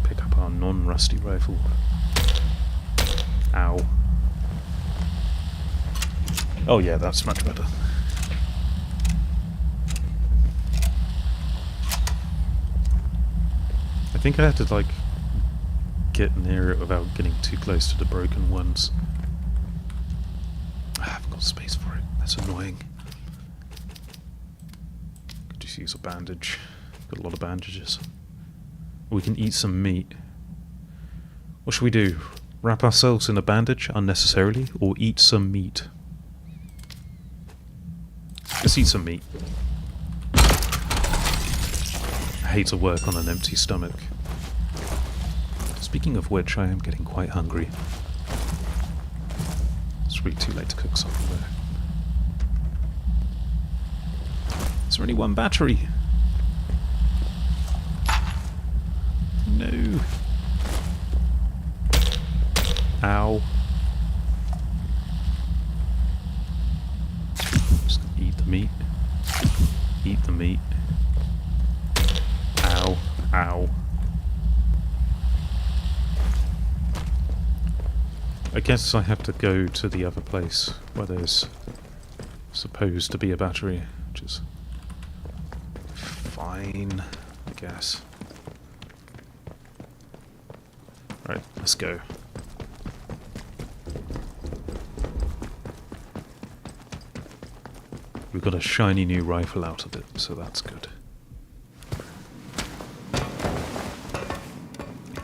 Pick up our non-rusty rifle. Ow. Oh yeah, that's much better. I think I had to, like, get near it without getting too close to the broken ones. I haven't got space for it. That's annoying. Could just use a bandage. Got a lot of bandages. We can eat some meat. What should we do? Wrap ourselves in a bandage unnecessarily, or eat some meat? Let's eat some meat. I hate to work on an empty stomach. Speaking of which, I am getting quite hungry. It's really too late to cook something there. Is there only one battery? No. Ow. Just eat the meat. Eat the meat. Ow. Ow. I guess I have to go to the other place where there's supposed to be a battery, which is fine, I guess. Right, let's go. We've got a shiny new rifle out of it, so that's good.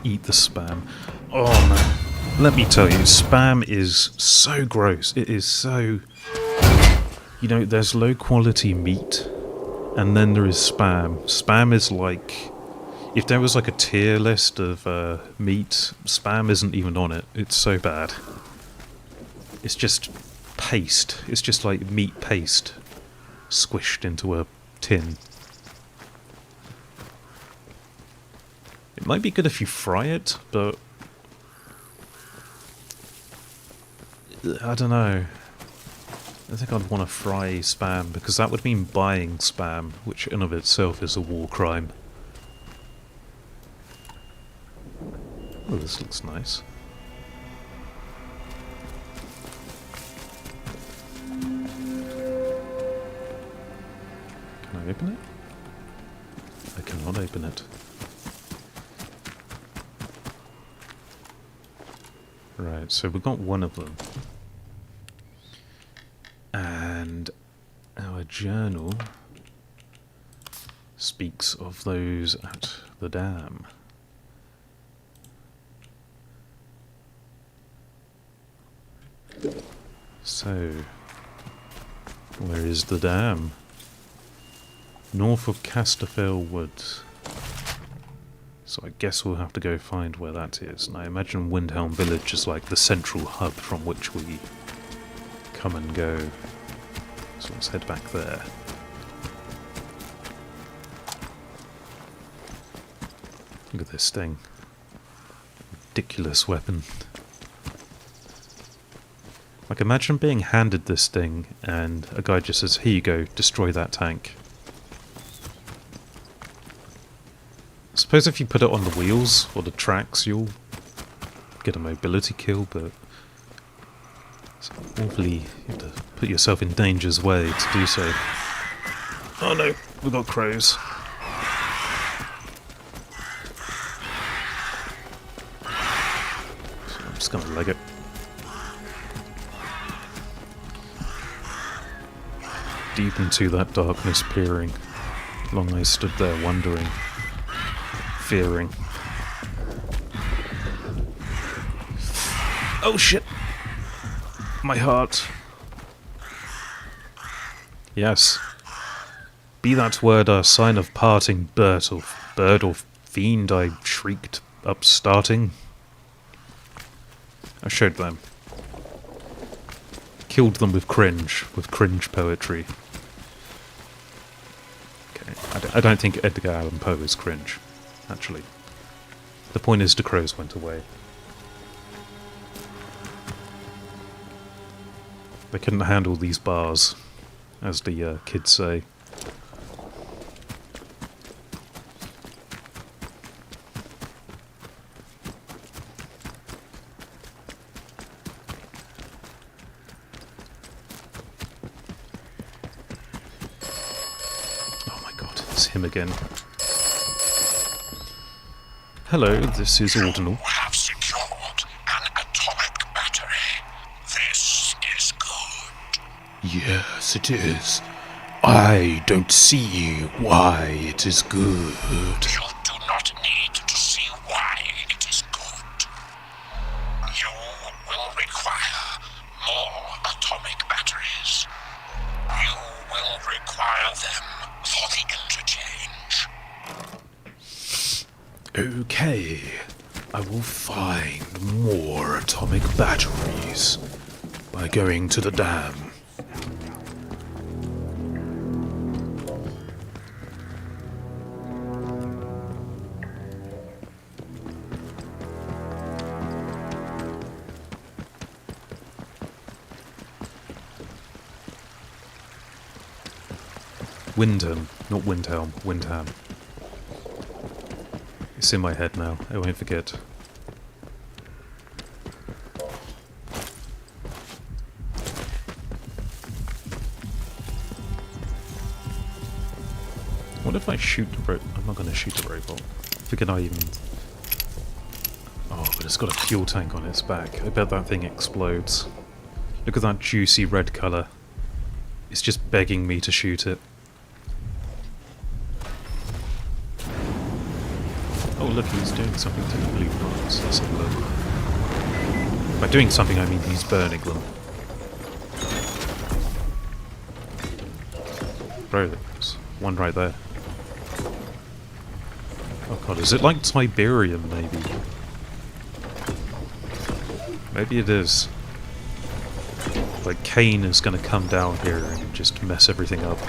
Eat the spam. Oh man. Let me tell you, spam is so gross. It is so... You know, there's low quality meat, and then there is spam. Spam is like... If there was like a tier list of meat, spam isn't even on it. It's so bad. It's just paste. It's just like meat paste squished into a tin. It might be good if you fry it, but... I don't know. I think I'd want to fry spam, because that would mean buying spam, which in of itself is a war crime. Oh, this looks nice. Can I open it? I cannot open it. Right, so we've got one of them. And our journal speaks of those at the dam. So, where is the dam? North of Casterfell Woods. So I guess we'll have to go find where that is. And I imagine Windhelm Village is like the central hub from which we come and go. So let's head back there. Look at this thing. Ridiculous weapon. Like, imagine being handed this thing and a guy just says, here you go, destroy that tank. I suppose if you put it on the wheels or the tracks, you'll get a mobility kill, but it's awfully, you have to put yourself in danger's way to do so. Oh no, we've got crows. So I'm just gonna leg it. Deep into that darkness peering, long I stood there wondering. interfering. Oh shit! My heart. Yes. Be that word a sign of parting, bird or fiend, I shrieked, upstarting. I showed them. Killed them with cringe poetry. Okay, I don't think Edgar Allan Poe is cringe, actually. The point is the crows went away. They couldn't handle these bars, as the kids say. Oh my god, it's him again. Hello, this is Ordinal. Have secured an atomic battery. This is good. Yes, it is. I don't see why it is good. You do not need to see why it is good. You will require more atomic batteries. You will require them for the interchange. Okay, I will find more atomic batteries by going to the dam. Windham, not Windhelm, Windham. It's in my head now, I won't forget. What if I shoot the robot? I'm not going to shoot the robot. Can I even... Oh, but it's got a fuel tank on its back. I bet that thing explodes. Look at that juicy red colour. It's just begging me to shoot it. Oh look, he's doing something to the blue parts. Let's have a look. By doing something I mean he's burning them. Bro, there's one right there. Oh god, is it like Tiberium maybe? Maybe it is. Like Kane is gonna come down here and just mess everything up.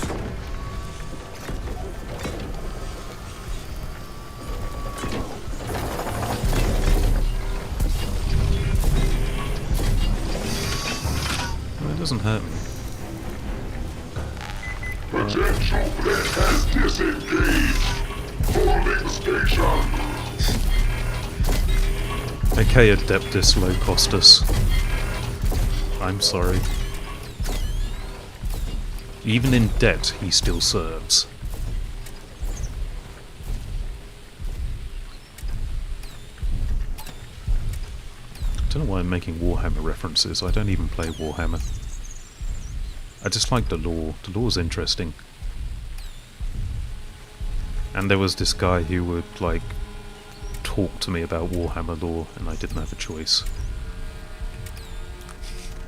Doesn't hurt me. Potential threat has disengaged. Holding station. Okay, Adeptus Low Costus. I'm sorry. Even in debt, he still serves. I don't know why I'm making Warhammer references. I don't even play Warhammer. I just like the lore. The lore's interesting. And there was this guy who would, like, talk to me about Warhammer lore, and I didn't have a choice.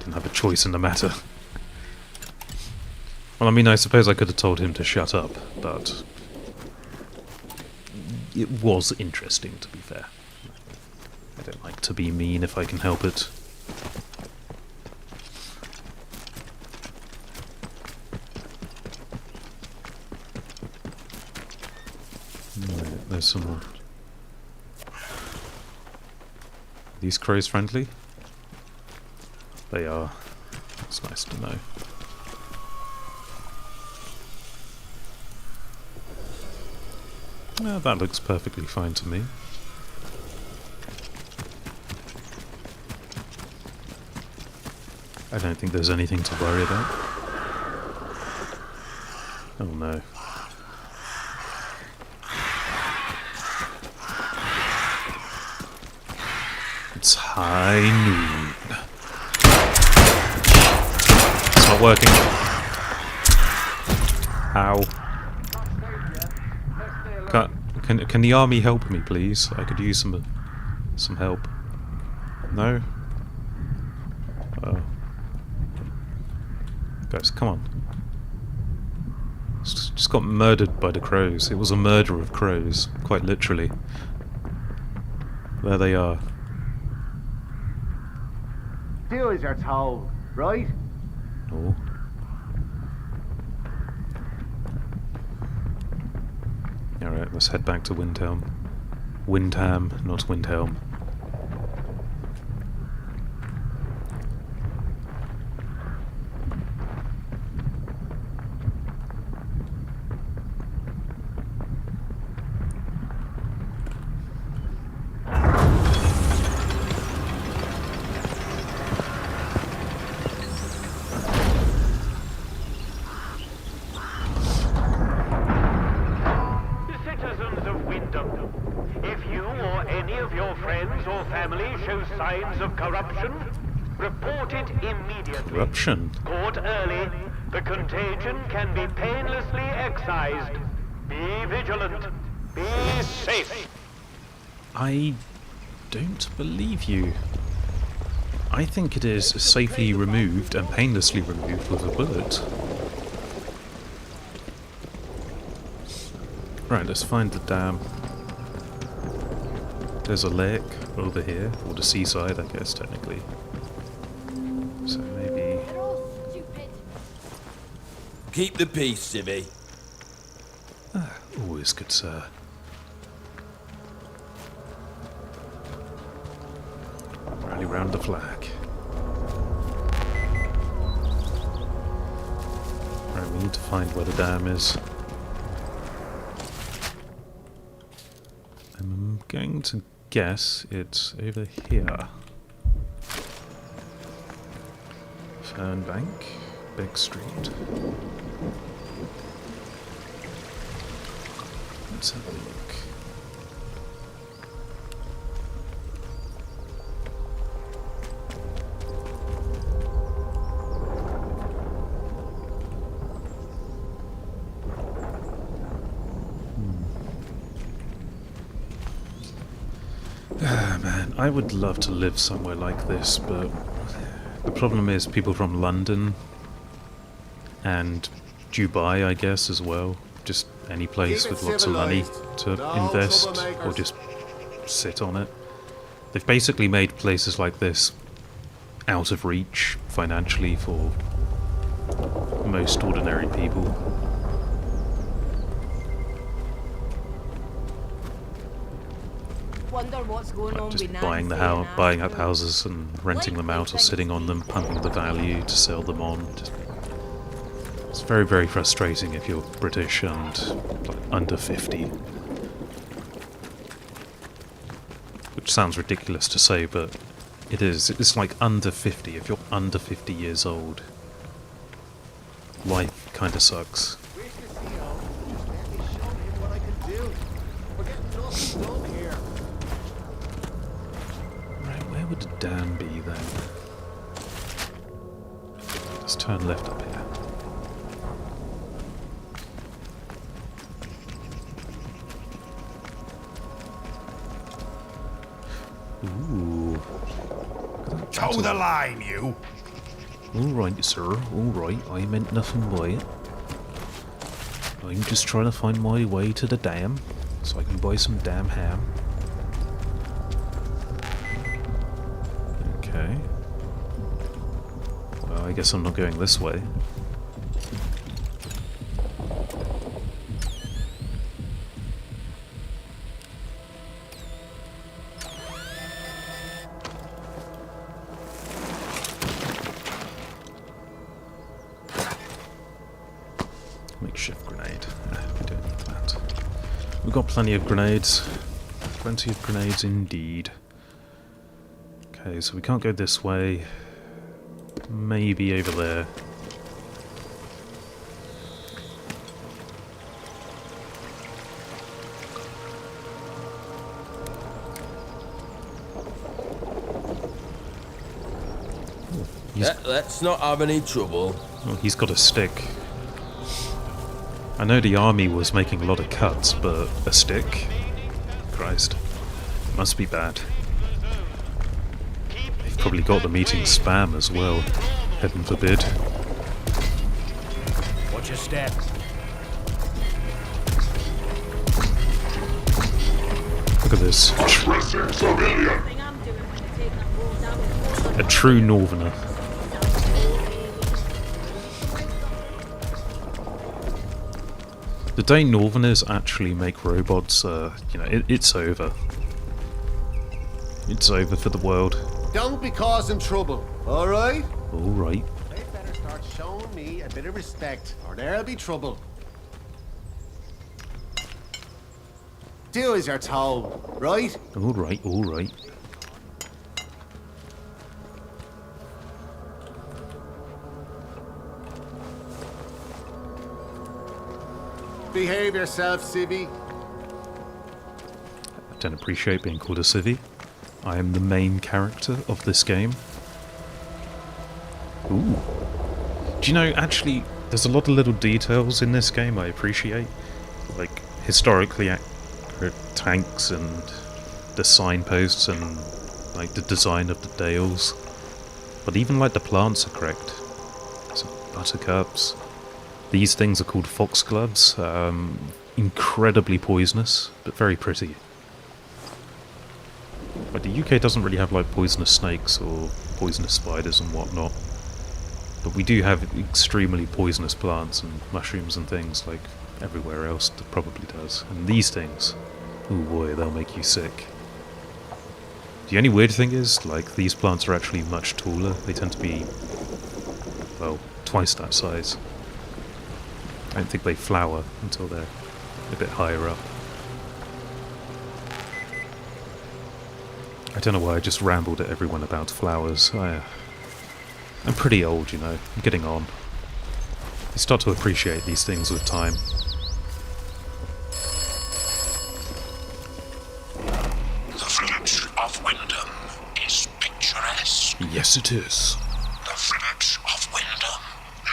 Didn't have a choice in the matter. Well, I mean, I suppose I could have told him to shut up, but... it was interesting, to be fair. I don't like to be mean if I can help it. Right, there's some more. These crows friendly? They are. That's nice to know. Well, that looks perfectly fine to me. I don't think there's anything to worry about. Oh no. It's high noon. It's not working. How? Can the army help me, please? I could use some help. No? Oh. Guys, come on. Just got murdered by the crows. It was a murder of crows, quite literally. There they are. Do as you're told, right? Oh. Alright, let's head back to Windhelm. Windham, not Windhelm. Report it immediately. Corruption. Caught early, the contagion can be painlessly excised. Be vigilant. Be safe. I don't believe you. I think it is safely removed and painlessly removed with a bullet. Right, let's find the dam. There's a lake over here, or the seaside, I guess, technically. So maybe... Keep the peace, Civvy. Ah, always good, sir. Rally round the flag. Right, we need to find where the dam is. I'm going to guess it's over here. Fernbank, Big Street. Let's have a look. Ah, man, I would love to live somewhere like this, but the problem is people from London and Dubai, I guess, as well. Just any place with lots of money to invest or just sit on it. They've basically made places like this out of reach financially for most ordinary people. Wonder what's going on Just with buying buying up houses and renting them out or sitting on them, pumping the value to sell them on. It's very, very frustrating if you're British and like, under 50. Which sounds ridiculous to say, but it is. It's like under 50. If you're under 50 years old, life kind of sucks. Right, where would the dam be then? Let's turn left up here. Ooh. Toe the line, you! Alright, sir, alright. I meant nothing by it. I'm just trying to find my way to the dam, so I can buy some damn ham. Okay. Well, I guess I'm not going this way. Makeshift grenade. We don't need that. We've got plenty of grenades. Plenty of grenades indeed. Okay, so we can't go this way. Maybe over there. Let's not have any trouble. Oh, he's got a stick. I know the army was making a lot of cuts, but a stick? Christ. Must be bad. They've probably got the meeting spam as well. Heaven forbid. Watch your step. Look at this. A true Northerner. The day Northerners actually make robots, it's over. It's over for the world. Don't be causing trouble, alright? Alright. They better start showing me a bit of respect, or there'll be trouble. Do as you're told, right? Alright, alright. Behave yourself, civvy. I don't appreciate being called a civvy. I am the main character of this game. Ooh. Do you know, actually, there's a lot of little details in this game I appreciate. Like, historically accurate tanks and the signposts and, like, the design of the dales. But even, like, the plants are correct. So, buttercups. These things are called foxgloves. Incredibly poisonous, but very pretty. But the UK doesn't really have like poisonous snakes or poisonous spiders and whatnot. But we do have extremely poisonous plants and mushrooms and things like everywhere else that probably does. And these things, oh boy, they'll make you sick. The only weird thing is, like, these plants are actually much taller. They tend to be, well, twice that size. I don't think they flower until they're a bit higher up. I don't know why I just rambled at everyone about flowers. I'm pretty old, you know. I'm getting on. You start to appreciate these things with time. The village of Wyndham is picturesque. Yes, it is. The village of Wyndham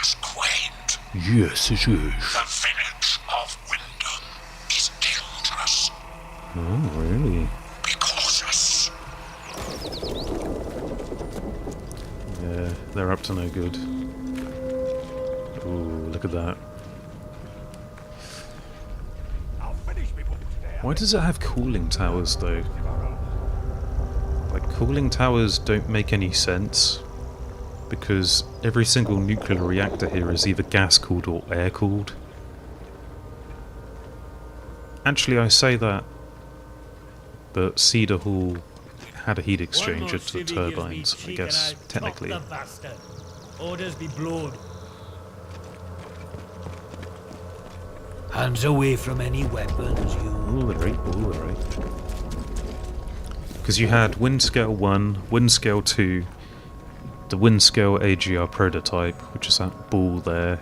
is quaint. Yes, it is. The village of Wyndham is dangerous. Oh, really? Be cautious. Yeah, they're up to no good. Ooh, look at that. Why does it have cooling towers, though? Like, cooling towers don't make any sense. Because every single nuclear reactor here is either gas-cooled or air-cooled. Actually, I say that, but Cedar Hall had a heat exchanger to the turbines, I guess, technically. Orders be blowed. Hands away from any weapons, you. Alright, alright. Because you had Wind Scale 1, Wind Scale 2, the Wind Scale AGR prototype, which is that ball there.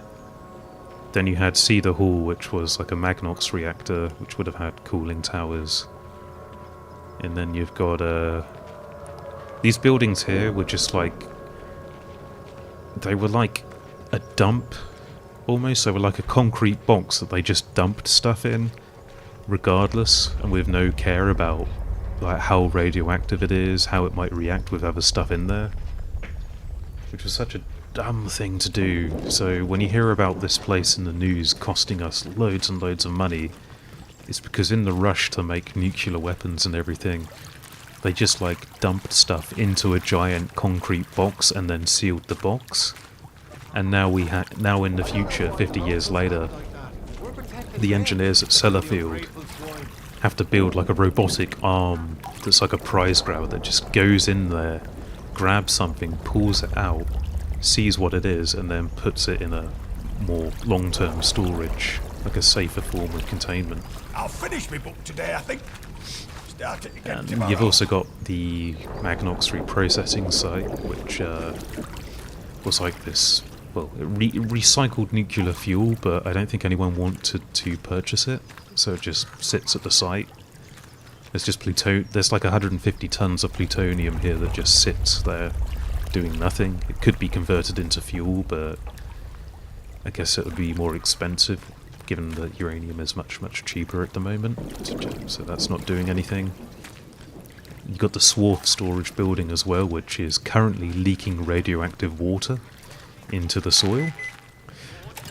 Then you had Cedar Hall, which was like a Magnox reactor, which would have had cooling towers. And then you've got these buildings here were just like, they were like a dump almost. They were like a concrete box that they just dumped stuff in regardless, and with no care about like how radioactive it is, how it might react with other stuff in there, which was such a dumb thing to do. So when you hear about this place in the news costing us loads and loads of money, it's because in the rush to make nuclear weapons and everything, they just like dumped stuff into a giant concrete box and then sealed the box. And now now in the future, 50 years later, the engineers at Sellafield have to build like a robotic arm that's like a prize grabber that just goes in there, grabs something, pulls it out, sees what it is, and then puts it in a more long-term storage, like a safer form of containment. I'll finish my book today, I think. Start it again And tomorrow. you've also got the Magnox reprocessing site, which was like this, well, recycled nuclear fuel, but I don't think anyone wanted to purchase it, so it just sits at the site. There's just there's like 150 tons of plutonium here that just sits there doing nothing. It could be converted into fuel, but I guess it would be more expensive. given that uranium is much, much cheaper at the moment, so that's not doing anything. You've got the Swarth storage building as well, which is currently leaking radioactive water into the soil.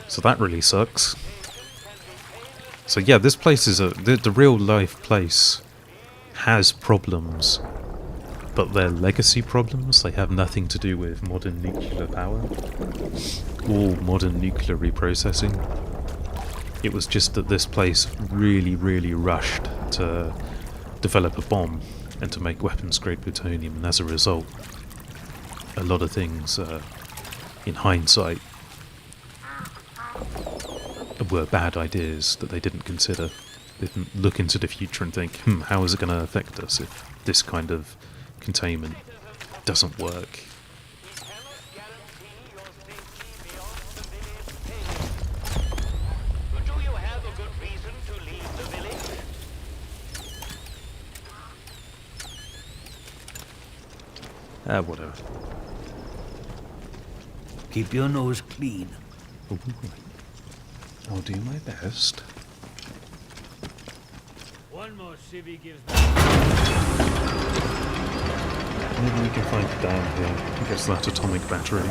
So that really sucks. So yeah, this place is the real life place has problems, but they're legacy problems. They have nothing to do with modern nuclear power or modern nuclear reprocessing. It was just that this place really, really rushed to develop a bomb and to make weapons-grade plutonium, and as a result, a lot of things, in hindsight, were bad ideas that they didn't consider. They didn't look into the future and think, how is it going to affect us if this kind of containment doesn't work? Whatever. Keep your nose clean. Ooh. I'll do my best. One more civvy gives Maybe we can find it down here. I guess that atomic battery.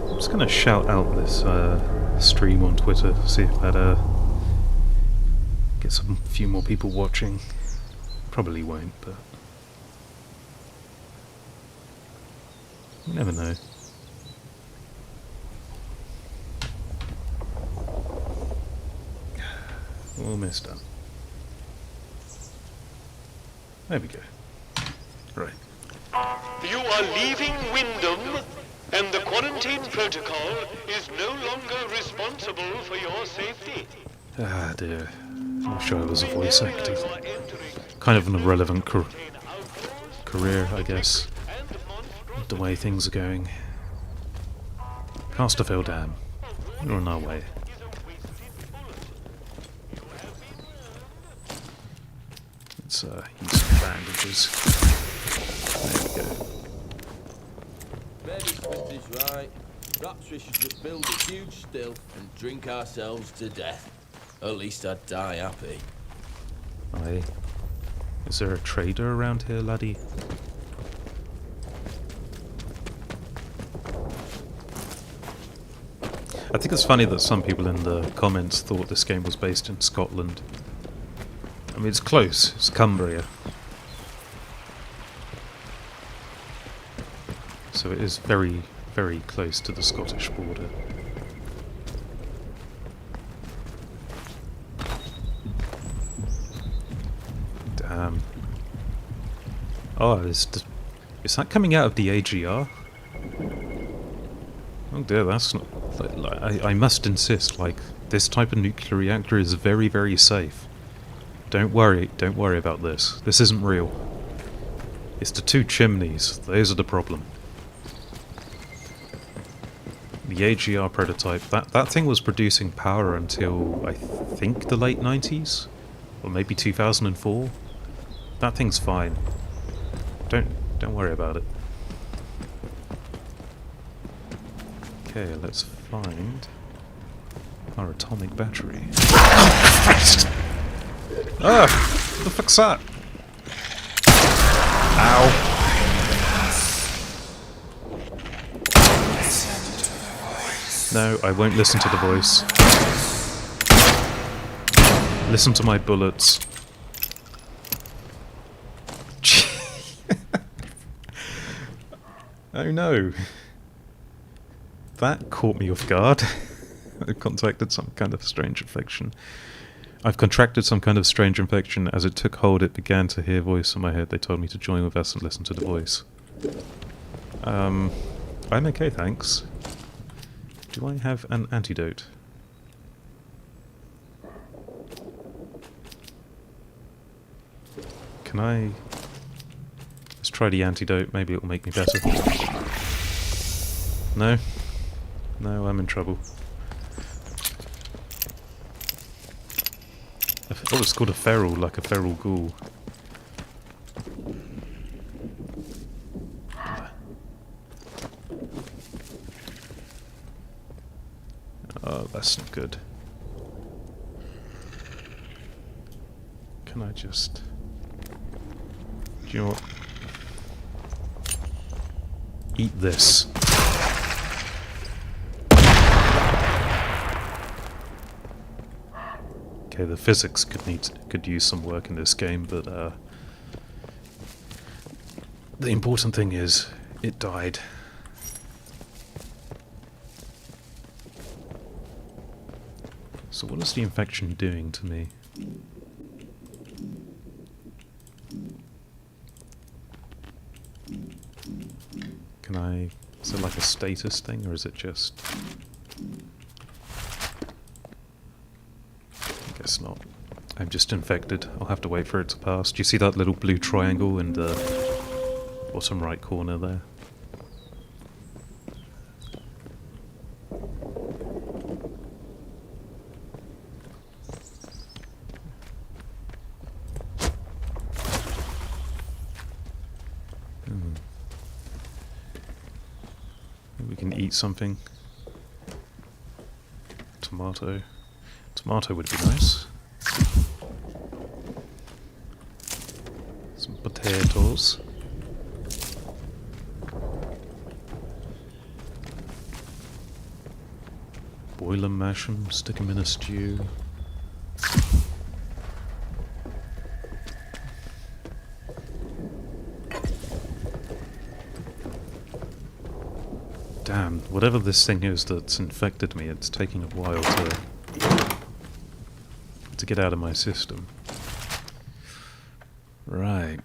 I'm just gonna shout out this stream on Twitter, see if that gets a few more people watching. Probably won't, but you never know. Almost done. There we go. Right. You are leaving Wyndham, and the quarantine protocol is no longer responsible for your safety. Ah dear. I wish I was a voice actor. Kind of an irrelevant career, I guess. The way things are going. Casterfield Dam. We're on our way. Let's use some bandages. There we go. Maybe Smith is right. Perhaps we should just build a huge still and drink ourselves to death. At least I'd die happy. Aye. Is there a trader around here, laddie? I think it's funny that some people in the comments thought this game was based in Scotland. I mean, it's close. It's Cumbria. So it is very, very close to the Scottish border. Damn. Oh, is that coming out of the AGR? Oh dear, that's not... I must insist, like, this type of nuclear reactor is very, very safe. Don't worry about this. This isn't real. It's the two chimneys. Those are the problem. The AGR prototype, that thing was producing power until, I think, the late 90s? Or maybe 2004? That thing's fine. Don't worry about it. Okay, let's find our atomic battery. Ah! What the fuck's that? Ow! No, I won't listen to the voice. Listen to my bullets. Oh no. That caught me off guard. I've contracted some kind of strange infection. I've contracted some kind of strange infection. As it took hold, it began to hear a voice in my head. They told me to join with us and listen to the voice. I'm okay, thanks. Do I have an antidote? Can I... Let's try the antidote, maybe it'll make me better. No? No, I'm in trouble. Oh, it's called a feral, like a feral ghoul. Oh, that's not good. Can I just... Do you know what? Eat this. Okay, the physics could use some work in this game, but the important thing is it died. So what is the infection doing to me? Can I... Is it like a status thing, or is it just... I guess not. I'm just infected. I'll have to wait for it to pass. Do you see that little blue triangle in the bottom right corner there? We can eat something. Tomato. Tomato would be nice. Some potatoes. Boil them, mash them, stick them in a stew. Damn, whatever this thing is that's infected me, it's taking a while to get out of my system. Right.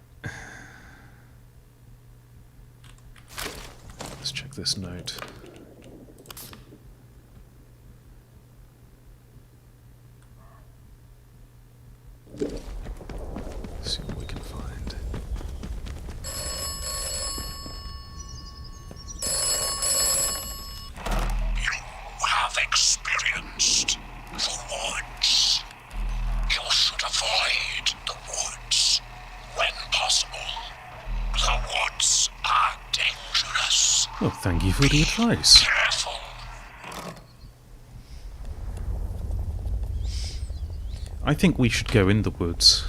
Let's check this note. Let's see what we can find. You have experienced the woods. You should avoid the woods when possible. The woods are dangerous. Well, thank you for the advice. Careful. I think we should go in the woods.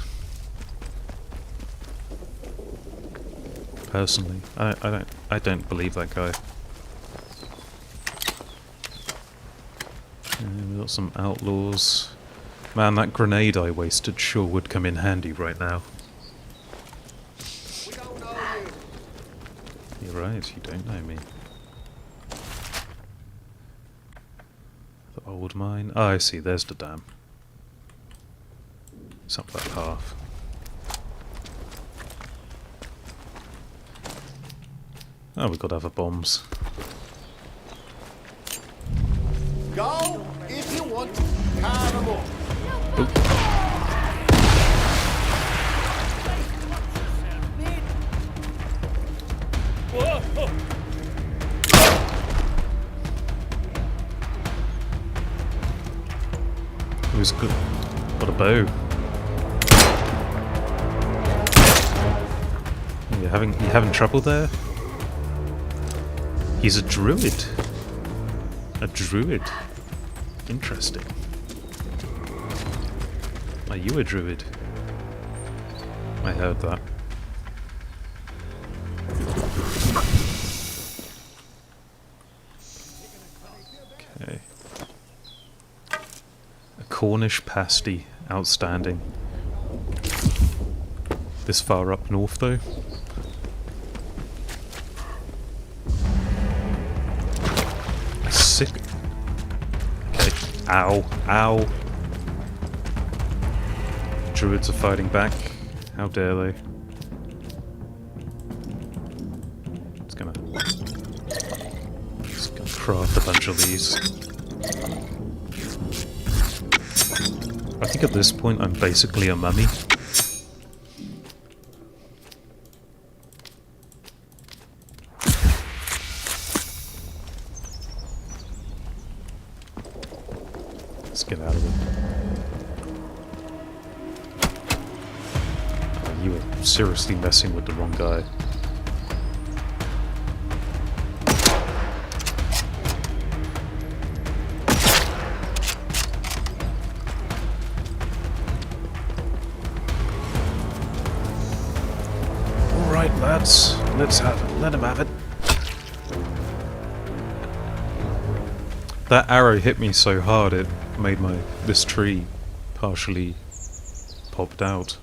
Personally, I don't believe that guy. We've got some outlaws. Man, that grenade I wasted sure would come in handy right now. You're right, you don't know me. The old mine. Oh, I see, there's the dam. It's up that path. Oh, we've got other bombs. Go if you want. Carnival. Who's good? Got a bow. You having trouble there? He's a druid. A druid. Interesting. Are you a druid? I heard that. Okay. A Cornish pasty. Outstanding. This far up north though? Sick. Okay. Ow. Ow. Druids are fighting back. How dare they? Just gonna craft a bunch of these. I think at this point I'm basically a mummy. Let's get out of it. seriously messing with the wrong guy. Alright lads, let's have it. Let him have it. That arrow hit me so hard it made this tree partially popped out.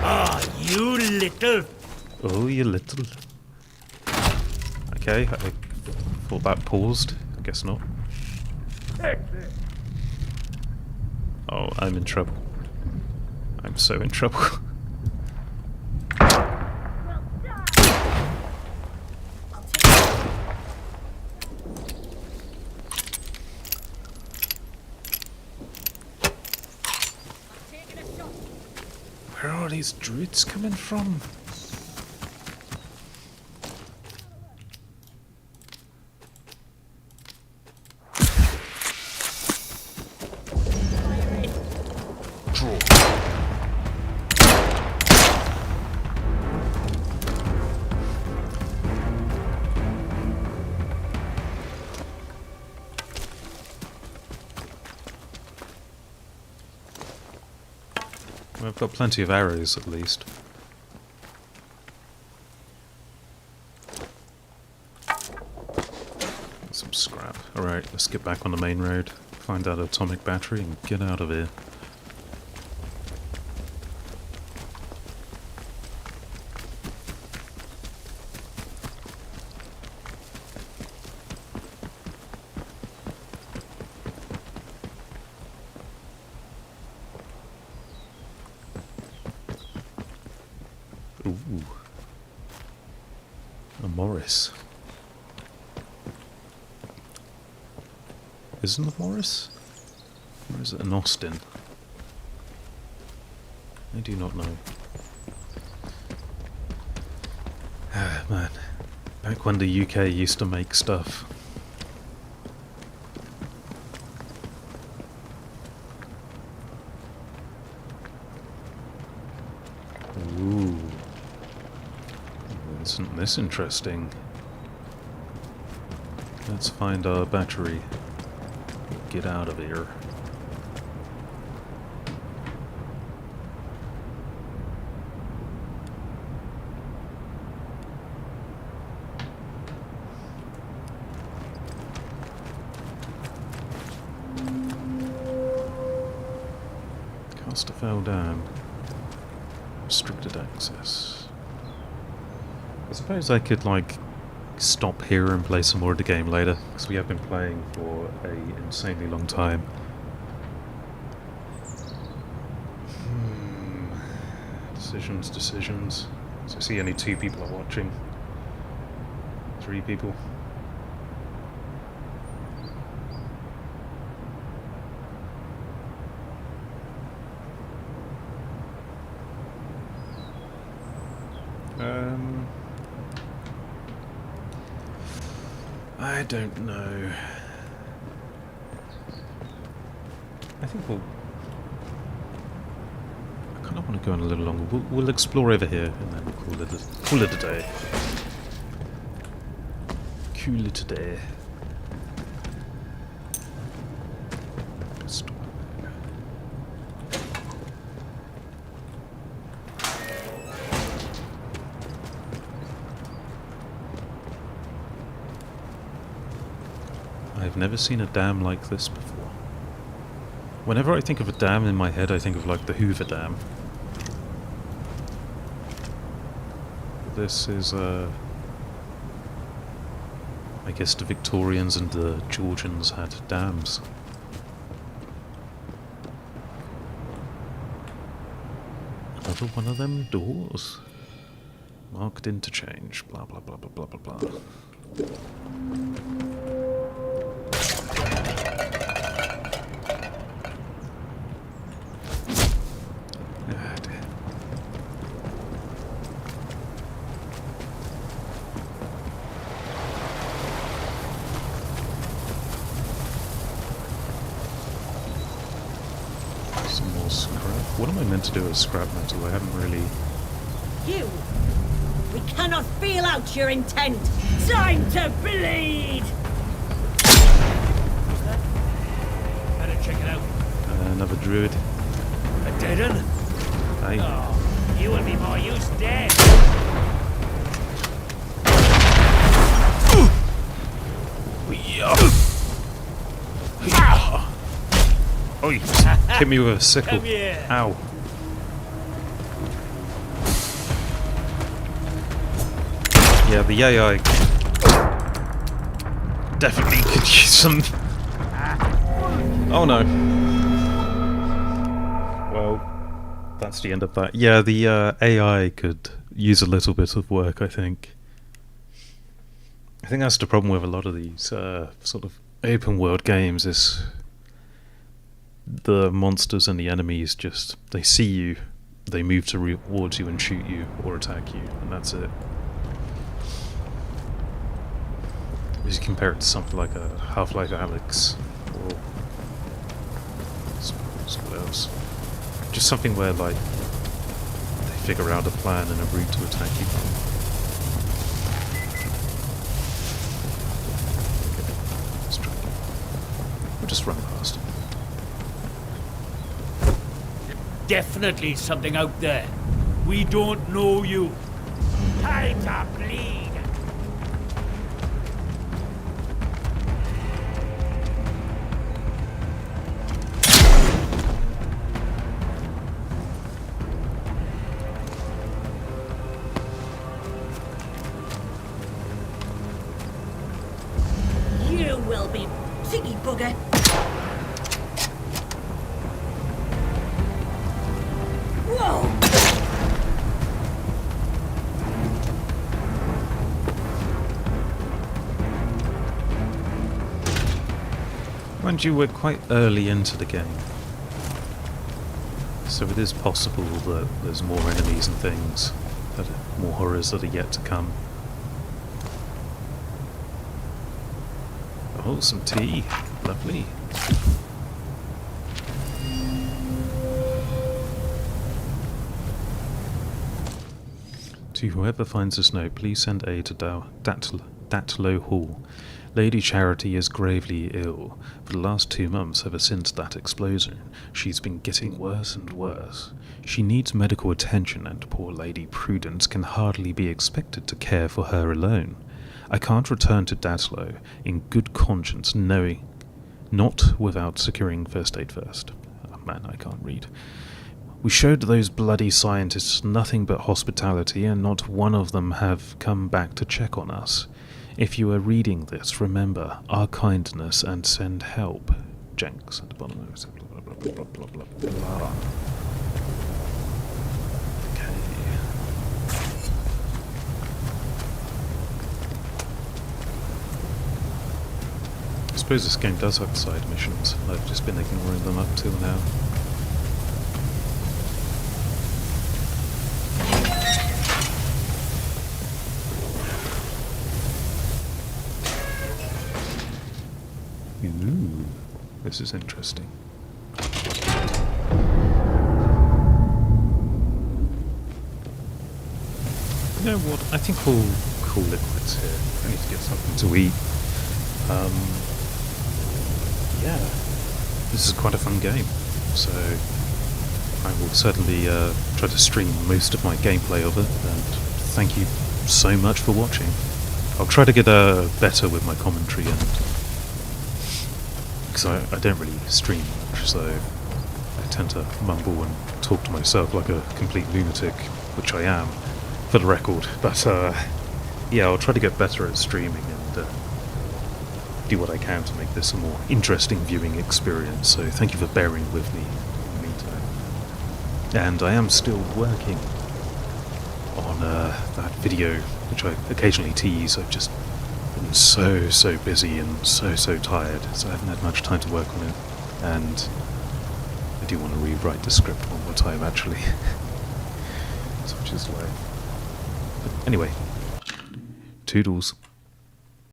Ah, you little... Oh, you little... Okay, I thought that paused. I guess not. Oh, I'm in trouble. I'm so in trouble. Where are these druids coming from? I've got plenty of arrows, at least. Some scrap. Alright, let's get back on the main road, find that atomic battery, and get out of here. Ooh. A Morris. Isn't it Morris? Or is it an Austin? I do not know. Ah, man. Back when the UK used to make stuff. Ooh. Isn't this interesting? Let's find our battery. Get out of here. Casterfell Dam. Restricted access. I suppose I could, like, stop here and play some more of the game later, because we have been playing for an insanely long time. Decisions. So I see only 2 people are watching. 3 people. I don't know. I think I kind of want to go on a little longer. We'll explore over here and then call it a day. Cool it a day. I've never seen a dam like this before. Whenever I think of a dam in my head, I think of like the Hoover Dam. This is, I guess the Victorians and the Georgians had dams. Another one of them doors. Marked interchange, blah blah blah blah blah blah blah. Some more Scrap. What am I meant to do with scrap metal? I haven't really... You! We cannot feel out your intent! Time to bleed! Better check it out. Another druid. A dead un? Aye. Oh, you will be more use dead. Oh, you just hit me with a sickle. Come here. Ow. Yeah, the AI definitely could use some... Oh no. Well, that's the end of that. Yeah, the AI could use a little bit of work, I think. I think that's the problem with a lot of these sort of open world games is the monsters and the enemies just, they see you, they move towards you and shoot you or attack you, and that's it. If you compare it to something like a Half-Life Alyx or what else, just something where like they figure out a plan and a route to attack you. Okay, let's try again. We'll just run past him. Definitely something out there. We don't know you. Time to bleed. You will be piggy bugger. Whoa! Mind you, we're quite early into the game, so it is possible that there's more enemies and things, more horrors that are yet to come. Oh, some tea. Lovely. To whoever finds this note, please send aid to Datlow Hall. Lady Charity is gravely ill. For the last 2 months, ever since that explosion, she's been getting worse and worse. She needs medical attention, and poor Lady Prudence can hardly be expected to care for her alone. I can't return to Datlow in good conscience, knowing not without securing first aid first. Oh man, I can't read. We showed those bloody scientists nothing but hospitality, and not one of them have come back to check on us. If you are reading this, remember our kindness and send help. Jenks at the bottom of it. Blah, blah, blah, blah, blah, blah, blah. Okay. I suppose this game does have side missions. I've just been ignoring them up till now. Ooh, this is interesting. You know what? I think we'll call it quits here. I need to get something to eat. Yeah, this is quite a fun game, so I will certainly try to stream most of my gameplay of it, and thank you so much for watching. I'll try to get better with my commentary, and because I don't really stream much, so I tend to mumble and talk to myself like a complete lunatic, which I am, for the record. But yeah, I'll try to get better at streaming and do what I can to make this a more interesting viewing experience. So thank you for bearing with me in the meantime. And I am still working on that video, which I occasionally tease. I've just been so busy and so tired, so I haven't had much time to work on it, and I do want to rewrite the script one more time actually. So which is why. But anyway, toodles.